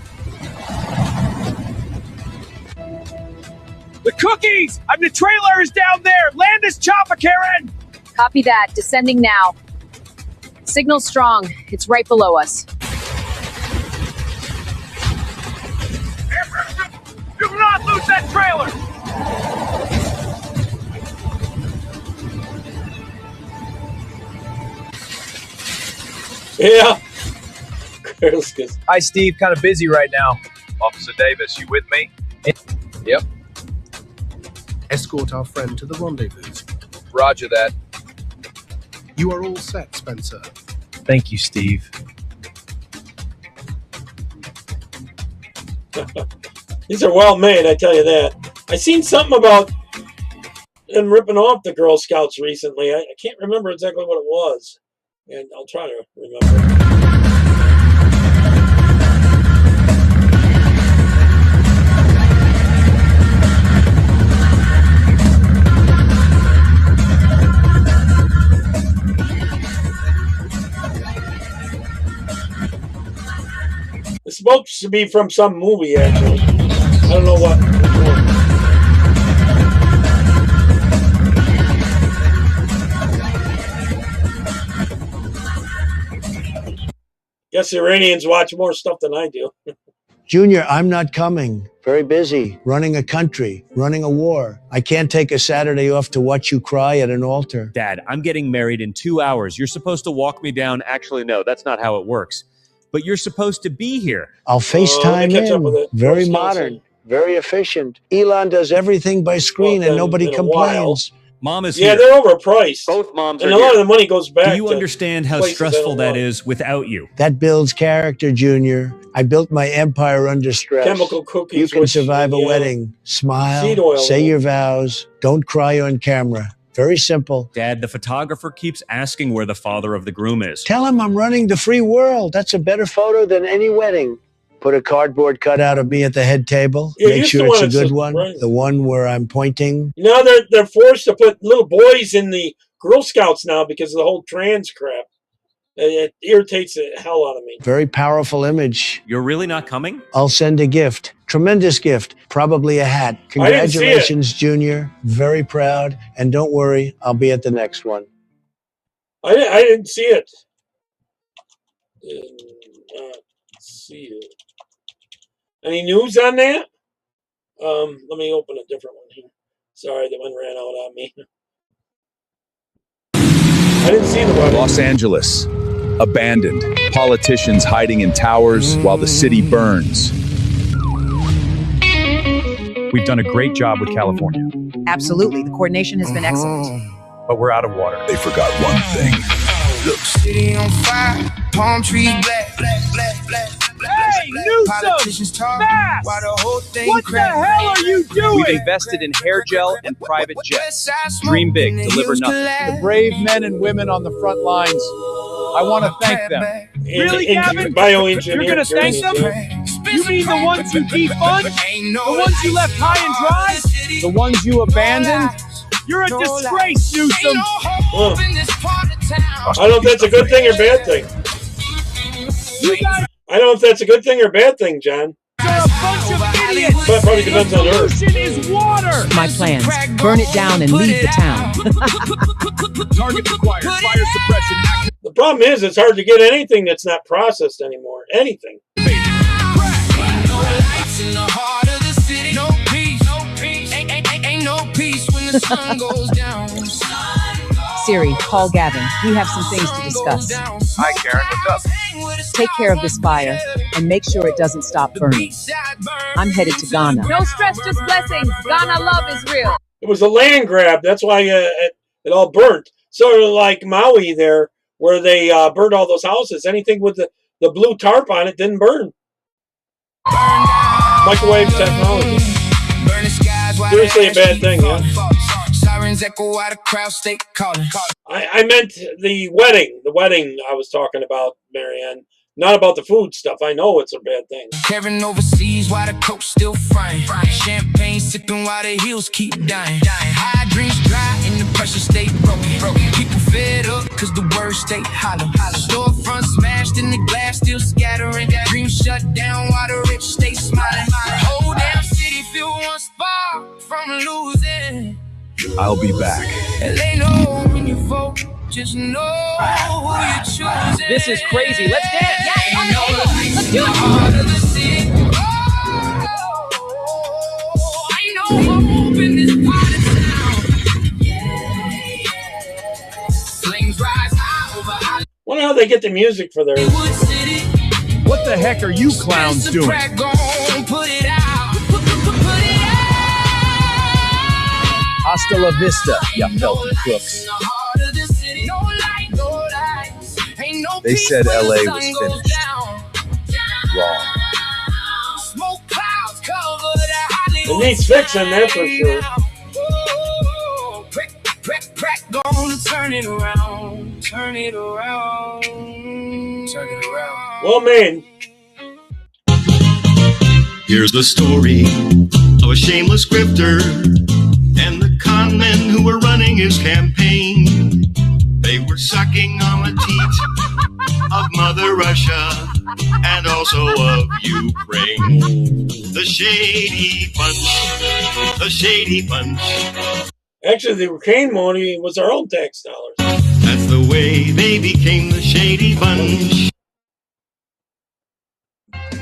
[SPEAKER 4] The cookies! The trailer is down there! Land this chopper, Karen!
[SPEAKER 14] Copy that. Descending now. Signal strong. It's right below us.
[SPEAKER 4] Do not lose that trailer!
[SPEAKER 1] Yeah.
[SPEAKER 15] Hi, Steve. Kind of busy right now.
[SPEAKER 17] Officer Davis, you with me?
[SPEAKER 15] Yep.
[SPEAKER 18] Escort our friend to the rendezvous.
[SPEAKER 15] Roger that.
[SPEAKER 18] You are all set, Spencer.
[SPEAKER 15] Thank you, Steve.
[SPEAKER 1] These are well made, I tell you that. I seen something about them ripping off the Girl Scouts recently. I can't remember exactly what it was, and I'll try to remember. It's supposed to be from some movie, actually. I don't know what. Guess the Iranians watch more stuff than I do.
[SPEAKER 11] Junior, I'm not coming. Very busy. Running a country. Running a war. I can't take a Saturday off to watch you cry at an altar.
[SPEAKER 2] Dad, I'm getting married in 2 hours. You're supposed to walk me down. Actually, no, that's not how it works. But you're supposed to be here.
[SPEAKER 11] I'll FaceTime in. Very modern. Very efficient. Elon does everything by screen and nobody complains.
[SPEAKER 2] Mom is
[SPEAKER 1] here.
[SPEAKER 2] here.
[SPEAKER 1] They're overpriced.
[SPEAKER 2] Both moms
[SPEAKER 1] and
[SPEAKER 2] are
[SPEAKER 1] a lot
[SPEAKER 2] here.
[SPEAKER 1] of the money goes back.
[SPEAKER 2] Do you understand how stressful that is without you?
[SPEAKER 11] That builds character, Junior. I built my empire under stress.
[SPEAKER 1] Chemical cookies.
[SPEAKER 11] You can survive a wedding. Smile. Say your vows. Don't cry on camera. Very simple.
[SPEAKER 2] Dad, the photographer keeps asking where the father of the groom is.
[SPEAKER 11] Tell him I'm running the free world. That's a better photo than any wedding. Put a cardboard cutout of me at the head table. Make sure it's a good one. Right. The one where I'm pointing.
[SPEAKER 1] Now they're forced to put little boys in the Girl Scouts now because of the whole trans crap. It irritates the hell out of me.
[SPEAKER 11] Very powerful image.
[SPEAKER 2] You're really not coming?
[SPEAKER 11] I'll send a gift. Tremendous gift. Probably a hat. Congratulations, Junior. Very proud. And don't worry, I'll be at the next one.
[SPEAKER 1] I didn't see it. See it. Any news on that? Let me open a different one here. Sorry, the one ran out on me. I didn't see the one.
[SPEAKER 5] Los Angeles, abandoned. Politicians hiding in towers while the city burns.
[SPEAKER 21] We've done a great job with California.
[SPEAKER 6] Absolutely. The coordination has been excellent.
[SPEAKER 21] But we're out of water.
[SPEAKER 5] They forgot one thing.
[SPEAKER 4] Look, city on fire, palm trees black, black, black, black. Hey, Newsom! Fast! What the hell are you doing?
[SPEAKER 21] We've invested in hair gel and private jets. Dream big, deliver nothing.
[SPEAKER 18] The brave men and women on the front lines. I want to thank them.
[SPEAKER 4] Really, Gavin? You're going to thank them? You mean the ones you defund? The ones you left high and dry?
[SPEAKER 18] The ones you abandoned?
[SPEAKER 4] You're a disgrace, Newsom!
[SPEAKER 1] I don't know if that's a good thing or bad thing. I don't know if that's a good thing or bad thing, John.
[SPEAKER 4] You're a bunch of idiots!
[SPEAKER 1] But it probably depends on her.
[SPEAKER 4] The solution is water!
[SPEAKER 6] My plans. Burn it down and leave the town.
[SPEAKER 4] Target acquired. Fire suppression.
[SPEAKER 1] The problem is it's hard to get anything that's not processed anymore. Anything.
[SPEAKER 4] No lights in the heart of the city. No peace. No peace. Ain't no peace when the sun goes down.
[SPEAKER 6] Siri, call Gavin. We have some things to discuss.
[SPEAKER 5] Hi, Karen. What's up?
[SPEAKER 6] Take care of this fire and make sure it doesn't stop burning. I'm headed to Ghana.
[SPEAKER 3] No stress, just blessings. Ghana love is real.
[SPEAKER 1] It was a land grab. That's why it all burnt. Sort of like Maui there, where they burned all those houses. Anything with the blue tarp on it didn't burn. Microwave technology. Seriously a bad thing, yeah? I meant the wedding. The wedding I was talking about, Marianne. Not about the food stuff. I know it's a bad thing.
[SPEAKER 4] Kevin overseas while the coke's still frying. Champagne sipping while the heels keep dying. High dreams dry and the pressure stay broken. People fed up cause the words stay hollow. Storefront smashed and the glass still scattering. Dreams shut down while the rich stay smiling. Whole damn city feel one spark from losing.
[SPEAKER 5] I'll be back.
[SPEAKER 4] LA know when you vote. Just know who you're choosing.
[SPEAKER 6] This is crazy. Let's dance.
[SPEAKER 3] Yeah, on the table. Let's do it.
[SPEAKER 4] I know hope in this part of town. Flames rise high over high.
[SPEAKER 1] Wonder how they get the music for their.
[SPEAKER 21] What the heck are you clowns doing?
[SPEAKER 15] Hasta la vista, you filthy crooks.
[SPEAKER 5] They said LA was finished. Wrong.
[SPEAKER 4] Smoke cloud
[SPEAKER 1] It needs fixing, that's for sure.
[SPEAKER 4] Crack, gonna turn it around, turn it around, turn it around.
[SPEAKER 1] Well, man.
[SPEAKER 8] Here's the story of a shameless grifter and the con men who were running his campaign. They were sucking on the teat of Mother Russia and also of Ukraine. The Shady Bunch, the Shady Bunch.
[SPEAKER 1] Actually, the Ukraine money was our own tax dollars.
[SPEAKER 8] That's the way they became the Shady Bunch.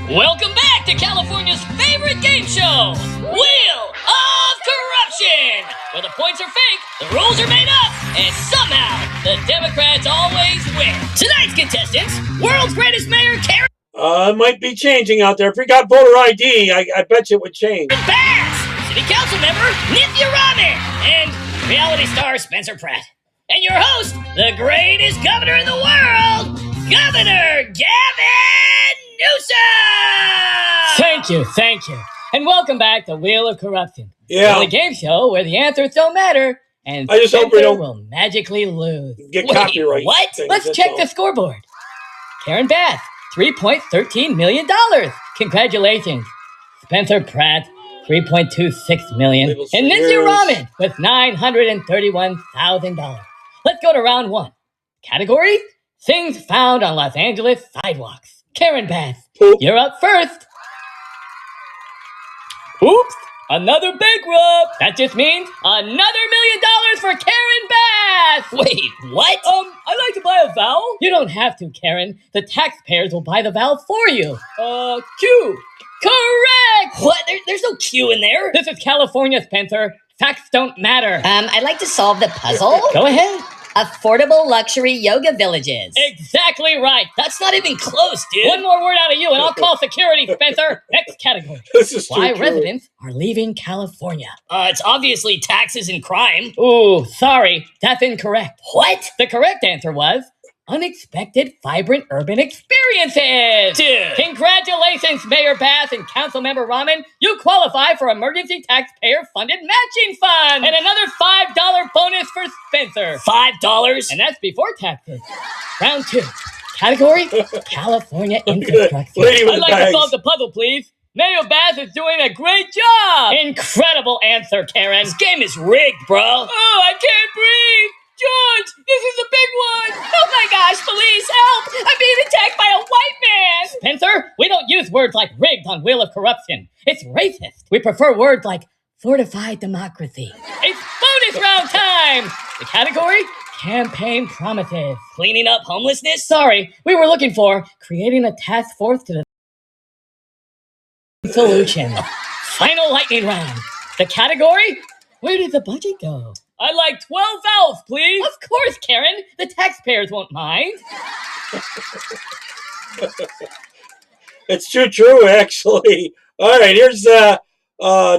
[SPEAKER 7] Welcome back to California's favorite game show, Wheel of Corruption, where the points are fake, the rules are made up, and somehow the Democrats always win. Tonight's contestants, world's greatest mayor Karen
[SPEAKER 1] It might be changing out there. If we got voter ID, I bet you it would change.
[SPEAKER 7] Bass, City Council member Nithya Raman, and reality star Spencer Pratt. And your host, the greatest governor in the world, Governor Gavin Newsom! Thank you. And welcome back to Wheel of Corruption.
[SPEAKER 1] Yeah.
[SPEAKER 7] The game show where the answers don't matter, and
[SPEAKER 1] I just hope we don't
[SPEAKER 7] will magically lose.
[SPEAKER 1] Get copyright.
[SPEAKER 7] What?
[SPEAKER 1] Things,
[SPEAKER 7] Let's check the scoreboard. Karen Bath, $3.13 million. Congratulations. Spencer Pratt, $3.26 million. And Nithya Raman with $931,000. Let's go to round one. Category? Things found on Los Angeles sidewalks. Karen Bath, you're up first. Oops, another bankrupt. That just means another $1 million for Karen Bath. Wait, what? I'd like to buy a vowel. You don't have to, Karen. The taxpayers will buy the vowel for you. Q. Correct. What? There's no Q in there. This is California, Spencer. Facts don't matter.
[SPEAKER 9] I'd like to solve the puzzle.
[SPEAKER 7] Go ahead.
[SPEAKER 9] Affordable luxury yoga villages.
[SPEAKER 7] Exactly right. That's not even close, dude. One more word out of you and I'll call security, Spencer. Next category.
[SPEAKER 1] This is
[SPEAKER 7] why
[SPEAKER 1] true.
[SPEAKER 7] Residents are leaving California. It's obviously taxes and crime. Ooh, sorry. That's incorrect. What? The correct answer was unexpected, vibrant urban experiences. Dude. Congratulations, Mayor Bass and Councilmember Raman. You qualify for emergency taxpayer-funded matching fund. And another $5 bonus for Spencer. $5? And that's before taxes. Round two. Category? California infrastructure. I'd like to solve the puzzle, please. Mayor Bass is doing a great job. Incredible answer, Karen. This game is rigged, bro. Oh, I can't breathe. George, this is a big one! Oh my gosh, police, help! I'm being attacked by a white man! Spencer, we don't use words like rigged on Wheel of Corruption. It's racist. We prefer words like fortified democracy. It's bonus round time! The category? Campaign promises. Cleaning up homelessness? Sorry, we were looking for creating a task force to the solution. Final lightning round. The category? Where did the budget go? I'd like 12 vowels, please. Of course, Karen. The taxpayers won't mind.
[SPEAKER 1] It's true, actually. All right, here's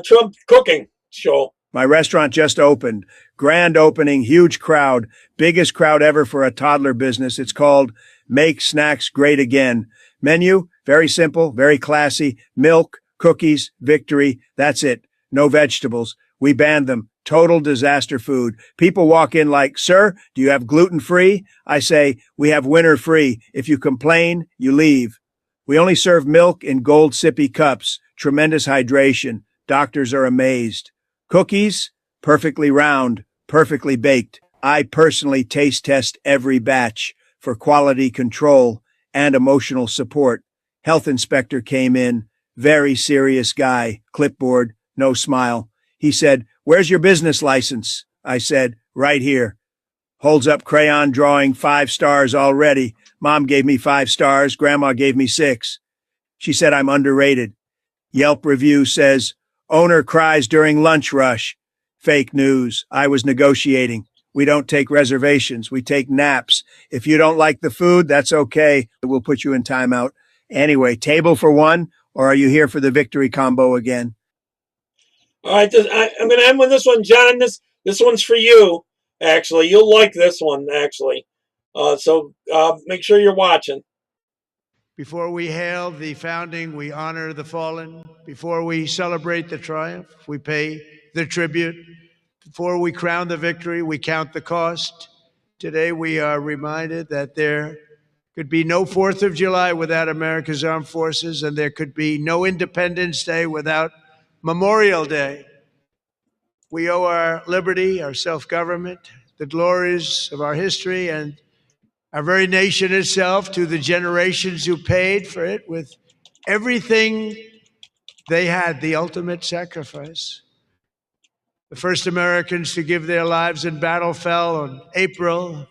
[SPEAKER 1] Trump cooking show.
[SPEAKER 15] My restaurant just opened. Grand opening, huge crowd. Biggest crowd ever for a toddler business. It's called Make Snacks Great Again. Menu, very simple, very classy. Milk, cookies, victory. That's it. No vegetables. We banned them. Total disaster food. People walk in like, sir, do you have gluten-free? I say, we have winter-free. If you complain, you leave. We only serve milk in gold sippy cups. Tremendous hydration. Doctors are amazed. Cookies, perfectly round, perfectly baked. I personally taste test every batch for quality control and emotional support. Health inspector came in. Very serious guy. Clipboard, no smile. He said, where's your business license? I said, right here. Holds up crayon drawing, 5 stars already. Mom gave me 5 stars. Grandma gave me 6. She said I'm underrated. Yelp review says, owner cries during lunch rush. Fake news. I was negotiating. We don't take reservations. We take naps. If you don't like the food, that's okay. We'll put you in timeout. Anyway, table for one, or are you here for the victory combo again?
[SPEAKER 1] All right, I'm going to end with this one, John. This one's for you, actually. You'll like this one, actually. So make sure you're watching.
[SPEAKER 11] Before we hail the founding, we honor the fallen. Before we celebrate the triumph, we pay the tribute. Before we crown the victory, we count the cost. Today, we are reminded that there could be no 4th of July without America's armed forces, and there could be no Independence Day without Memorial Day. We owe our liberty, our self-government, the glories of our history, and our very nation itself to the generations who paid for it with everything they had, the ultimate sacrifice. The first Americans to give their lives in battle fell on April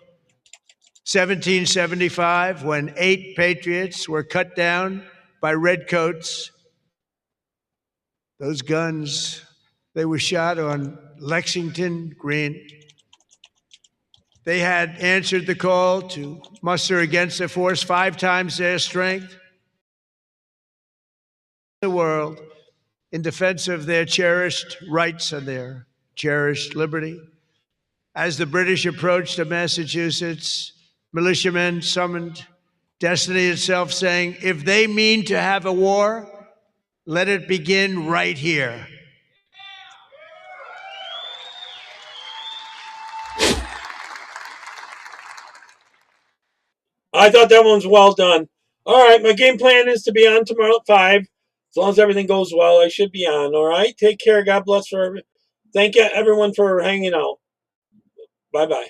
[SPEAKER 11] 1775, when 8 patriots were cut down by redcoats. Those guns, they were shot on Lexington Green. They had answered the call to muster against a force 5 times their strength. The world in defense of their cherished rights and their cherished liberty. As the British approached Massachusetts, militiamen summoned destiny itself, saying, if they mean to have a war, let it begin right here.
[SPEAKER 1] I thought that one was well done. All right, my game plan is to be on tomorrow at 5. As long as everything goes well, I should be on. All right, take care. God bless for everyone. Thank you, everyone, for hanging out. Bye-bye.